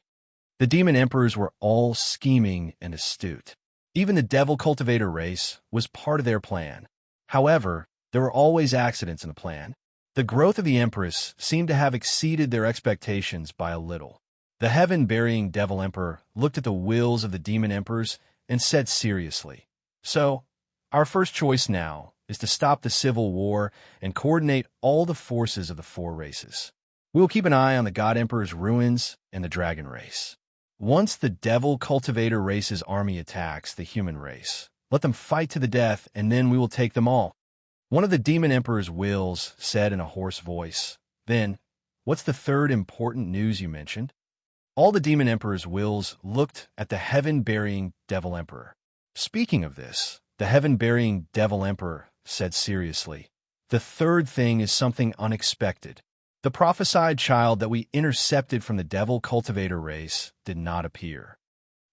The demon emperors were all scheming and astute. Even the devil cultivator race was part of their plan. However, there were always accidents in a plan. The growth of the empress seemed to have exceeded their expectations by a little. The heaven-burying devil emperor looked at the wills of the demon emperors and said seriously, "So, our first choice now is to stop the civil war and coordinate all the forces of the four races. We will keep an eye on the god emperor's ruins and the dragon race. Once the devil cultivator race's army attacks the human race, let them fight to the death, and then we will take them all." One of the demon emperor's wills said in a hoarse voice, "Then, what's the third important news you mentioned?" All the demon emperor's wills looked at the heaven-burying devil emperor. "Speaking of this," the heaven-burying devil emperor said seriously, The third thing is something unexpected. The prophesied child that we intercepted from the devil cultivator race did not appear.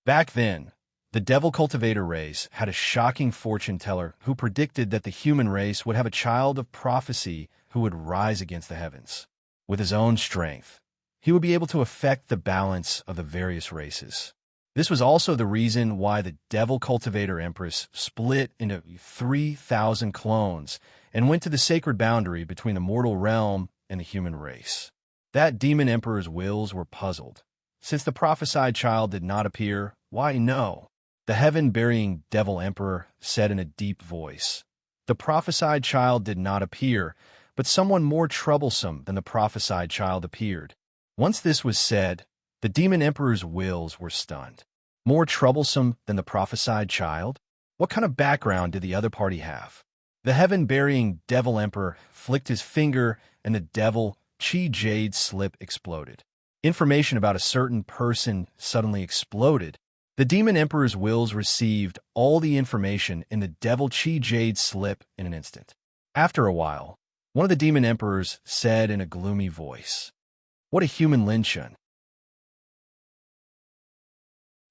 Back then, the devil cultivator race had a shocking fortune teller who predicted that the human race would have a child of prophecy who would rise against the heavens. With his own strength, he would be able to affect the balance of the various races. This was also the reason why the devil cultivator empress split into 3,000 clones and went to the sacred boundary between the mortal realm and the human race. That demon emperor's wills were puzzled. Since the prophesied child did not appear, why no? The heaven-burying devil emperor said in a deep voice. The prophesied child did not appear, but someone more troublesome than the prophesied child appeared. Once this was said, the demon emperor's wills were stunned. More troublesome than the prophesied child? What kind of background did the other party have? The heaven-burying devil emperor flicked his finger, and the devil chi jade slip exploded. Information about a certain person suddenly exploded. The demon emperor's wills received all the information in the devil chi jade slip in an instant. After a while, one of the demon emperors said in a gloomy voice, "What a human Lin Shun.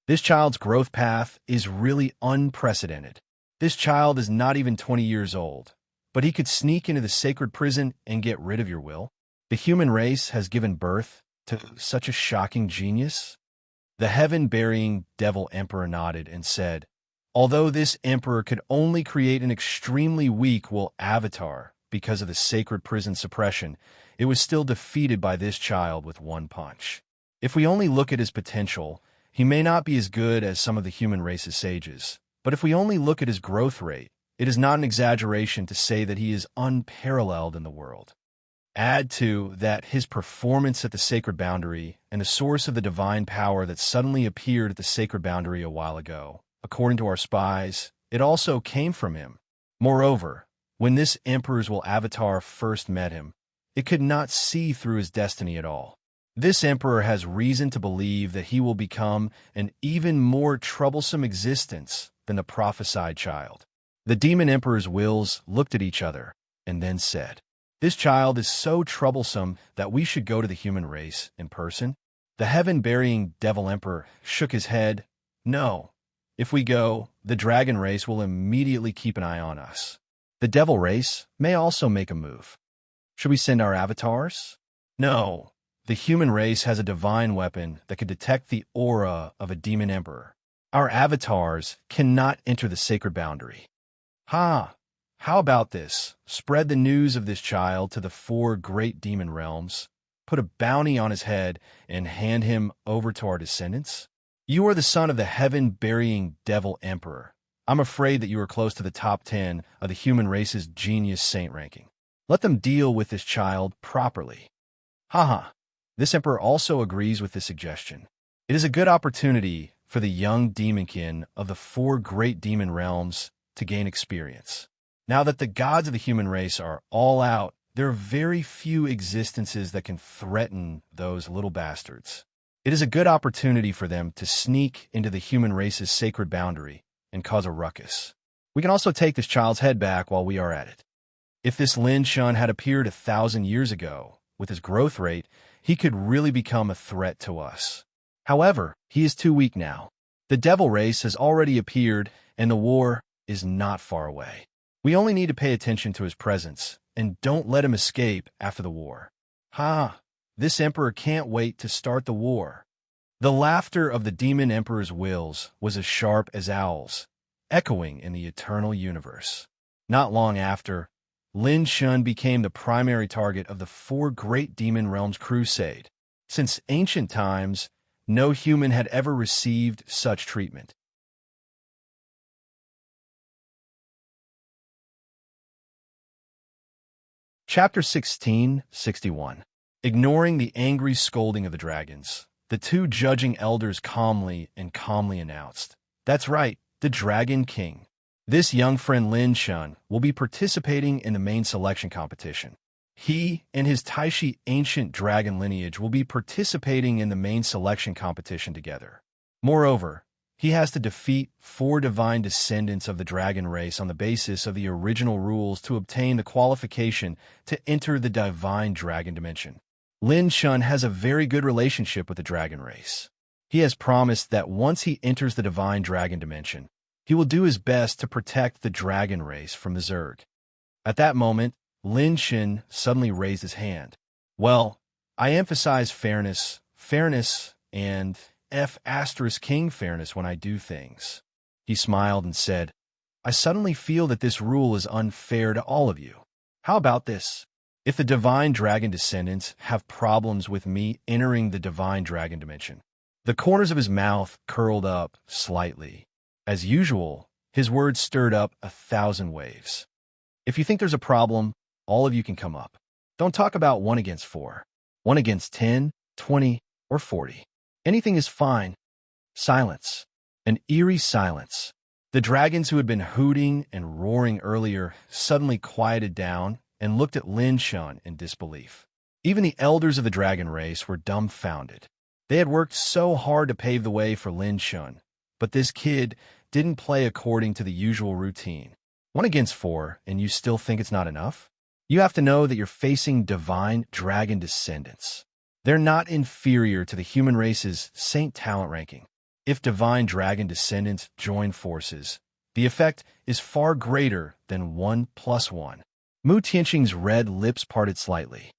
This child's growth path is really unprecedented. This child is not even 20 years old, but he could sneak into the sacred prison and get rid of your will. The human race has given birth to such a shocking genius." The heaven-burying devil emperor nodded and said, "Although this emperor could only create an extremely weak will avatar because of the sacred prison suppression, it was still defeated by this child with one punch. If we only look at his potential, he may not be as good as some of the human race's sages. But if we only look at his growth rate, it is not an exaggeration to say that he is unparalleled in the world. Add to that his performance at the sacred boundary and the source of the divine power that suddenly appeared at the sacred boundary a while ago. According to our spies, it also came from him. Moreover, when this emperor's will avatar first met him, it could not see through his destiny at all. This emperor has reason to believe that he will become an even more troublesome existence than the prophesied child." The demon emperor's wills looked at each other and then said, "This child is so troublesome that we should go to the human race in person." The heaven-burying devil emperor shook his head. "No. If we go, the dragon race will immediately keep an eye on us. The devil race may also make a move. Should we send our avatars?" "No. The human race has a divine weapon that could detect the aura of a demon emperor. Our avatars cannot enter the sacred boundary." "Ha! How about this? Spread the news of this child to the 4 great demon realms, put a bounty on his head, and hand him over to our descendants? You are the son of the heaven-burying devil emperor. I'm afraid that you are close to the top 10 of the human race's genius saint ranking. Let them deal with this child properly." "Ha! This emperor also agrees with this suggestion. It is a good opportunity for the young demonkin of the 4 great demon realms to gain experience. Now that the gods of the human race are all out, there are very few existences that can threaten those little bastards. It is a good opportunity for them to sneak into the human race's sacred boundary and cause a ruckus. We can also take this child's head back while we are at it. If this Lin Shun had appeared 1,000 years ago, with his growth rate, he could really become a threat to us. However, he is too weak now. The devil race has already appeared, and the war is not far away. We only need to pay attention to his presence, and don't let him escape after the war. Ha! This emperor can't wait to start the war." The laughter of the demon emperor's wills was as sharp as owls, echoing in the eternal universe. Not long after, Lin Shun became the primary target of the 4 great demon realms crusade. Since ancient times, no human had ever received such treatment. Chapter 1661. Ignoring the angry scolding of the dragons, the 2 judging elders calmly announced, "That's right, the Dragon King. This young friend Lin Shun will be participating in the main selection competition. He and his Taishi ancient dragon lineage will be participating in the main selection competition together. Moreover, He has to defeat 4 divine descendants of the dragon race on the basis of the original rules to obtain the qualification to enter the divine dragon dimension. Lin Shun has a very good relationship with the dragon race. He has promised that once he enters the divine dragon dimension, he will do his best to protect the dragon race from the Zerg. At that moment, Lin Shun suddenly raised his hand. Well, I emphasize fairness, and F***king fairness when I do things. He smiled and said, I suddenly feel that this rule is unfair to all of you. How about this? If the divine dragon descendants have problems with me entering the divine dragon dimension. The corners of his mouth curled up slightly. As usual, his words stirred up 1,000 waves. If you think there's a problem, all of you can come up. Don't talk about 1 against 4. 1 against 10, 20, or 40. Anything is fine. Silence. An eerie silence. The dragons who had been hooting and roaring earlier suddenly quieted down and looked at Lin Shun in disbelief. Even the elders of the dragon race were dumbfounded. They had worked so hard to pave the way for Lin Shun, but this kid didn't play according to the usual routine. 1 against 4, and you still think it's not enough? You have to know that you're facing divine dragon descendants. They're not inferior to the human race's Saint Talent ranking. If divine dragon descendants join forces, the effect is far greater than 1 + 1. Mu Tianqing's red lips parted slightly.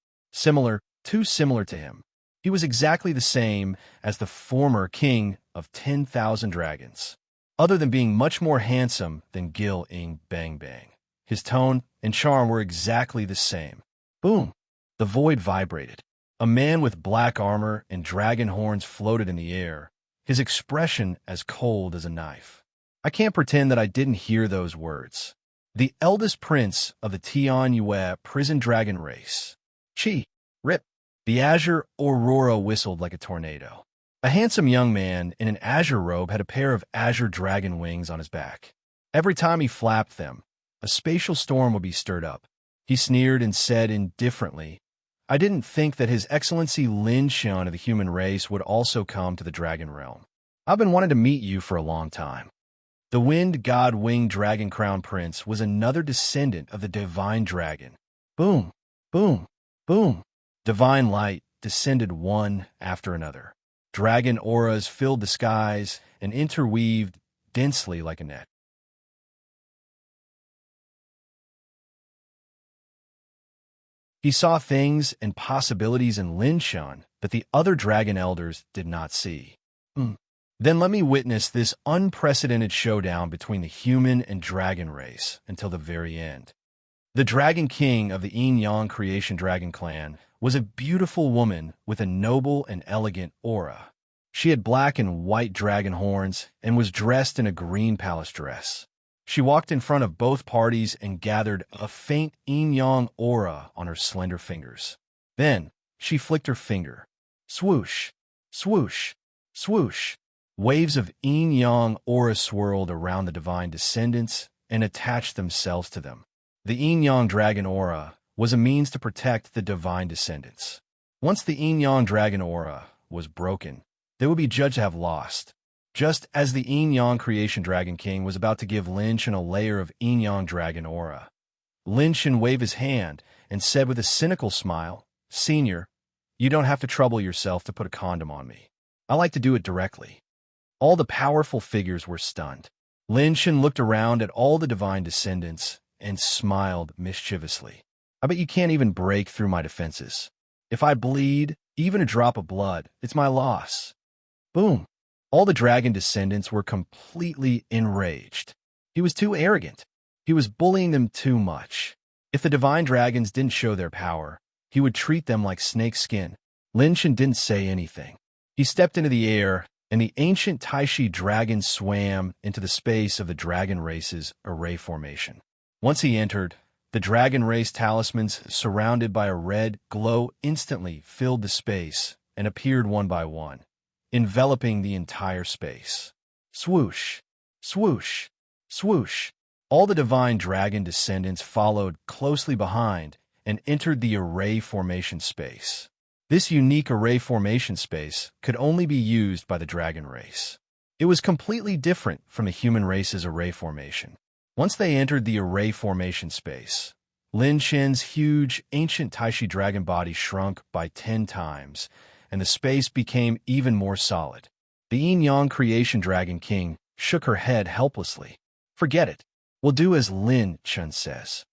Too similar to him. He was exactly the same as the former king of 10,000 dragons. Other than being much more handsome than Gil Ing Bang Bang. His tone and charm were exactly the same. Boom! The void vibrated. A man with black armor and dragon horns floated in the air, his expression as cold as a knife. I can't pretend that I didn't hear those words. The eldest prince of the Tian Yue prison dragon race. Chi! Rip! The azure aurora whistled like a tornado. A handsome young man in an azure robe had a pair of azure dragon wings on his back. Every time he flapped them, a spatial storm would be stirred up. He sneered and said indifferently, I didn't think that His Excellency Lin Shun of the human race would also come to the dragon realm. I've been wanting to meet you for a long time. The wind god winged dragon crown prince was another descendant of the divine dragon. Boom, boom, boom. Divine light descended one after another. Dragon auras filled the skies and interweaved densely like a net. He saw things and possibilities in Lin Shun that the other dragon elders did not see. Then let me witness this unprecedented showdown between the human and dragon race until the very end. The Dragon King of the Yin-Yang Creation Dragon Clan was a beautiful woman with a noble and elegant aura. She had black and white dragon horns and was dressed in a green palace dress. She walked in front of both parties and gathered a faint yin-yang aura on her slender fingers. Then she flicked her finger. Swoosh, swoosh, swoosh. Waves of yin-yang aura swirled around the divine descendants and attached themselves to them. The yin-yang dragon aura was a means to protect the divine descendants. Once the yin-yang dragon aura was broken, they would be judged to have lost. Just as the Yin-Yang Creation Dragon King was about to give Lin Shun a layer of Yin-Yang Dragon aura, Lin Shun waved his hand and said with a cynical smile, Senior, you don't have to trouble yourself to put a condom on me. I like to do it directly. All the powerful figures were stunned. Lin Shun looked around at all the divine descendants and smiled mischievously. I bet you can't even break through my defenses. If I bleed, even a drop of blood, it's my loss. Boom. All the dragon descendants were completely enraged. He was too arrogant. He was bullying them too much. If the divine dragons didn't show their power, he would treat them like snake skin. Lin Shun didn't say anything. He stepped into the air, and the ancient Taishi dragon swam into the space of the dragon race's array formation. Once he entered, the dragon race talismans surrounded by a red glow instantly filled the space and appeared one by one, enveloping the entire space. Swoosh, swoosh, swoosh. All the divine dragon descendants followed closely behind and entered the array formation space. This unique array formation space could only be used by the dragon race. It was completely different from the human race's array formation. Once they entered the array formation space, Lin Shen's huge, ancient Taishi dragon body shrunk by 10 times, and the space became even more solid. The Yin-Yang creation dragon king shook her head helplessly. Forget it. We'll do as Lin Chen says.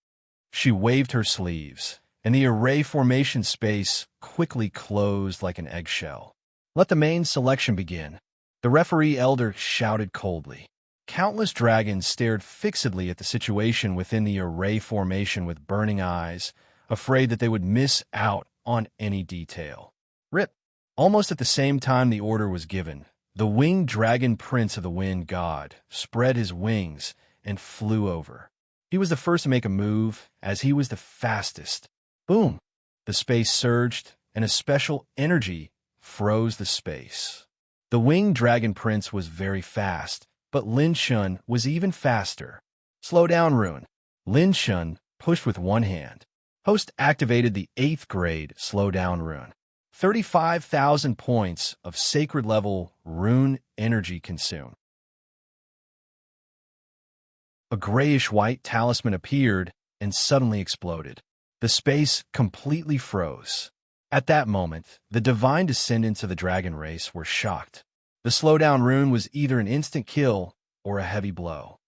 She waved her sleeves, and the array formation space quickly closed like an eggshell. Let the main selection begin. The referee elder shouted coldly. Countless dragons stared fixedly at the situation within the array formation with burning eyes, afraid that they would miss out on any detail. Rip! Almost at the same time the order was given, the winged dragon prince of the wind god spread his wings and flew over. He was the first to make a move, as he was the fastest. Boom! The space surged, and a special energy froze the space. The winged dragon prince was very fast, but Lin Shun was even faster. Slow down, Rune. Lin Shun pushed with one hand. Host activated the 8th grade Slow Down Rune. 35,000 points of sacred level rune energy consumed. A grayish-white talisman appeared and suddenly exploded. The space completely froze. At that moment, the divine descendants of the dragon race were shocked. The slowdown rune was either an instant kill or a heavy blow.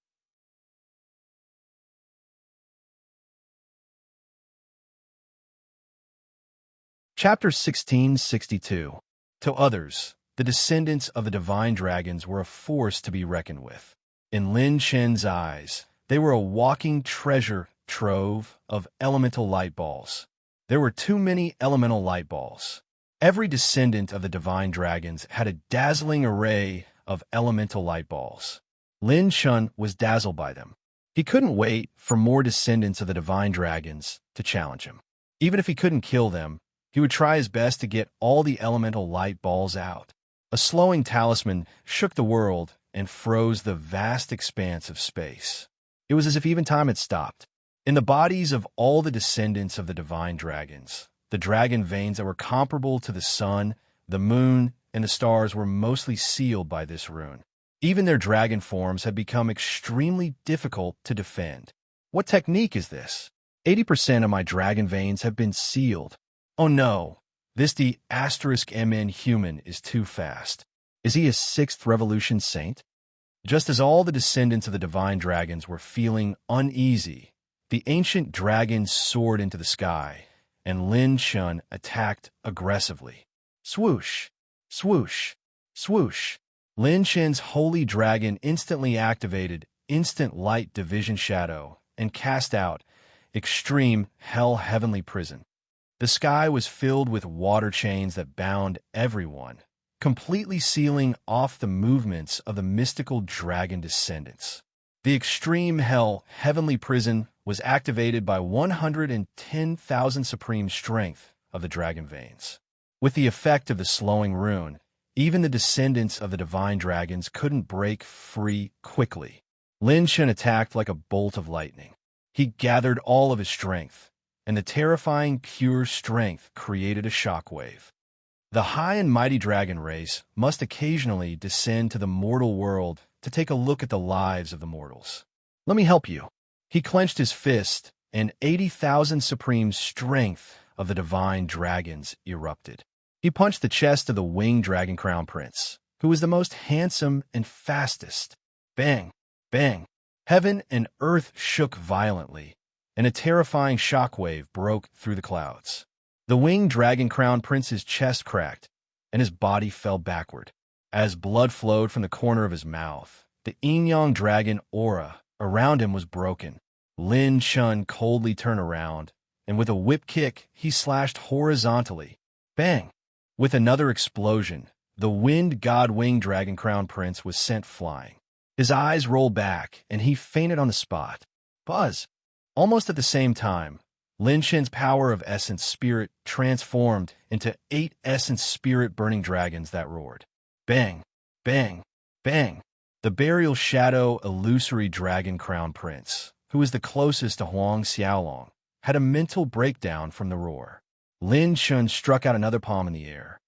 Chapter 1662. To others, the descendants of the divine dragons were a force to be reckoned with. In Lin Shen's eyes, they were a walking treasure trove of elemental light balls. There were too many elemental light balls. Every descendant of the divine dragons had a dazzling array of elemental light balls. Lin Shun was dazzled by them. He couldn't wait for more descendants of the divine dragons to challenge him. Even if he couldn't kill them, he would try his best to get all the elemental light balls out. A slowing talisman shook the world and froze the vast expanse of space. It was as if even time had stopped. In the bodies of all the descendants of the divine dragons, the dragon veins that were comparable to the sun, the moon, and the stars were mostly sealed by this rune. Even their dragon forms had become extremely difficult to defend. What technique is this? 80% of my dragon veins have been sealed. Oh no, this the *MN human is too fast. Is he a 6th revolution saint? Just as all the descendants of the divine dragons were feeling uneasy, the ancient dragon soared into the sky, and Lin Shun attacked aggressively. Swoosh, swoosh, swoosh. Lin Shen's holy dragon instantly activated Instant Light Division Shadow and cast out Extreme Hell Heavenly Prison. The sky was filled with water chains that bound everyone, completely sealing off the movements of the mystical dragon descendants. The Extreme Hell Heavenly Prison was activated by 110,000 supreme strength of the dragon veins. With the effect of the slowing rune, even the descendants of the divine dragons couldn't break free quickly. Lin Shen attacked like a bolt of lightning. He gathered all of his strength, and the terrifying pure strength created a shockwave. The high and mighty dragon race must occasionally descend to the mortal world to take a look at the lives of the mortals. Let me help you. He clenched his fist, and 80,000 supreme strength of the divine dragons erupted. He punched the chest of the winged dragon crown prince, who was the most handsome and fastest. Bang! Bang! Heaven and earth shook violently, and a terrifying shockwave broke through the clouds. The winged dragon crown prince's chest cracked, and his body fell backward. As blood flowed from the corner of his mouth, the yin-yang dragon aura around him was broken. Lin Shun coldly turned around, and with a whip kick, he slashed horizontally. Bang! With another explosion, the wind god winged dragon crown prince was sent flying. His eyes rolled back, and he fainted on the spot. Buzz! Almost at the same time, Lin Shen's power of essence spirit transformed into 8 essence spirit burning dragons that roared. Bang! Bang! Bang! The burial shadow illusory dragon crown prince, who was the closest to Huang Xiaolong, had a mental breakdown from the roar. Lin Shun struck out another palm in the air.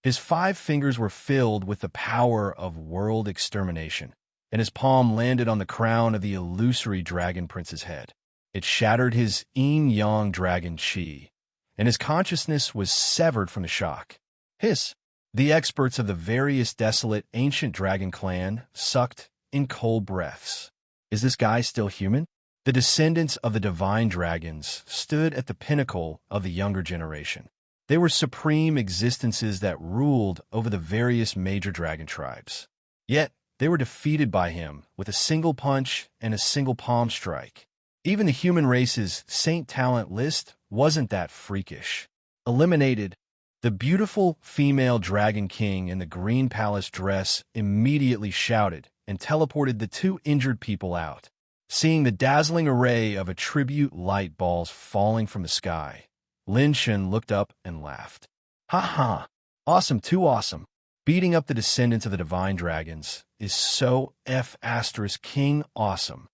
His 5 fingers were filled with the power of world extermination, and his palm landed on the crown of the illusory dragon prince's head. It shattered his yin-yang dragon chi, and his consciousness was severed from the shock. Hiss! The experts of the various desolate ancient dragon clan sucked in cold breaths. Is this guy still human? The descendants of the divine dragons stood at the pinnacle of the younger generation. They were supreme existences that ruled over the various major dragon tribes. Yet, they were defeated by him with a single punch and a single palm strike. Even the human race's saint talent list wasn't that freakish. Eliminated, the beautiful female dragon king in the green palace dress immediately shouted and teleported the 2 injured people out. Seeing the dazzling array of attribute light balls falling from the sky, Lin Shun looked up and laughed. Ha ha! Awesome, too awesome. Beating up the descendants of the divine dragons is so F***king awesome.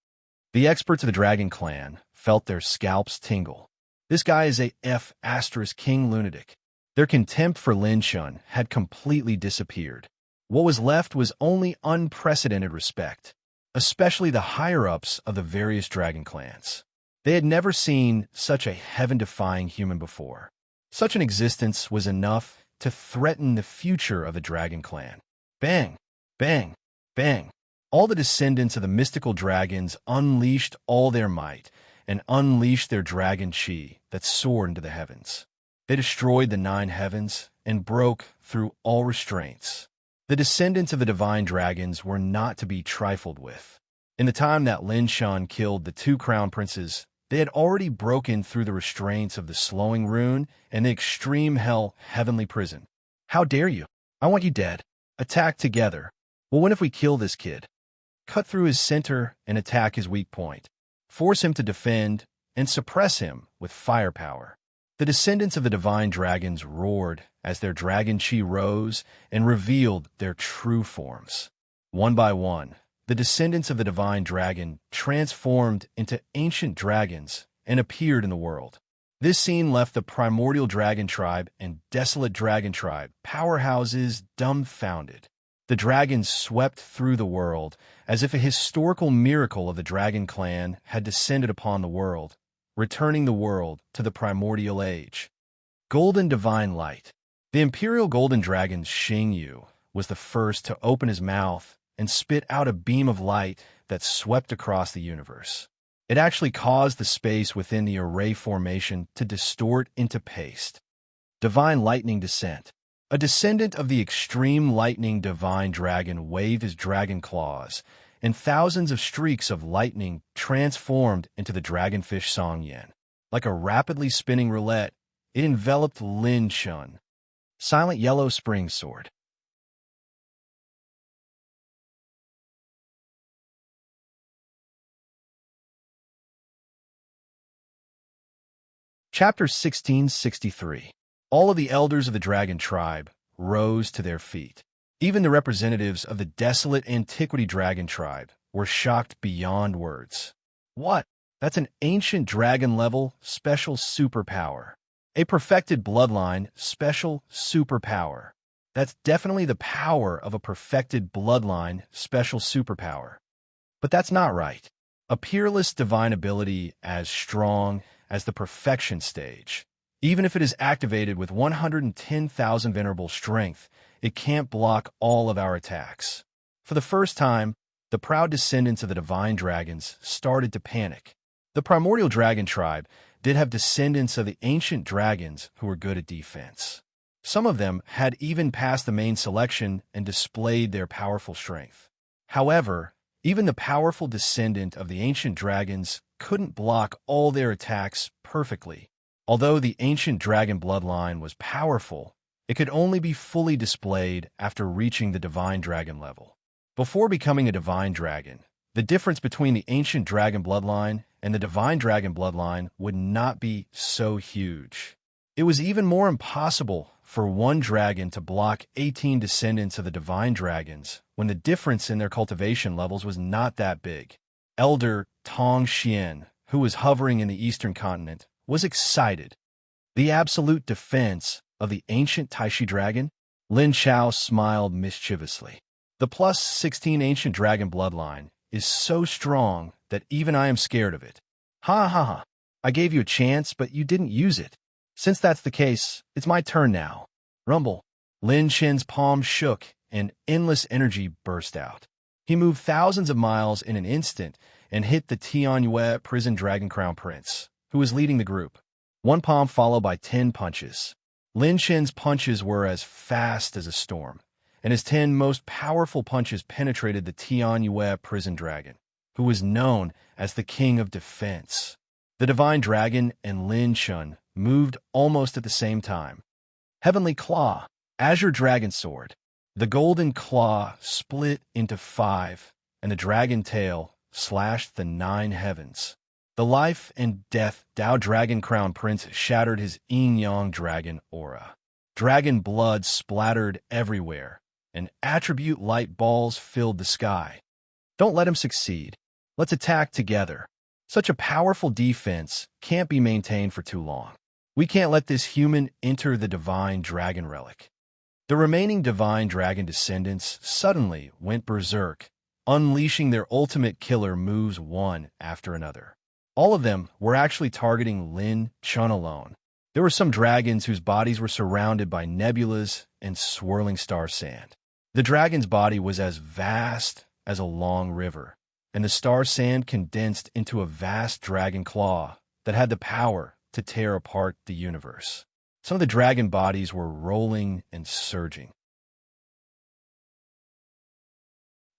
The experts of the dragon clan felt their scalps tingle. This guy is a F***king lunatic. Their contempt for Lin Shun had completely disappeared. What was left was only unprecedented respect, especially the higher-ups of the various dragon clans. They had never seen such a heaven-defying human before. Such an existence was enough to threaten the future of the dragon clan. Bang! Bang! Bang! All the descendants of the mystical dragons unleashed all their might and unleashed their dragon chi that soared into the heavens. They destroyed the 9 heavens and broke through all restraints. The descendants of the divine dragons were not to be trifled with. In the time that Lin Shun killed the 2 crown princes, they had already broken through the restraints of the slowing rune and the extreme hell heavenly prison. How dare you? I want you dead. Attack together. Well, what if we kill this kid? Cut through his center and attack his weak point. Force him to defend and suppress him with firepower. The descendants of the divine dragons roared as their dragon chi rose and revealed their true forms. One by one, the descendants of the divine dragon transformed into ancient dragons and appeared in the world. This scene left the primordial dragon tribe and desolate dragon tribe powerhouses dumbfounded. The dragons swept through the world as if a historical miracle of the dragon clan had descended upon the world, returning the world to the primordial age. Golden divine light. The imperial golden dragon Xing Yu was the first to open his mouth and spit out a beam of light that swept across the universe. It actually caused the space within the array formation to distort into paste. Divine lightning descent. A descendant of the extreme lightning divine dragon waved his dragon claws, and thousands of streaks of lightning transformed into the dragonfish Song Yen. Like a rapidly spinning roulette, it enveloped Lin Shun. Silent yellow spring sword. Chapter 1663. All of the elders of the dragon tribe rose to their feet. Even the representatives of the desolate antiquity dragon tribe were shocked beyond words. What? That's an ancient dragon-level special superpower. A perfected bloodline special superpower. That's definitely the power of a perfected bloodline special superpower. But that's not right. A peerless divine ability as strong as the perfection stage. Even if it is activated with 110,000 venerable strength, it can't block all of our attacks. For the first time, the proud descendants of the divine dragons started to panic. The primordial dragon tribe did have descendants of the ancient dragons who were good at defense. Some of them had even passed the main selection and displayed their powerful strength. However, even the powerful descendant of the ancient dragons couldn't block all their attacks perfectly. Although the ancient dragon bloodline was powerful, it could only be fully displayed after reaching the divine dragon level. Before becoming a divine dragon, the difference between the ancient dragon bloodline and the divine dragon bloodline would not be so huge. It was even more impossible for one dragon to block 18 descendants of the divine dragons when the difference in their cultivation levels was not that big. Elder Tong Xian, who was hovering in the eastern continent, was excited. The absolute defense of the ancient Taishi dragon? Lin Chao smiled mischievously. The +16 ancient dragon bloodline is so strong that even I am scared of it. Ha ha ha. I gave you a chance, but you didn't use it. Since that's the case, it's my turn now. Rumble. Lin Chen's palm shook and endless energy burst out. He moved thousands of miles in an instant and hit the Tianyue prison dragon crown prince, who was leading the group. One palm followed by 10 punches. Lin Chen's punches were as fast as a storm, and his 10 most powerful punches penetrated the Tianyue prison dragon, who was known as the king of defense. The divine dragon and Lin Chen moved almost at the same time. Heavenly Claw, Azure Dragon Sword. The golden claw split into 5, and the dragon tail slashed the 9 heavens. The life and death Dao Dragon Crown Prince shattered his yin-yang dragon aura. Dragon blood splattered everywhere, and attribute light balls filled the sky. Don't let him succeed. Let's attack together. Such a powerful defense can't be maintained for too long. We can't let this human enter the divine dragon relic. The remaining divine dragon descendants suddenly went berserk, unleashing their ultimate killer moves one after another. All of them were actually targeting Lin Chen alone. There were some dragons whose bodies were surrounded by nebulas and swirling star sand. The dragon's body was as vast as a long river, and the star sand condensed into a vast dragon claw that had the power to tear apart the universe. Some of the dragon bodies were rolling and surging.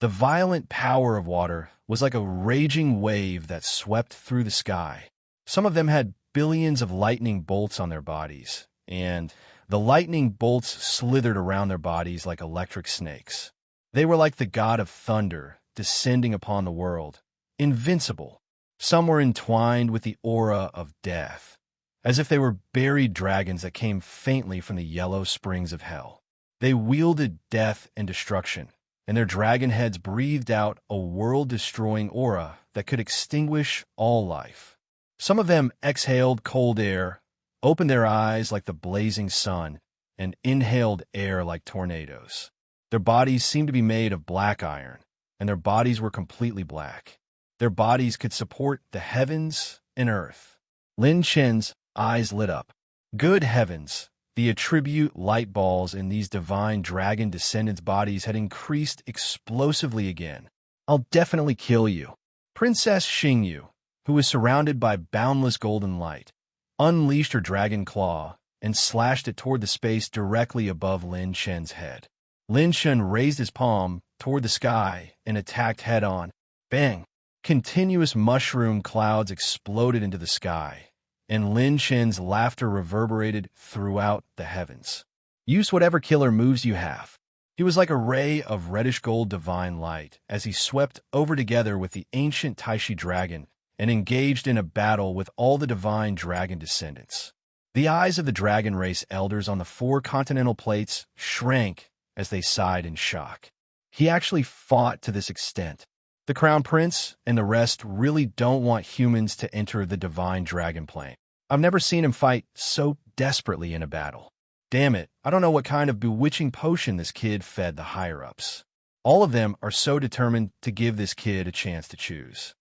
The violent power of water was like a raging wave that swept through the sky. Some of them had billions of lightning bolts on their bodies, and the lightning bolts slithered around their bodies like electric snakes. They were like the god of thunder descending upon the world, invincible. Some were entwined with the aura of death, as if they were buried dragons that came faintly from the yellow springs of hell. They wielded death and destruction, and their dragon heads breathed out a world-destroying aura that could extinguish all life. Some of them exhaled cold air, opened their eyes like the blazing sun, and inhaled air like tornadoes. Their bodies seemed to be made of black iron, and their bodies were completely black. Their bodies could support the heavens and earth. Lin Chen's eyes lit up. Good heavens! The attribute light balls in these divine dragon descendants' bodies had increased explosively again. I'll definitely kill you. Princess Xingyu, who was surrounded by boundless golden light, unleashed her dragon claw and slashed it toward the space directly above Lin Chen's head. Lin Chen raised his palm toward the sky and attacked head-on. Bang! Continuous mushroom clouds exploded into the sky, and Lin Chen's laughter reverberated throughout the heavens. Use whatever killer moves you have. He was like a ray of reddish-gold divine light as he swept over together with the ancient Taishi dragon and engaged in a battle with all the divine dragon descendants. The eyes of the dragon race elders on the 4 continental plates shrank as they sighed in shock. He actually fought to this extent. The Crown Prince and the rest really don't want humans to enter the divine dragon plane. I've never seen him fight so desperately in a battle. Damn it, I don't know what kind of bewitching potion this kid fed the higher-ups. All of them are so determined to give this kid a chance to choose.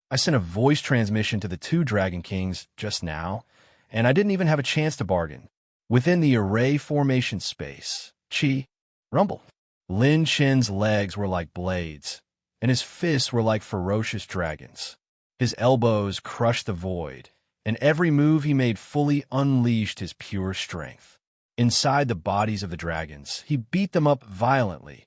I sent a voice transmission to the 2 Dragon Kings just now, and I didn't even have a chance to bargain. Within the array formation space, Chi, rumble. Lin Chen's legs were like blades, and his fists were like ferocious dragons. His elbows crushed the void, and every move he made fully unleashed his pure strength. Inside the bodies of the dragons, he beat them up violently,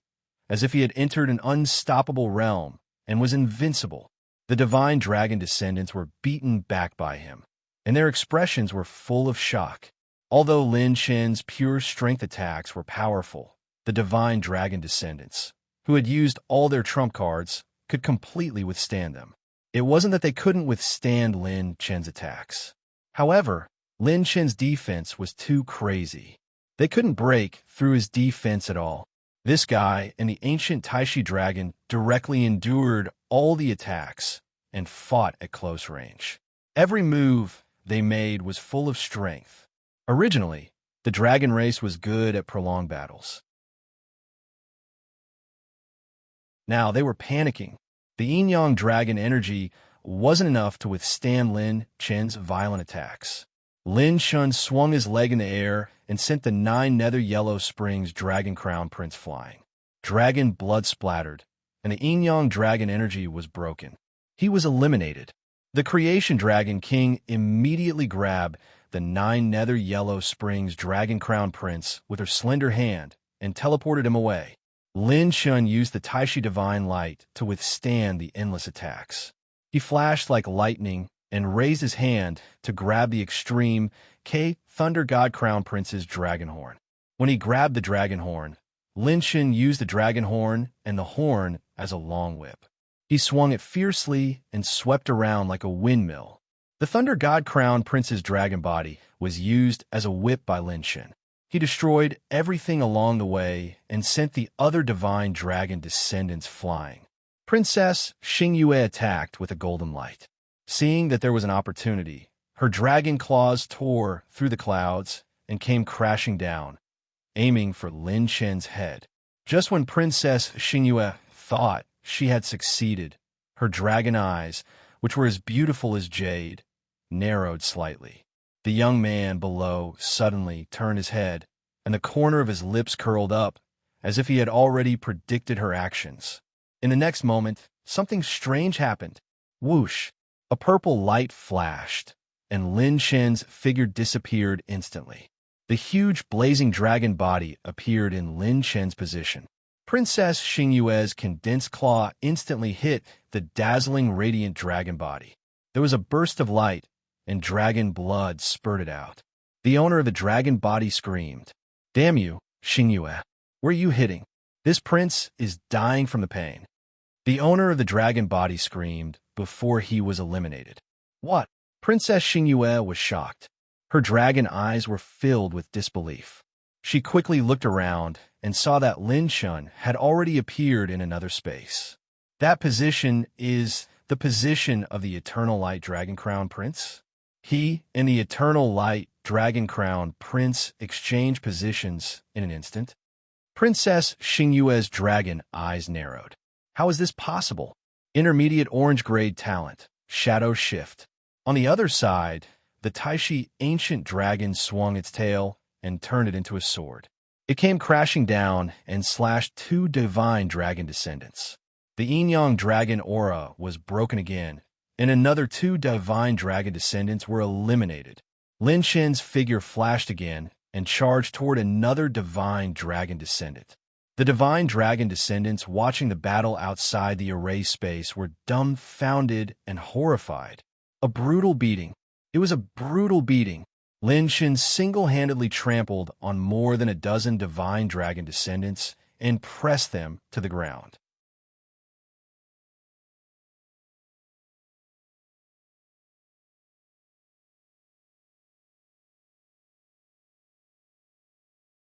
as if he had entered an unstoppable realm and was invincible. The divine dragon descendants were beaten back by him, and their expressions were full of shock. Although Lin Chen's pure strength attacks were powerful, the divine dragon descendants, who had used all their trump cards, could completely withstand them. It wasn't that they couldn't withstand Lin Chen's attacks. However, Lin Chen's defense was too crazy. They couldn't break through his defense at all. This guy and the ancient Taishi dragon directly endured all the attacks and fought at close range. Every move they made was full of strength. Originally, the dragon race was good at prolonged battles. Now they were panicking. The yin-yang dragon energy wasn't enough to withstand Lin Chen's violent attacks. Lin Chen swung his leg in the air and sent the 9 nether yellow springs dragon crown prince flying. Dragon blood splattered, and the yin-yang dragon energy was broken. He was eliminated. The creation dragon king immediately grabbed the 9 nether yellow springs dragon crown prince with her slender hand and teleported him away. Lin Chen used the Taishi divine light to withstand the endless attacks. He flashed like lightning and raised his hand to grab the extreme K Thunder God Crown Prince's dragon horn. When he grabbed the dragon horn, Lin Chen used the dragon horn and the horn as a long whip. He swung it fiercely and swept around like a windmill. The Thunder God Crown Prince's dragon body was used as a whip by Lin Chen. He destroyed everything along the way and sent the other divine dragon descendants flying. Princess Xingyue attacked with a golden light. Seeing that there was an opportunity, her dragon claws tore through the clouds and came crashing down, aiming for Lin Chen's head. Just when Princess Xingyue thought she had succeeded, her dragon eyes, which were as beautiful as jade, narrowed slightly. The young man below suddenly turned his head, and the corner of his lips curled up, as if he had already predicted her actions. In the next moment, something strange happened. Whoosh! A purple light flashed, and Lin Chen's figure disappeared instantly. The huge blazing dragon body appeared in Lin Chen's position. Princess Xingyue's condensed claw instantly hit the dazzling radiant dragon body. There was a burst of light, and dragon blood spurted out. The owner of the dragon body screamed, "Damn you, Xingyue! Where are you hitting? This prince is dying from the pain." The owner of the dragon body screamed before he was eliminated. What? Princess Xingyue was shocked. Her dragon eyes were filled with disbelief. She quickly looked around and saw that Lin Chen had already appeared in another space. That position is the position of the Eternal Light Dragon Crown Prince. He and the Eternal Light Dragon Crown Prince exchanged positions in an instant. Princess Xingyue's dragon eyes narrowed. How is this possible? Intermediate orange grade talent, shadow shift. On the other side, the Taishi ancient dragon swung its tail and turned it into a sword. It came crashing down and slashed 2 divine dragon descendants. The yin-yang dragon aura was broken again, and another 2 divine dragon descendants were eliminated. Lin Chen's figure flashed again and charged toward another divine dragon descendant. The divine dragon descendants watching the battle outside the array space were dumbfounded and horrified. A brutal beating. It was a brutal beating. Lin Chen single-handedly trampled on more than a dozen divine dragon descendants and pressed them to the ground.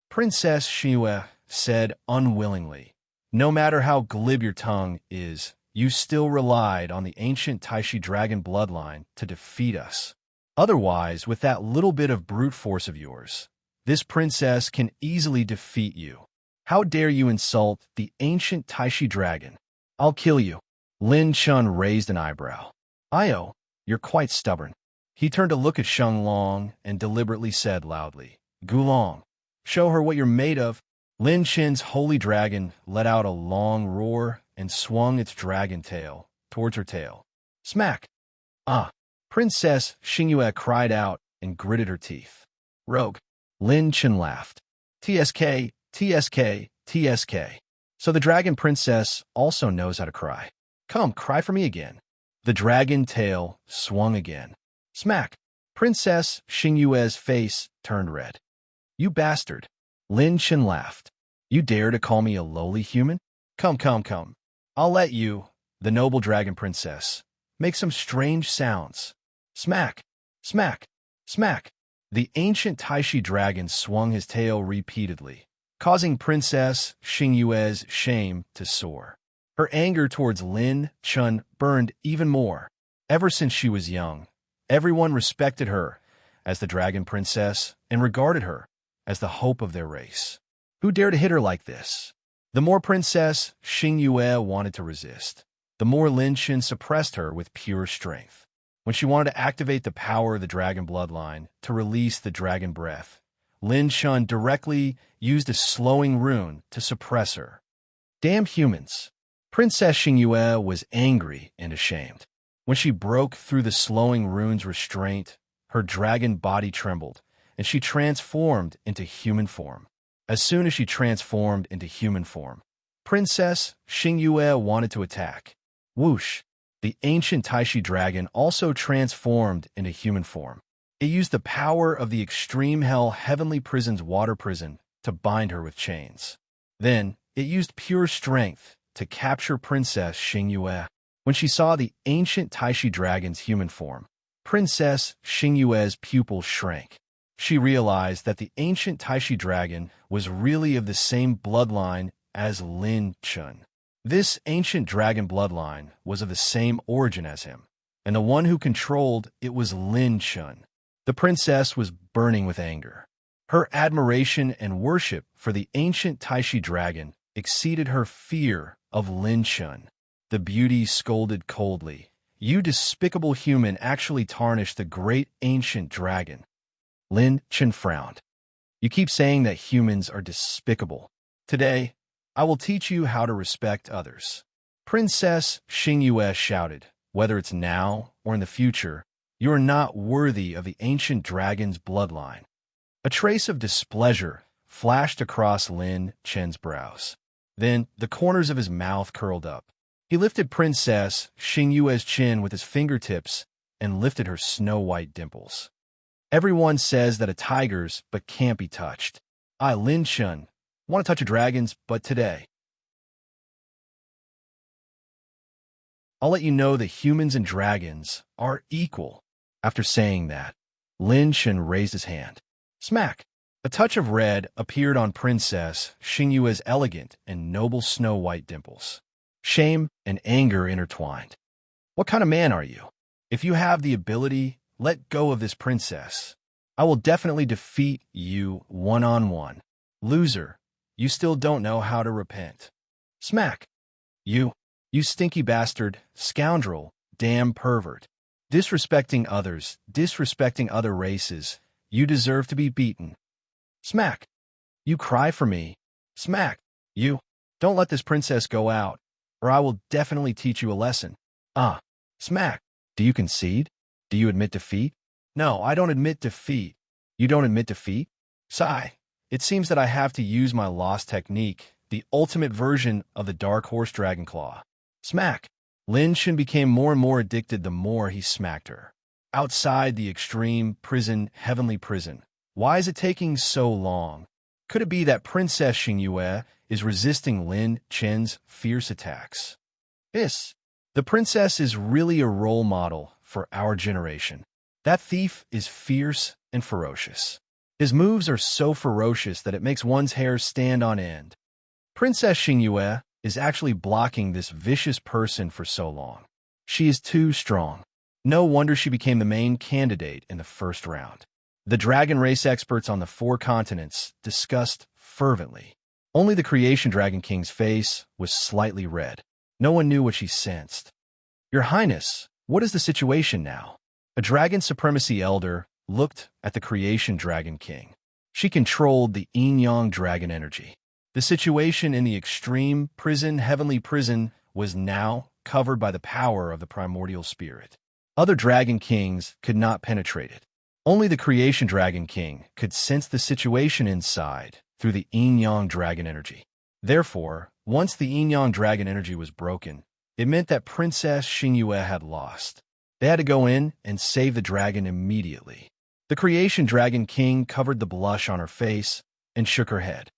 Princess Xingyue said unwillingly, "No matter how glib your tongue is, you still relied on the ancient Taishi dragon bloodline to defeat us. Otherwise, with that little bit of brute force of yours, this princess can easily defeat you. How dare you insult the ancient Taishi dragon? I'll kill you." Lin Chen raised an eyebrow. "Io, you're quite stubborn." He turned to look at Sheng Long and deliberately said loudly, "Gulong, show her what you're made of." Lin Chen's holy dragon let out a long roar and swung its dragon tail towards her tail. Smack! Ah! Princess Xingyue cried out and gritted her teeth. "Rogue." Lin Chen laughed. "TSK, TSK, TSK. So the dragon princess also knows how to cry. Come, cry for me again." The dragon tail swung again. Smack! Princess Xingyue's face turned red. "You bastard." Lin Chen laughed. "You dare to call me a lowly human? Come, come, come. I'll let you, the noble dragon princess, make some strange sounds. Smack! Smack! Smack!" The ancient Taishi dragon swung his tail repeatedly, causing Princess Xingyue's shame to soar. Her anger towards Lin Chen burned even more. Ever since she was young, everyone respected her as the dragon princess and regarded her as the hope of their race. Who dared to hit her like this? The more Princess Xingyue wanted to resist, the more Lin Chen suppressed her with pure strength. When she wanted to activate the power of the dragon bloodline to release the dragon breath, Lin Chen directly used a slowing rune to suppress her. Damn humans! Princess Xingyue was angry and ashamed. When she broke through the slowing rune's restraint, her dragon body trembled, and she transformed into human form. As soon as she transformed into human form, Princess Xingyue wanted to attack. Whoosh! The ancient Taishi dragon also transformed into human form. It used the power of the extreme hell heavenly prison's water prison to bind her with chains. Then, it used pure strength to capture Princess Xingyue. When she saw the ancient Taishi dragon's human form, Princess Xingyue's pupils shrank. She realized that the ancient Taishi dragon was really of the same bloodline as Lin Chen. This ancient dragon bloodline was of the same origin as him, and the one who controlled it was Lin Chen. The princess was burning with anger. Her admiration and worship for the ancient Taishi dragon exceeded her fear of Lin Chen. The beauty scolded coldly. You despicable human actually tarnished the great ancient dragon. Lin Chen frowned. You keep saying that humans are despicable. Today, I will teach you how to respect others. Princess Xingyue shouted, whether it's now or in the future, you are not worthy of the ancient dragon's bloodline. A trace of displeasure flashed across Lin Chen's brows. Then the corners of his mouth curled up. He lifted Princess Xingyue's chin with his fingertips and lifted her snow-white dimples. Everyone says that a tiger's but can't be touched. I, Lin Chen, want to touch a dragon's, but today I'll let you know that humans and dragons are equal. After saying that, Lin Chen raised his hand. Smack! A touch of red appeared on Princess Xingyue's elegant and noble snow-white dimples. Shame and anger intertwined. What kind of man are you? If you have the ability, let go of this princess. I will definitely defeat you one-on-one. Loser, you still don't know how to repent. Smack! You stinky bastard, scoundrel, damn pervert. Disrespecting others, disrespecting other races, you deserve to be beaten. Smack! You cry for me. Smack! You don't let this princess go out, or I will definitely teach you a lesson. Smack! Do you concede? Do you admit defeat? No, I don't admit defeat. You don't admit defeat? Sigh. It seems that I have to use my lost technique, the ultimate version of the Dark Horse Dragon Claw. Smack! Lin Chen became more and more addicted the more he smacked her. Outside the extreme prison, heavenly prison. Why is it taking so long? Could it be that Princess Xingyue is resisting Lin Chen's fierce attacks? The princess is really a role model for our generation. That thief is fierce and ferocious. His moves are so ferocious that it makes one's hair stand on end. Princess Xingyue is actually blocking this vicious person for so long. She is too strong. No wonder she became the main candidate in the first round. The dragon race experts on the 4 continents discussed fervently. Only the creation dragon king's face was slightly red. No one knew what she sensed. Your Highness, what is the situation now? A dragon supremacy elder looked at the creation dragon king. She controlled the yin-yang dragon energy. The situation in the extreme prison, heavenly prison, was now covered by the power of the primordial spirit. Other dragon kings could not penetrate it. Only the creation dragon king could sense the situation inside through the yin-yang dragon energy. Therefore, once the yin-yang dragon energy was broken, it meant that Princess Xingyue had lost. They had to go in and save the dragon immediately. The creation dragon king covered the blush on her face and shook her head.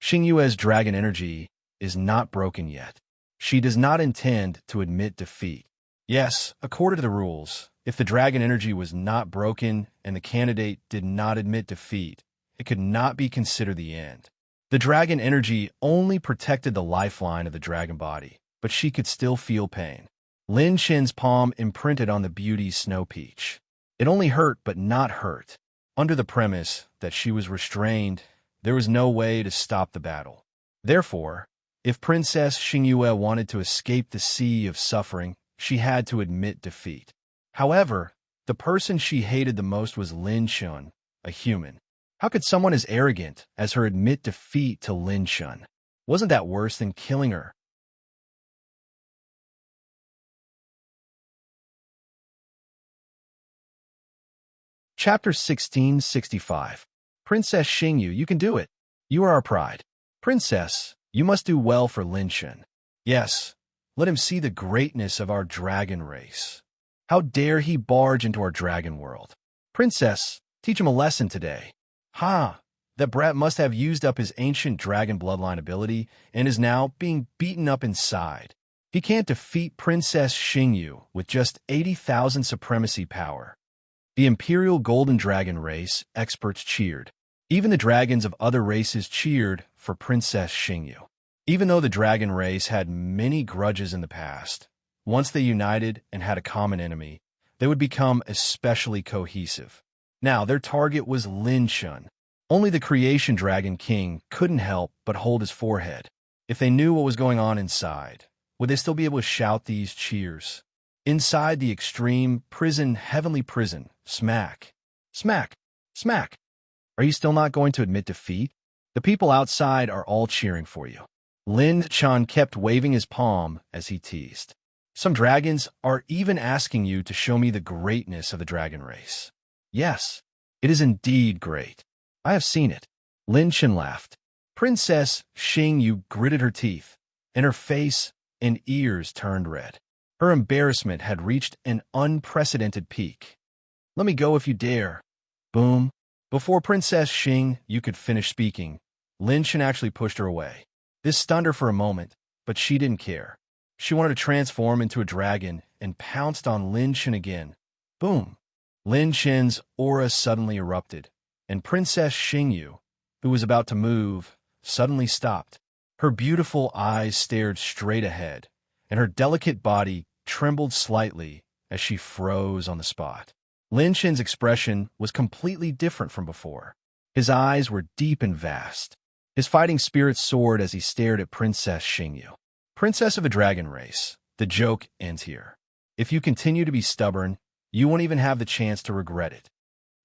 Xingyue's dragon energy is not broken yet. She does not intend to admit defeat. Yes, according to the rules, if the dragon energy was not broken and the candidate did not admit defeat, it could not be considered the end. The dragon energy only protected the lifeline of the dragon body, but she could still feel pain. Lin Chen's palm imprinted on the beauty's snow peach. It only hurt but not hurt. Under the premise that she was restrained, there was no way to stop the battle. Therefore, If Princess Xingyue wanted to escape the sea of suffering, she had to admit defeat. However, the person she hated the most was Lin Shun, a human. How could someone as arrogant as her admit defeat to Lin Shun? Wasn't that worse than killing her? Chapter 1665. Princess Xingyu, you can do it. You are our pride. Princess, you must do well for Lin Shun. Yes, let him see the greatness of our dragon race. How dare he barge into our dragon world? Princess, teach him a lesson today. Ha! That brat must have used up his ancient dragon bloodline ability and is now being beaten up inside. He can't defeat Princess Xingyu with just 80,000 supremacy power. The Imperial Golden Dragon race experts cheered. Even the dragons of other races cheered for Princess Xingyu. Even though the dragon race had many grudges in the past, once they united and had a common enemy, they would become especially cohesive. Now, their target was Lin Shun. Only the Creation Dragon King couldn't help but hold his forehead. If they knew what was going on inside, would they still be able to shout these cheers? Inside the extreme prison, heavenly prison, smack, smack, smack. Are you still not going to admit defeat? The people outside are all cheering for you. Lin Shun kept waving his palm as he teased. Some dragons are even asking you to show me the greatness of the dragon race. Yes, it is indeed great. I have seen it. Lin Shun laughed. Princess Xingyu gritted her teeth, and her face and ears turned red. Her embarrassment had reached an unprecedented peak. Let me go if you dare. Boom. Before Princess Xingyu could finish speaking, Lin Shun actually pushed her away. This stunned her for a moment, but she didn't care. She wanted to transform into a dragon and pounced on Lin Shun again. Boom. Lin Shun's aura suddenly erupted, and Princess Xingyu, who was about to move, suddenly stopped. Her beautiful eyes stared straight ahead, and her delicate body trembled slightly as she froze on the spot. Lin Shun's expression was completely different from before. His eyes were deep and vast. His fighting spirit soared as he stared at Princess Xingyu. Princess of a dragon race, the joke ends here. If you continue to be stubborn, you won't even have the chance to regret it.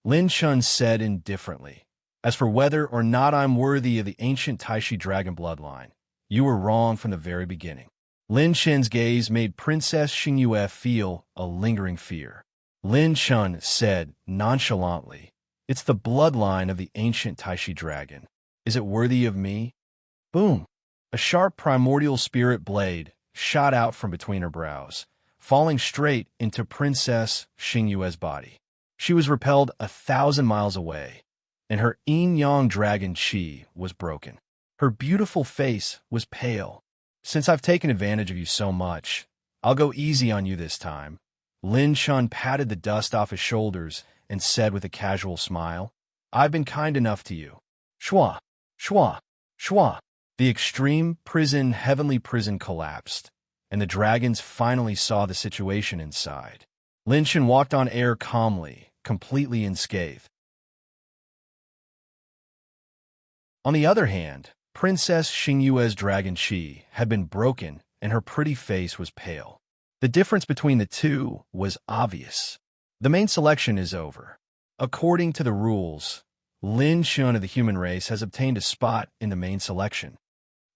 Lin Shun said indifferently, as for whether or not I'm worthy of the ancient Taishi dragon bloodline, you were wrong from the very beginning. Lin Shun's gaze made Princess Xingyu feel a lingering fear. Lin Shun said nonchalantly, it's the bloodline of the ancient Taishi dragon. Is it worthy of me? Boom! A sharp primordial spirit blade shot out from between her brows, falling straight into Princess Xingyu's body. She was repelled 1,000 miles away, and her yin-yang dragon chi was broken. Her beautiful face was pale. Since I've taken advantage of you so much, I'll go easy on you this time. Lin Shun patted the dust off his shoulders and said with a casual smile, I've been kind enough to you. Shwa, shwa, shwa. The extreme prison, heavenly prison collapsed, and the dragons finally saw the situation inside. Lin Shun walked on air calmly, completely unscathed. On the other hand, Princess Xingyu's dragon chi had been broken and her pretty face was pale. The difference between the two was obvious. The main selection is over. According to the rules, Lin Shun of the human race has obtained a spot in the main selection.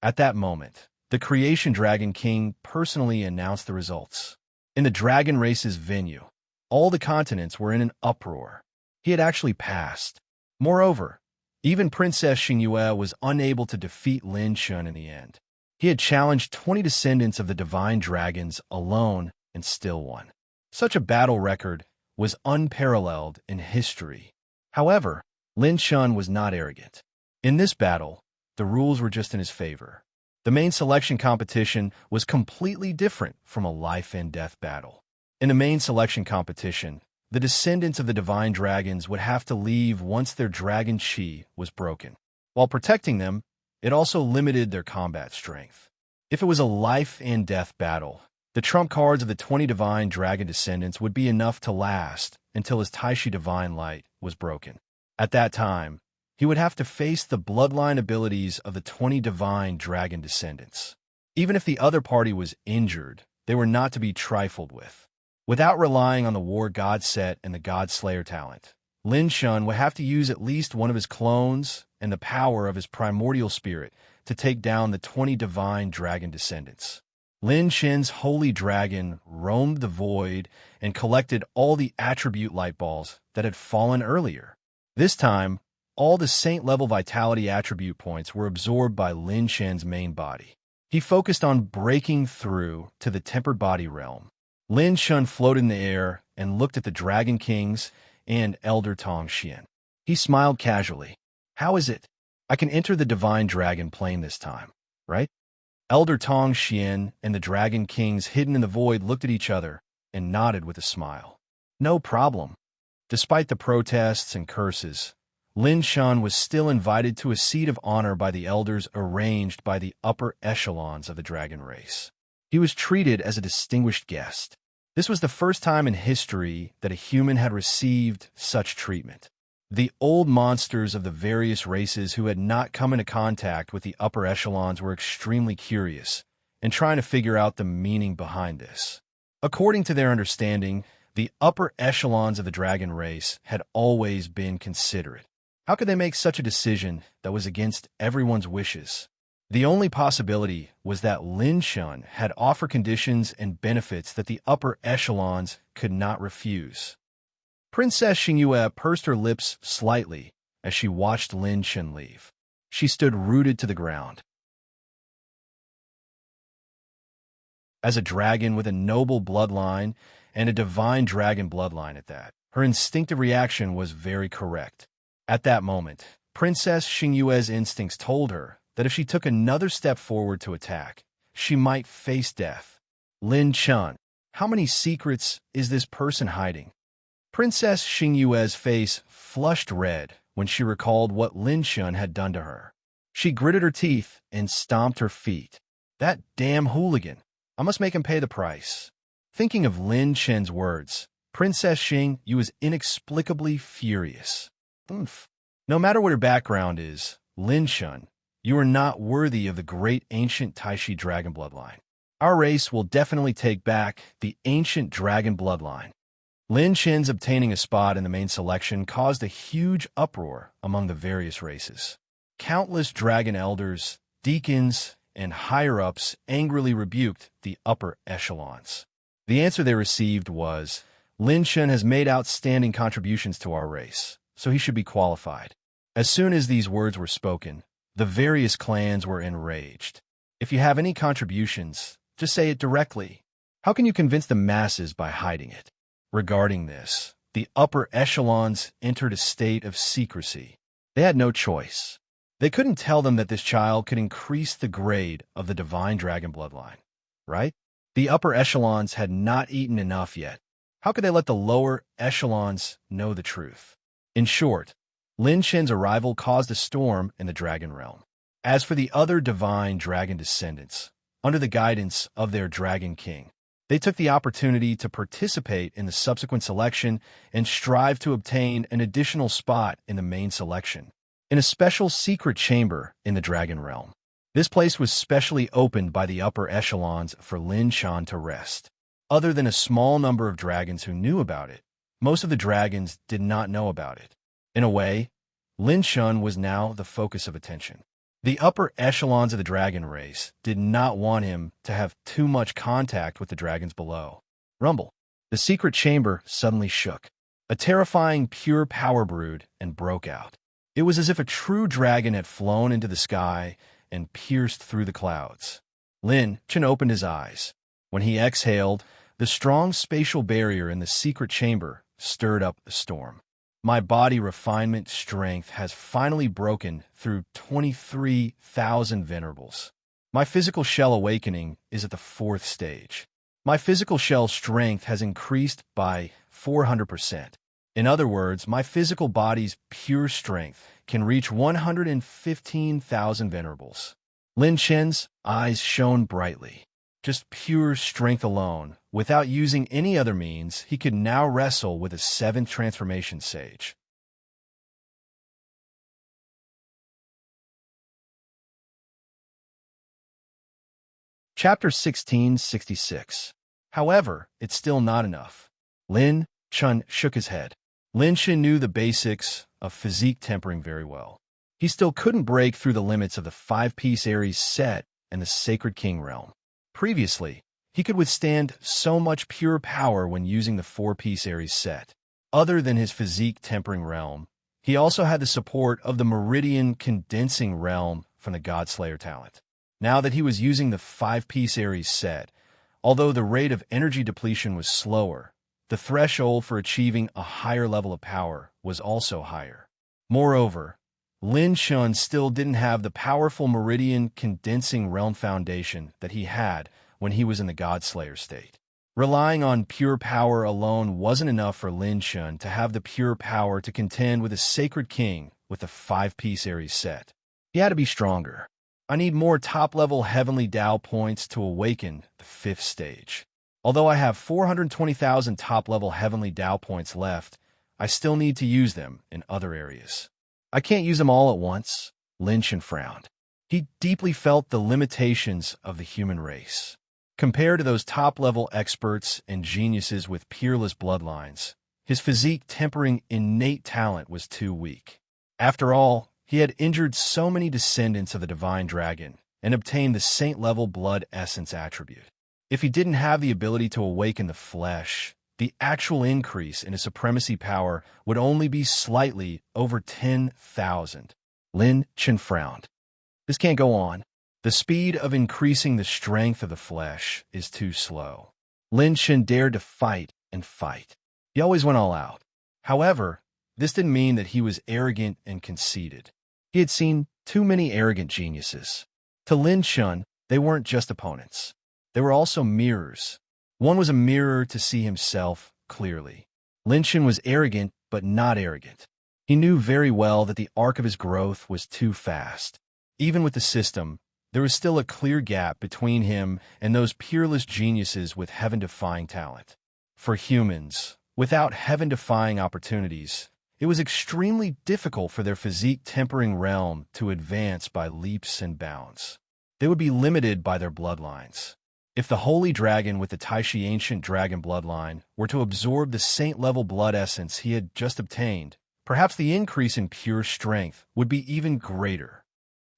At that moment, the Creation Dragon King personally announced the results. In the dragon race's venue, all the continents were in an uproar. He had actually passed. Moreover, even Princess Xingyu was unable to defeat Lin Shun in the end. He had challenged 20 descendants of the divine dragons alone and still won. Such a battle record was unparalleled in history. However, Lin Shun was not arrogant. In this battle, the rules were just in his favor. The main selection competition was completely different from a life-and-death battle. In the main selection competition, the descendants of the divine dragons would have to leave once their dragon chi was broken. While protecting them, it also limited their combat strength. If it was a life-and-death battle, the trump cards of the 20 divine dragon descendants would be enough to last until his Taishi divine light was broken. At that time, he would have to face the bloodline abilities of the 20 divine dragon descendants. Even if the other party was injured, they were not to be trifled with. Without relying on the War God set and the God Slayer talent, Lin Shun would have to use at least one of his clones and the power of his primordial spirit to take down the 20 divine dragon descendants. Lin Shen's holy dragon roamed the void and collected all the attribute light balls that had fallen earlier. This time, all the saint-level vitality attribute points were absorbed by Lin Shen's main body. He focused on breaking through to the tempered body realm. Lin Shun floated in the air and looked at the Dragon Kings and Elder Tong Xian. He smiled casually. How is it? I can enter the divine dragon plane this time, right? Elder Tong Xian and the Dragon Kings hidden in the void looked at each other and nodded with a smile. No problem. Despite the protests and curses, Lin Shun was still invited to a seat of honor by the elders arranged by the upper echelons of the dragon race. He was treated as a distinguished guest. This was the first time in history that a human had received such treatment. The old monsters of the various races who had not come into contact with the upper echelons were extremely curious and trying to figure out the meaning behind this. According to their understanding, the upper echelons of the dragon race had always been considerate. How could they make such a decision that was against everyone's wishes? The only possibility was that Lin Shun had offered conditions and benefits that the upper echelons could not refuse. Princess Xingyue pursed her lips slightly as she watched Lin Shun leave. She stood rooted to the ground. As a dragon with a noble bloodline and a divine dragon bloodline at that, her instinctive reaction was very correct. At that moment, Princess Xingyue's instincts told her that if she took another step forward to attack, she might face death. Lin Shun, how many secrets is this person hiding? Princess Xingyue's face flushed red when she recalled what Lin Shun had done to her. She gritted her teeth and stomped her feet. That damn hooligan. I must make him pay the price. Thinking of Lin Shen's words, Princess Xingyue was inexplicably furious. No matter what her background is, Lin Shun, you are not worthy of the great ancient Taishi dragon bloodline. Our race will definitely take back the ancient dragon bloodline. Lin Shen's obtaining a spot in the main selection caused a huge uproar among the various races. Countless dragon elders, deacons, and higher-ups angrily rebuked the upper echelons. The answer they received was, Lin Shen has made outstanding contributions to our race, so he should be qualified. As soon as these words were spoken, the various clans were enraged. If you have any contributions, just say it directly. How can you convince the masses by hiding it? Regarding this, the upper echelons entered a state of secrecy. They had no choice. They couldn't tell them that this child could increase the grade of the divine dragon bloodline, right? The upper echelons had not eaten enough yet. How could they let the lower echelons know the truth? In short, Lin Shen's arrival caused a storm in the dragon realm. As for the other divine dragon descendants, under the guidance of their dragon king, they took the opportunity to participate in the subsequent selection and strive to obtain an additional spot in the main selection, in a special secret chamber in the dragon realm. This place was specially opened by the upper echelons for Lin Shan to rest. Other than a small number of dragons who knew about it, most of the dragons did not know about it. In a way, Lin Shun was now the focus of attention. The upper echelons of the dragon race did not want him to have too much contact with the dragons below. Rumble. The secret chamber suddenly shook. A terrifying pure power brewed and broke out. It was as if a true dragon had flown into the sky and pierced through the clouds. Lin Chen opened his eyes. When he exhaled, the strong spatial barrier in the secret chamber stirred up the storm. My body refinement strength has finally broken through 23,000 venerables. My physical shell awakening is at the 4th stage. My physical shell strength has increased by 400%. In other words, my physical body's pure strength can reach 115,000 venerables. Lin Chen's eyes shone brightly. Just pure strength alone, without using any other means, he could now wrestle with a 7th transformation sage. Chapter 1666. However, it's still not enough. Lin Chun shook his head. Lin Chun knew the basics of physique tempering very well. He still couldn't break through the limits of the 5-piece Aries set and the Sacred King realm. Previously, he could withstand so much pure power when using the 4-piece Aries set. Other than his physique tempering realm, he also had the support of the Meridian condensing realm from the Godslayer talent. Now that he was using the 5-piece Aries set, although the rate of energy depletion was slower, the threshold for achieving a higher level of power was also higher. Moreover, Lin Chun still didn't have the powerful Meridian condensing realm foundation that he had when he was in the Godslayer state. Relying on pure power alone wasn't enough for Lin Chun to have the pure power to contend with a Sacred King with a 5-piece Aries set. He had to be stronger. I need more top-level Heavenly Tao points to awaken the 5th stage. Although I have 420,000 top-level Heavenly Tao points left, I still need to use them in other areas. I can't use them all at once. Lin Chun frowned. He deeply felt the limitations of the human race. Compared to those top-level experts and geniuses with peerless bloodlines, his physique tempering innate talent was too weak. After all, he had injured so many descendants of the Divine Dragon and obtained the saint-level blood essence attribute. If he didn't have the ability to awaken the flesh, the actual increase in his supremacy power would only be slightly over 10,000. Lin Chun frowned. This can't go on. The speed of increasing the strength of the flesh is too slow. Lin Chun dared to fight and fight. He always went all out. However, this didn't mean that he was arrogant and conceited. He had seen too many arrogant geniuses. To Lin Chun, they weren't just opponents. They were also mirrors. One was a mirror to see himself clearly. Lin Chun was arrogant, but not arrogant. He knew very well that the arc of his growth was too fast. Even with the system, there was still a clear gap between him and those peerless geniuses with heaven-defying talent. For humans, without heaven-defying opportunities, it was extremely difficult for their physique tempering realm to advance by leaps and bounds. They would be limited by their bloodlines. If the Holy Dragon with the Taishi Ancient Dragon bloodline were to absorb the saint-level blood essence he had just obtained, perhaps the increase in pure strength would be even greater.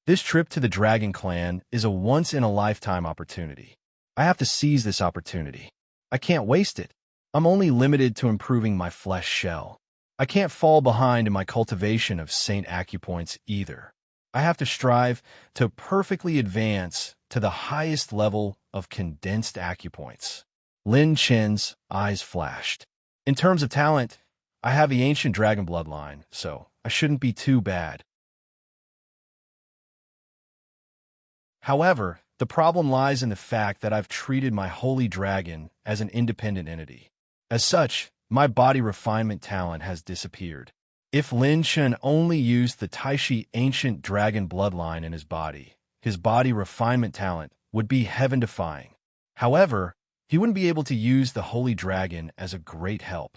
This trip to the Dragon Clan is a once-in-a-lifetime opportunity. I have to seize this opportunity. I can't waste it. I'm only limited to improving my flesh shell. I can't fall behind in my cultivation of Saint Acupoints either. I have to strive to perfectly advance to the highest level of condensed acupoints. Lin Chun's eyes flashed. In terms of talent, I have the ancient dragon bloodline, so I shouldn't be too bad. However, the problem lies in the fact that I've treated my holy dragon as an independent entity. As such, my body refinement talent has disappeared. If Lin Chun only used the Taishi ancient dragon bloodline in his body refinement talent would be heaven-defying. However, he wouldn't be able to use the holy dragon as a great help.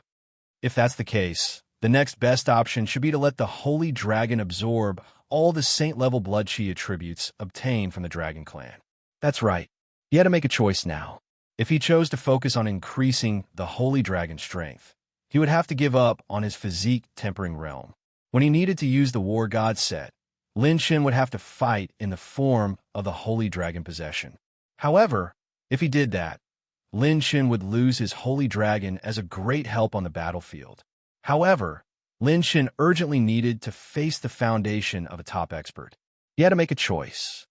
If that's the case, the next best option should be to let the holy dragon absorb all the saint-level blood chi attributes obtained from the Dragon Clan. That's right. He had to make a choice now. If he chose to focus on increasing the holy dragon's strength, he would have to give up on his physique tempering realm. When he needed to use the war god set, Lin Chun would have to fight in the form of the holy dragon possession. However, if he did that, Lin Chun would lose his holy dragon as a great help on the battlefield. However, Lin Chun urgently needed to face the foundation of a top expert. He had to make a choice.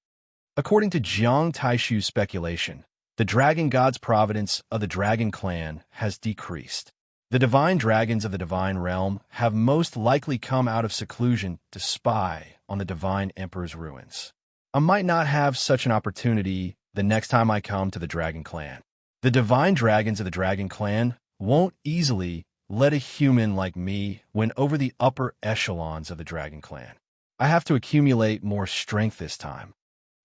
According to Jiang Taishu's speculation, the dragon god's providence of the Dragon Clan has decreased. The divine dragons of the divine realm have most likely come out of seclusion to spy on the divine emperor's ruins. I might not have such an opportunity the next time I come to the Dragon Clan. The divine dragons of the Dragon Clan won't easily let a human like me win over the upper echelons of the Dragon Clan. I have to accumulate more strength this time.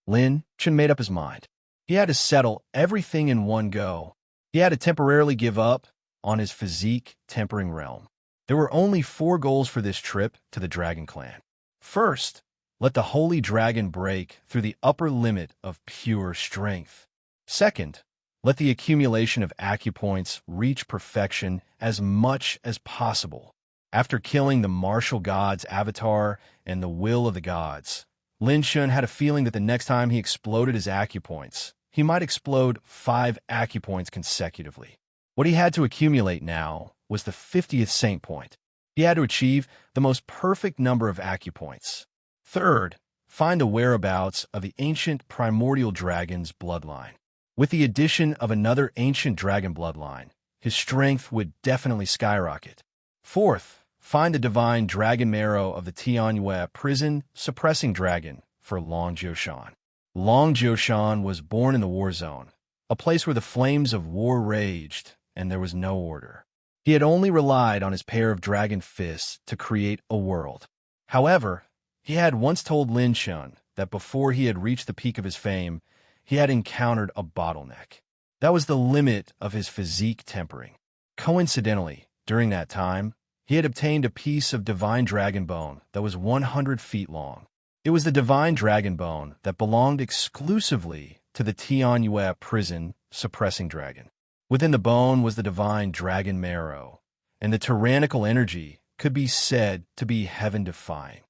Lin Chun made up his mind. He had to settle everything in one go. He had to temporarily give up on his physique tempering realm. There were only 4 goals for this trip to the Dragon Clan. First, let the holy dragon break through the upper limit of pure strength. Second, let the accumulation of acupoints reach perfection as much as possible. After killing the martial god's avatar and the will of the gods, Lin Shun had a feeling that the next time he exploded his acupoints, he might explode 5 acupoints consecutively. What he had to accumulate now was the 50th saint point. He had to achieve the most perfect number of acupoints. Third, find the whereabouts of the ancient primordial dragon's bloodline. With the addition of another ancient dragon bloodline, his strength would definitely skyrocket. Fourth, find the divine dragon marrow of the Tianyue prison suppressing dragon for Long Jiushan. Long Jiushan was born in the war zone, a place where the flames of war raged and there was no order. He had only relied on his pair of dragon fists to create a world. However, he had once told Lin Shun that before he had reached the peak of his fame, he had encountered a bottleneck. That was the limit of his physique tempering. Coincidentally, during that time, he had obtained a piece of divine dragon bone that was 100 feet long. It was the divine dragon bone that belonged exclusively to the Tianyue prison suppressing dragon. Within the bone was the divine dragon marrow, and the tyrannical energy could be said to be heaven-defying.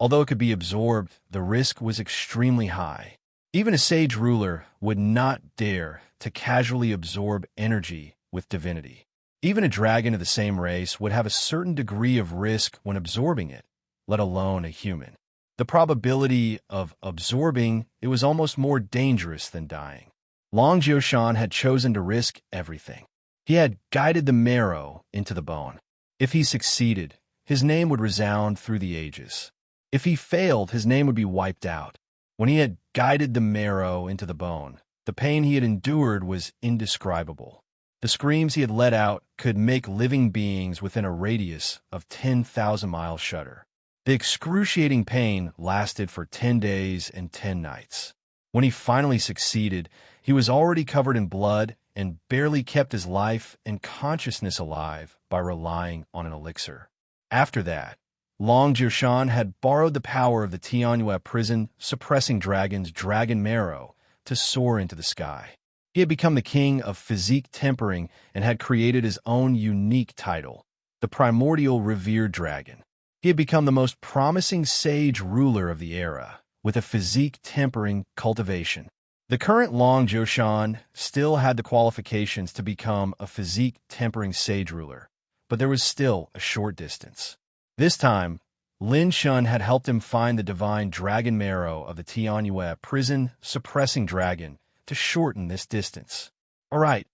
Although it could be absorbed, the risk was extremely high. Even a sage ruler would not dare to casually absorb energy with divinity. Even a dragon of the same race would have a certain degree of risk when absorbing it, let alone a human. The probability of absorbing it was almost more dangerous than dying. Long Jiushan had chosen to risk everything. He had guided the marrow into the bone. If he succeeded, his name would resound through the ages. If he failed, his name would be wiped out. When he had guided the marrow into the bone, the pain he had endured was indescribable. The screams he had let out could make living beings within a radius of 10,000 miles shudder. The excruciating pain lasted for 10 days and 10 nights. When he finally succeeded, he was already covered in blood and barely kept his life and consciousness alive by relying on an elixir. After that, Long Jiushan had borrowed the power of the Tianyue prison suppressing dragon's dragon marrow to soar into the sky. He had become the king of physique tempering and had created his own unique title, the primordial revered dragon. He had become the most promising sage ruler of the era, with a physique tempering cultivation. The current Long Jiushan still had the qualifications to become a physique tempering sage ruler, but there was still a short distance. This time, Lin Shun had helped him find the divine dragon marrow of the Tianyue prison suppressing dragon to shorten this distance. All right,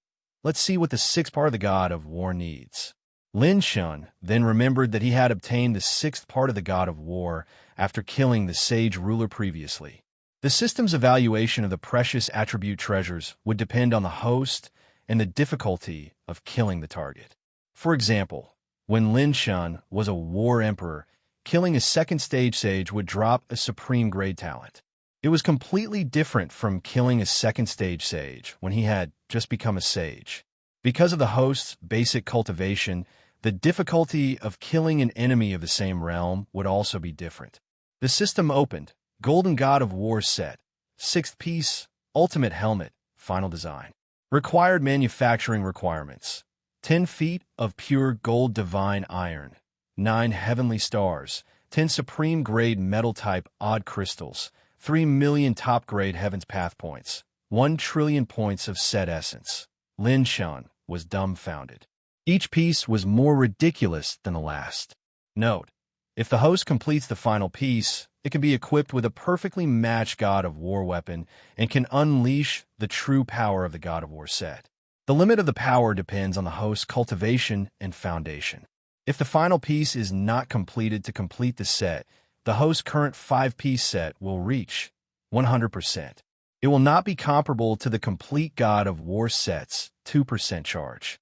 let's see what the 6th part of the god of war needs. Lin Shun then remembered that he had obtained the 6th part of the god of war after killing the sage ruler previously. The system's evaluation of the precious attribute treasures would depend on the host and the difficulty of killing the target. For example, when Lin Shun was a war emperor, killing a 2nd stage sage would drop a supreme grade talent. It was completely different from killing a 2nd stage sage when he had just become a sage. Because of the host's basic cultivation, the difficulty of killing an enemy of the same realm would also be different. The system opened, Golden God of War set, 6th piece, Ultimate Helmet, Final Design. Required manufacturing requirements: 10 feet of pure gold divine iron, 9 heavenly stars, 10 supreme grade metal type odd crystals, 3 million top grade heavens path points, 1 trillion points of set essence. Lin Shun was dumbfounded. Each piece was more ridiculous than the last. Note: if the host completes the final piece, it can be equipped with a perfectly matched God of War weapon and can unleash the true power of the God of War set. The limit of the power depends on the host's cultivation and foundation. If the final piece is not completed to complete the set, the host's current 5-piece set will reach 100%. It will not be comparable to the complete God of War set's 2% charge.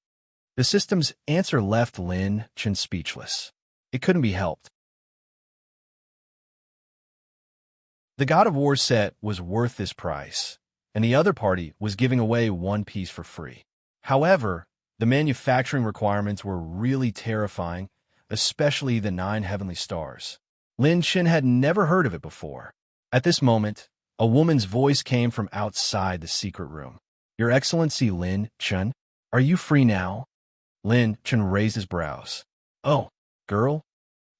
The system's answer left Lin Shun speechless. It couldn't be helped. The God of War set was worth this price, and the other party was giving away 1 piece for free. However, the manufacturing requirements were really terrifying, especially the 9 heavenly stars. Lin Shun had never heard of it before. At this moment, A woman's voice came from outside the secret room. Your Excellency Lin Chun, are you free now? Lin Chun raised his brows. Oh, girl?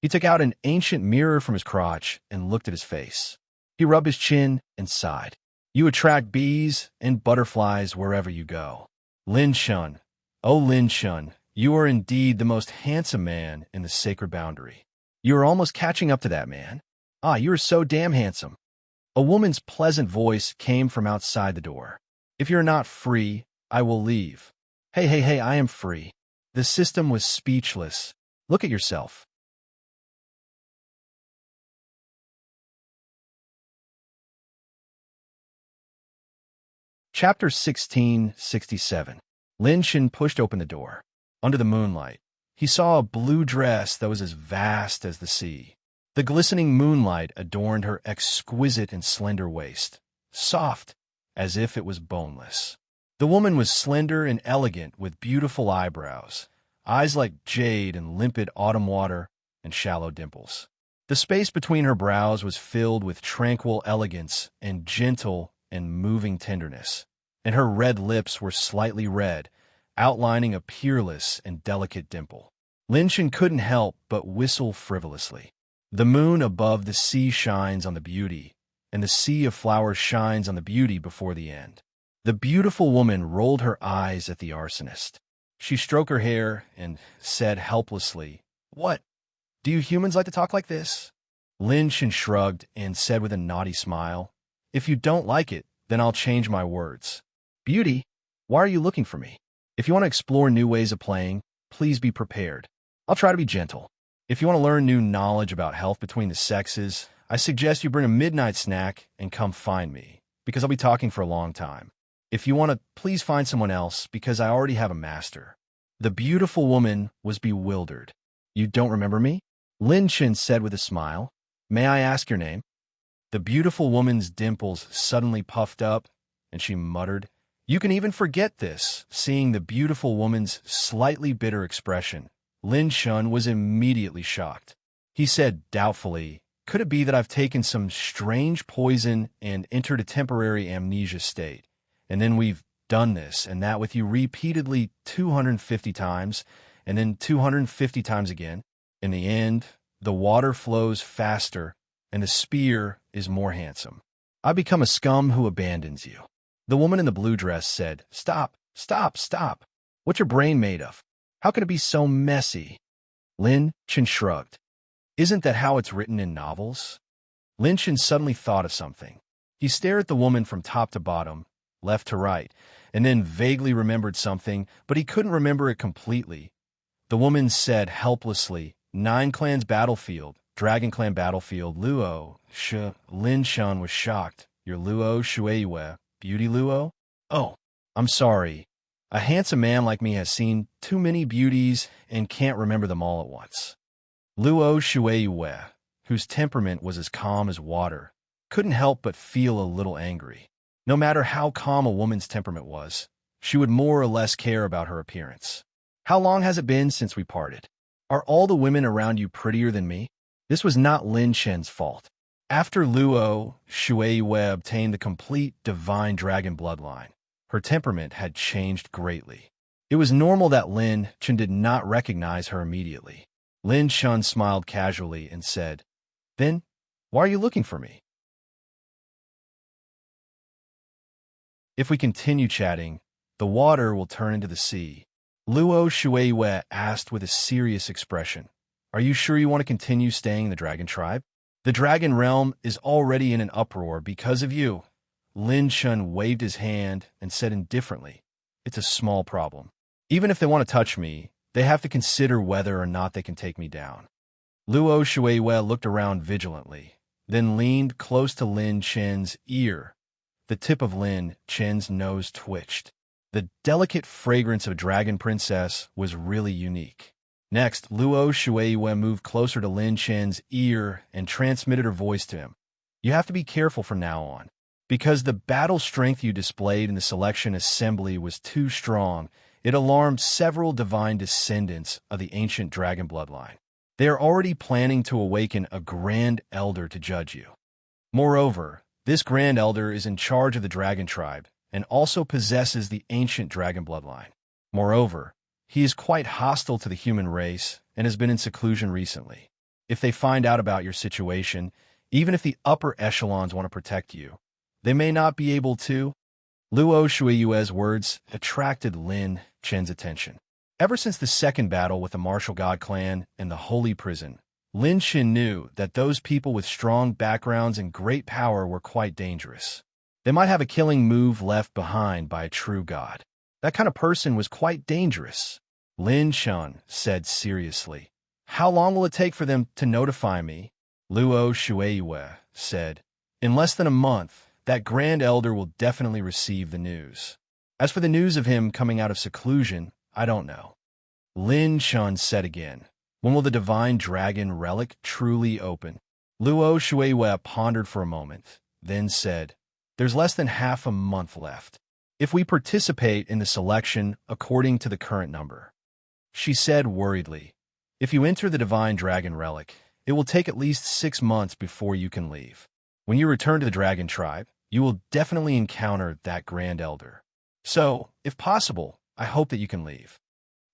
He took out an ancient mirror from his crotch and looked at his face. He rubbed his chin and sighed. You attract bees and butterflies wherever you go. Lin Chun, oh Lin Chun, you are indeed the most handsome man in the sacred boundary. You are almost catching up to that man. Ah, you are so damn handsome. A woman's pleasant voice came from outside the door. If you're not free, I will leave. Hey, I am free. The system was speechless. Look at yourself. Chapter 1667. Lin Shin pushed open the door. Under the moonlight, he saw a blue dress that was as vast as the sea. The glistening moonlight adorned her exquisite and slender waist, soft as if it was boneless. The woman was slender and elegant with beautiful eyebrows, eyes like jade and limpid autumn water, and shallow dimples. The space between her brows was filled with tranquil elegance and gentle and moving tenderness, and her red lips were slightly red, outlining a peerless and delicate dimple. Lin Shin couldn't help but whistle frivolously. The moon above the sea shines on the beauty, and the sea of flowers shines on the beauty before the end. The beautiful woman rolled her eyes at the arsonist. She stroked her hair and said helplessly, What? Do you humans like to talk like this? Lin Shin shrugged and said with a naughty smile, If you don't like it, then I'll change my words. Beauty, why are you looking for me? If you want to explore new ways of playing, please be prepared. I'll try to be gentle. If you want to learn new knowledge about health between the sexes, I suggest you bring a midnight snack and come find me, because I'll be talking for a long time. If you want to, please find someone else, because I already have a master. The beautiful woman was bewildered. You don't remember me? Lin Shin said with a smile. May I ask your name? The beautiful woman's dimples suddenly puffed up, and she muttered, You can even forget this. Seeing the beautiful woman's slightly bitter expression, Lin Shun was immediately shocked. He said doubtfully, Could it be that I've taken some strange poison and entered a temporary amnesia state? And then we've done this and that with you repeatedly 250 times, and then 250 times again. In the end, the water flows faster, and the spear is more handsome. I become a scum who abandons you. The woman in the blue dress said, Stop. What's your brain made of? How can it be so messy? Lin Chin shrugged. Isn't that how it's written in novels? Lin Chin suddenly thought of something. He stared at the woman from top to bottom, left to right, and then vaguely remembered something, but he couldn't remember it completely. The woman said helplessly, 9 clans battlefield, Dragon Clan battlefield, Luo, Lin Shun was shocked. You're Luo Shueiyue, Beauty Luo? Oh, I'm sorry. A handsome man like me has seen too many beauties and can't remember them all at once. Luo Shueiyue, whose temperament was as calm as water, couldn't help but feel a little angry. No matter how calm a woman's temperament was, she would more or less care about her appearance. How long has it been since we parted? Are all the women around you prettier than me? This was not Lin Shen's fault. After Luo Shueiyue obtained the complete divine dragon bloodline, her temperament had changed greatly. It was normal that Lin Chen did not recognize her immediately. Lin Shun smiled casually and said, Then, why are you looking for me? If we continue chatting, the water will turn into the sea. Luo Shueiyue asked with a serious expression, Are you sure you want to continue staying in the dragon tribe? The dragon realm is already in an uproar because of you. Lin Shun waved his hand and said indifferently, It's a small problem. Even if they want to touch me, they have to consider whether or not they can take me down. Luo Shueiyue looked around vigilantly, then leaned close to Lin Chen's ear. The tip of Lin Chen's nose twitched. The delicate fragrance of a dragon princess was really unique. Next, Luo Shueiyue moved closer to Lin Chen's ear and transmitted her voice to him. You have to be careful from now on, because the battle strength you displayed in the selection assembly was too strong. It alarmed several divine descendants of the ancient dragon bloodline. They are already planning to awaken a grand elder to judge you. Moreover, This Grand Elder is in charge of the dragon tribe and also possesses the ancient dragon bloodline. Moreover, he is quite hostile to the human race and has been in seclusion recently. If they find out about your situation, even if the upper echelons want to protect you, they may not be able to. Luo Shuiyue's words attracted Lin Chen's attention. Ever since the second battle with the Martial God clan and the Holy Prison, Lin Chen knew that those people with strong backgrounds and great power were quite dangerous. They might have a killing move left behind by a true god. That kind of person was quite dangerous. Lin Chen said seriously. How long will it take for them to notify me? Luo Shuiyue said. In less than a month, that Grand Elder will definitely receive the news. As for the news of him coming out of seclusion, I don't know. Lin Chen said again. When will the divine dragon relic truly open? Luo Shuiyue pondered for a moment, then said, There's less than half a month left. If we participate in the selection according to the current number. She said worriedly, If you enter the divine dragon relic, it will take at least 6 months before you can leave. When you return to the dragon tribe, you will definitely encounter that Grand Elder. So, if possible, I hope that you can leave.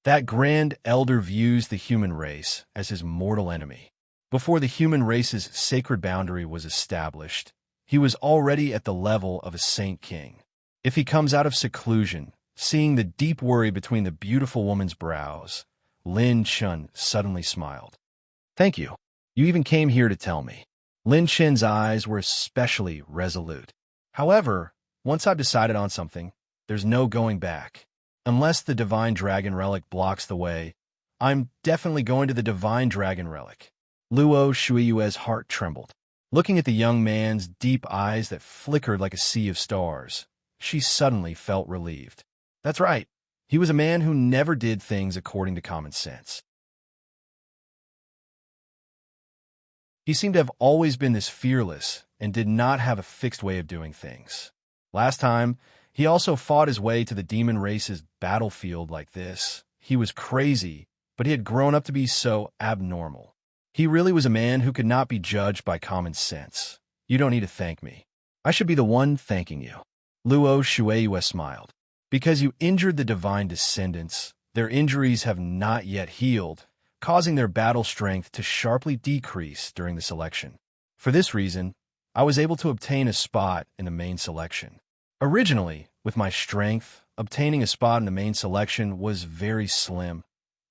That Grand Elder views the human race as his mortal enemy. Before the human race's sacred boundary was established, he was already at the level of a saint king. If he comes out of seclusion, seeing the deep worry between the beautiful woman's brows, Lin Chen suddenly smiled. Thank you. You even came here to tell me. Lin Chen's eyes were especially resolute. However, once I've decided on something, there's no going back. Unless the Divine Dragon Relic blocks the way, I'm definitely going to the Divine Dragon Relic. Luo Shuiyue's heart trembled. Looking at the young man's deep eyes that flickered like a sea of stars, she suddenly felt relieved. That's right. He was a man who never did things according to common sense. He seemed to have always been this fearless and did not have a fixed way of doing things. Last time, he also fought his way to the demon race's battlefield like this. He was crazy, but he had grown up to be so abnormal. He really was a man who could not be judged by common sense. You don't need to thank me. I should be the one thanking you. Luo Shuiyue smiled. Because you injured the divine descendants, their injuries have not yet healed, causing their battle strength to sharply decrease during the selection. For this reason, I was able to obtain a spot in the main selection. Originally, with my strength, obtaining a spot in the main selection was very slim.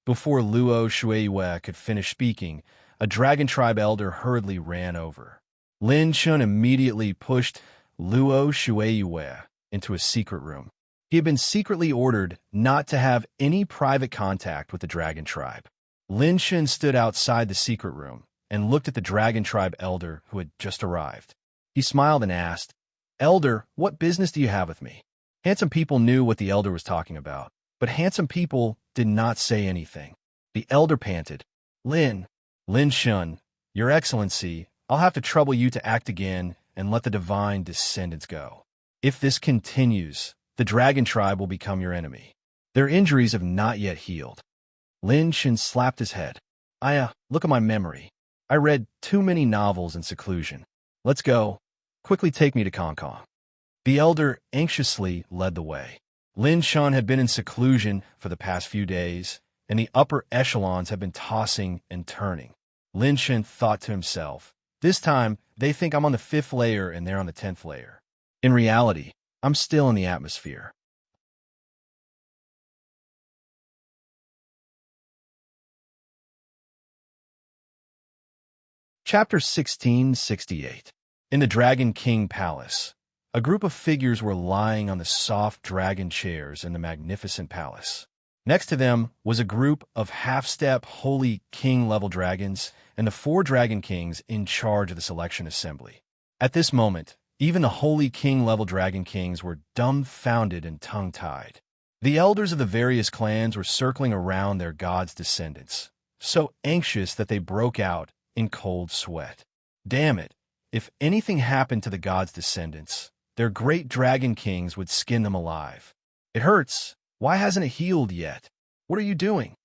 Before Luo Shuiyue could finish speaking, a dragon tribe elder hurriedly ran over. Lin Chen immediately pushed Luo Shuiyue into a secret room. He had been secretly ordered not to have any private contact with the dragon tribe. Lin Chen stood outside the secret room and looked at the dragon tribe elder who had just arrived. He smiled and asked, Elder, what business do you have with me? Handsome people knew what the elder was talking about, but handsome people did not say anything. The elder panted, Lin Chen, Your Excellency, I'll have to trouble you to act again and let the divine descendants go. If this continues, the dragon tribe will become your enemy. Their injuries have not yet healed. Lin Chen slapped his head. Look at my memory. I read too many novels in seclusion. Let's go. Quickly take me to Kong Kong. The elder anxiously led the way. Lin Chen had been in seclusion for the past few days, and the upper echelons have been tossing and turning. Lin Chen thought to himself, this time they think I'm on the 5th layer and they're on the 10th layer. In reality, I'm still in the atmosphere. Chapter 1668. In the Dragon King Palace, a group of figures were lying on the soft dragon chairs in the magnificent palace. Next to them was a group of half-step holy king-level dragons and the 4 dragon kings in charge of the selection assembly. At this moment, even the holy king-level dragon kings were dumbfounded and tongue-tied. The elders of the various clans were circling around their god's descendants, so anxious that they broke out in cold sweat. Damn it, if anything happened to the god's descendants, their great dragon kings would skin them alive. It hurts. Why hasn't it healed yet? What are you doing?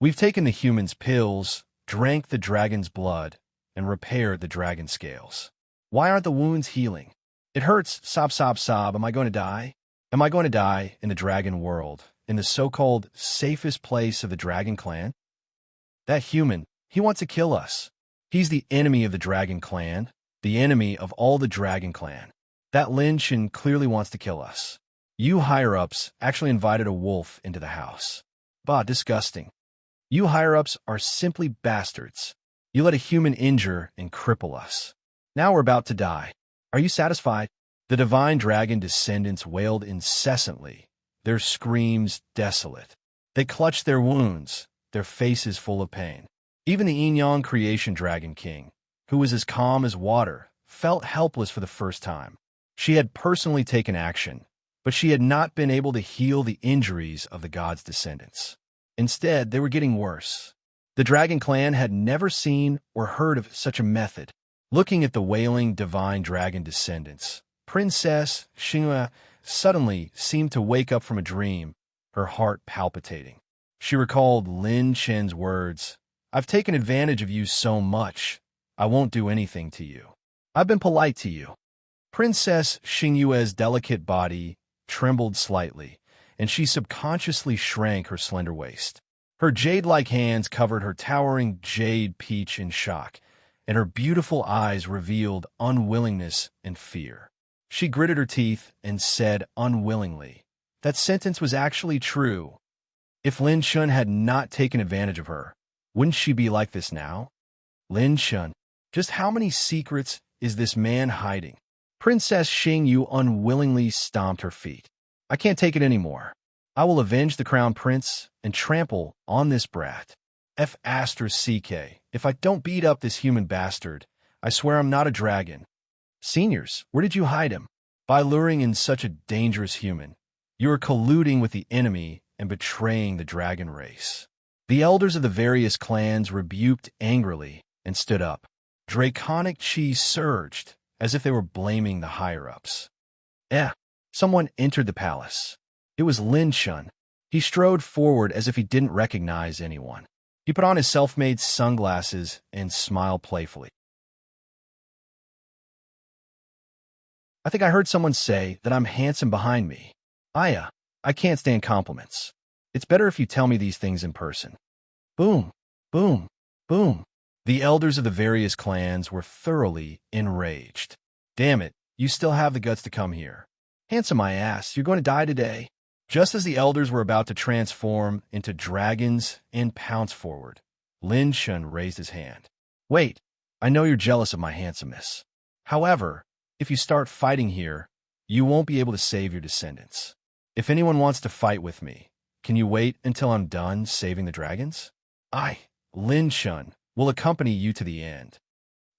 We've taken the human's pills, drank the dragon's blood, and repaired the dragon scales. Why aren't the wounds healing? It hurts, sob, sob, sob. Am I going to die? Am I going to die in the dragon world, in the so-called safest place of the dragon clan? That human, he wants to kill us. He's the enemy of the dragon clan, the enemy of all the dragon clan. That Lin Shen clearly wants to kill us. You higher-ups actually invited a wolf into the house. Bah, disgusting. You higher-ups are simply bastards. You let a human injure and cripple us. Now we're about to die. Are you satisfied? The divine dragon descendants wailed incessantly, their screams desolate. They clutched their wounds, their faces full of pain. Even the Yin-Yang creation dragon king, who was as calm as water, felt helpless for the first time. She had personally taken action, but she had not been able to heal the injuries of the gods' descendants. Instead, they were getting worse. The dragon clan had never seen or heard of such a method. Looking at the wailing divine dragon descendants, Princess Xinghua suddenly seemed to wake up from a dream, her heart palpitating. She recalled Lin Shen's words, "I've taken advantage of you so much, I won't do anything to you. I've been polite to you." Princess Xinghua's delicate body trembled slightly, and she subconsciously shrank her slender waist. Her jade-like hands covered her towering jade peach in shock, and her beautiful eyes revealed unwillingness and fear. She gritted her teeth and said unwillingly, that sentence was actually true. If Lin Shen had not taken advantage of her, wouldn't she be like this now? Lin Shen, just how many secrets is this man hiding? Princess Xingyu unwillingly stomped her feet. I can't take it anymore. I will avenge the crown prince and trample on this brat. F***CK. If I don't beat up this human bastard, I swear I'm not a dragon. Seniors, where did you hide him? By luring in such a dangerous human, you are colluding with the enemy and betraying the dragon race. The elders of the various clans rebuked angrily and stood up. Draconic chi surged, as if they were blaming the higher-ups. Someone entered the palace. It was Lin Shen. He strode forward as if he didn't recognize anyone. He put on his self-made sunglasses and smiled playfully. I think I heard someone say that I'm handsome behind me. I can't stand compliments. It's better if you tell me these things in person. Boom, boom, boom. The elders of the various clans were thoroughly enraged. Damn it, you still have the guts to come here. Handsome my ass, you're going to die today. Just as the elders were about to transform into dragons and pounce forward, Lin Shen raised his hand. Wait, I know you're jealous of my handsomeness. However, if you start fighting here, you won't be able to save your descendants. If anyone wants to fight with me, can you wait until I'm done saving the dragons? I, Lin Shen, will accompany you to the end.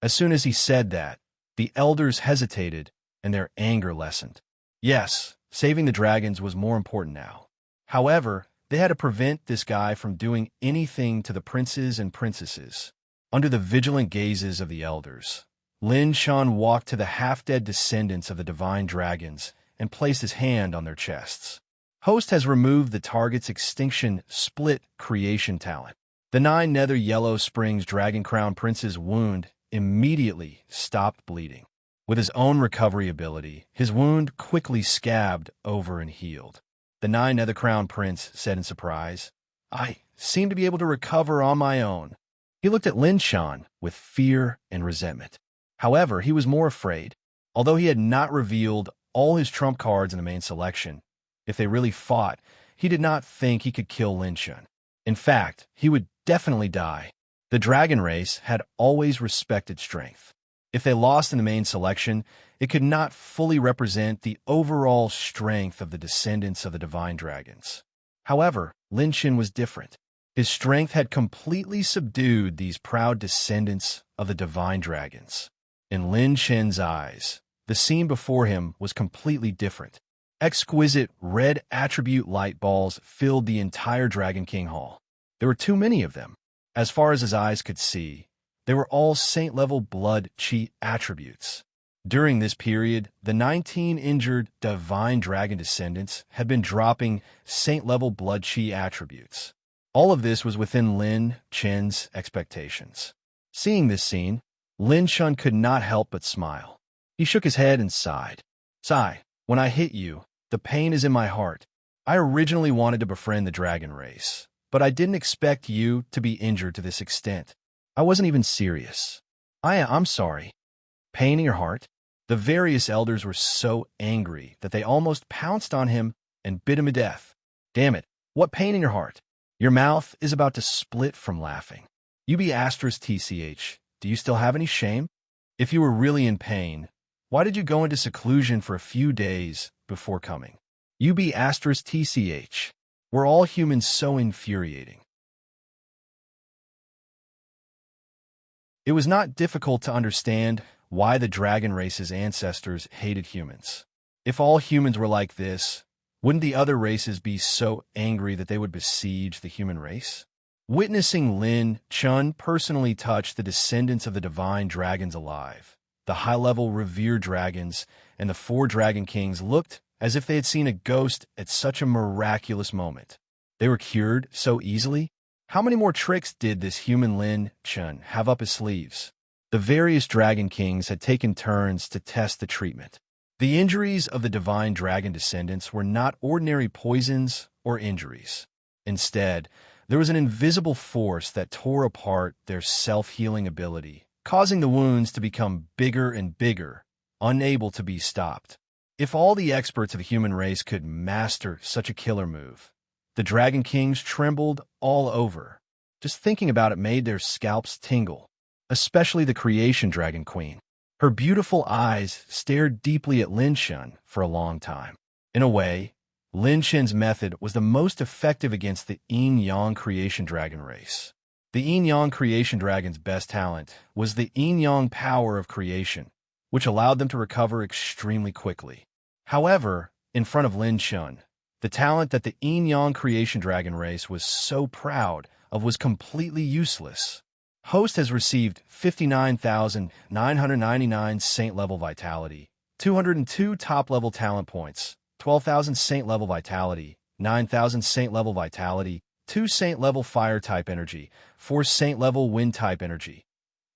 As soon as he said that, the elders hesitated and their anger lessened. Yes, saving the dragons was more important now. However, they had to prevent this guy from doing anything to the princes and princesses. Under the vigilant gazes of the elders, Lin Shen walked to the half-dead descendants of the divine dragons and placed his hand on their chests. Host has removed the target's extinction split creation talent. The 9 Nether Yellow Springs Dragon Crown Prince's wound immediately stopped bleeding. With his own recovery ability, his wound quickly scabbed over and healed. The 9 Nether Crown Prince said in surprise, I seem to be able to recover on my own. He looked at Lin Shen with fear and resentment. However, he was more afraid. Although he had not revealed all his trump cards in the main selection, if they really fought, he did not think he could kill Lin Shen. In fact, he would definitely die. The dragon race had always respected strength. If they lost in the main selection, it could not fully represent the overall strength of the descendants of the divine dragons. However, Lin Shen was different. His strength had completely subdued these proud descendants of the divine dragons. In Lin Shen's eyes, the scene before him was completely different. Exquisite red attribute light balls filled the entire Dragon King Hall. There were too many of them. As far as his eyes could see, they were all saint-level blood chi attributes. During this period, the 19 injured divine dragon descendants had been dropping saint-level blood chi attributes. All of this was within Lin Shen's expectations. Seeing this scene, Lin Shen could not help but smile. He shook his head and sighed. Sigh, when I hit you, the pain is in my heart. I originally wanted to befriend the dragon race, but I didn't expect you to be injured to this extent. I wasn't even serious. I'm sorry. Pain in your heart? The various elders were so angry that they almost pounced on him and bit him to death. Damn it, what pain in your heart? Your mouth is about to split from laughing. TCH, do you still have any shame? If you were really in pain, why did you go into seclusion for a few days before coming? TCH, we're all humans so infuriating. It was not difficult to understand why the dragon race's ancestors hated humans. If all humans were like this, wouldn't the other races be so angry that they would besiege the human race? Witnessing Lin Chun personally touch the descendants of the divine dragons alive, the high-level revered dragons and the 4 dragon kings looked as if they had seen a ghost at such a miraculous moment. They were cured so easily? How many more tricks did this human Lin Chun have up his sleeves? The various dragon kings had taken turns to test the treatment. The injuries of the divine dragon descendants were not ordinary poisons or injuries. Instead, there was an invisible force that tore apart their self-healing ability, causing the wounds to become bigger and bigger, unable to be stopped. If all the experts of the human race could master such a killer move, the Dragon Kings trembled all over. Just thinking about it made their scalps tingle, especially the Creation Dragon Queen. Her beautiful eyes stared deeply at Lin Chun for a long time. In a way, Lin Chun's method was the most effective against the Yin-Yang Creation Dragon race. The Yin-Yang Creation Dragon's best talent was the Yin-Yang power of creation, which allowed them to recover extremely quickly. However, in front of Lin Chun, the talent that the Yin-Yang Creation Dragon race was so proud of was completely useless. Host has received 59,999 Saint-level Vitality, 202 top-level talent points, 12,000 Saint-level Vitality, 9,000 Saint-level Vitality, 2 Saint-level Fire-type energy, 4 Saint-level Wind-type energy.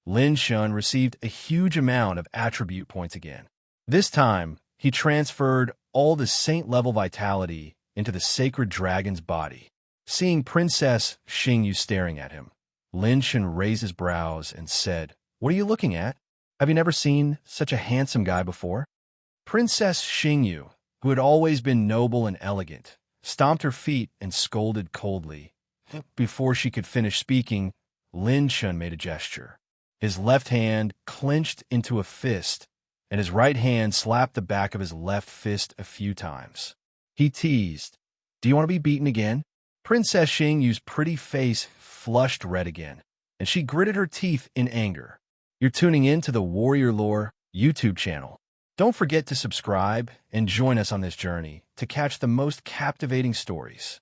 Lin Chun received a huge amount of attribute points again. This time, he transferred all the Saint-level Vitality into the sacred dragon's body. Seeing Princess Xingyu staring at him, Lin Chun raised his brows and said, "What are you looking at? Have you never seen such a handsome guy before?" Princess Xingyu, who had always been noble and elegant, stomped her feet and scolded coldly. Before she could finish speaking, Lin Chun made a gesture. His left hand clenched into a fist, and his right hand slapped the back of his left fist a few times. He teased, "Do you want to be beaten again?" Princess Xingyu's pretty face flushed red again, and she gritted her teeth in anger. You're tuning in to the Warrior Lore YouTube channel. Don't forget to subscribe and join us on this journey to catch the most captivating stories.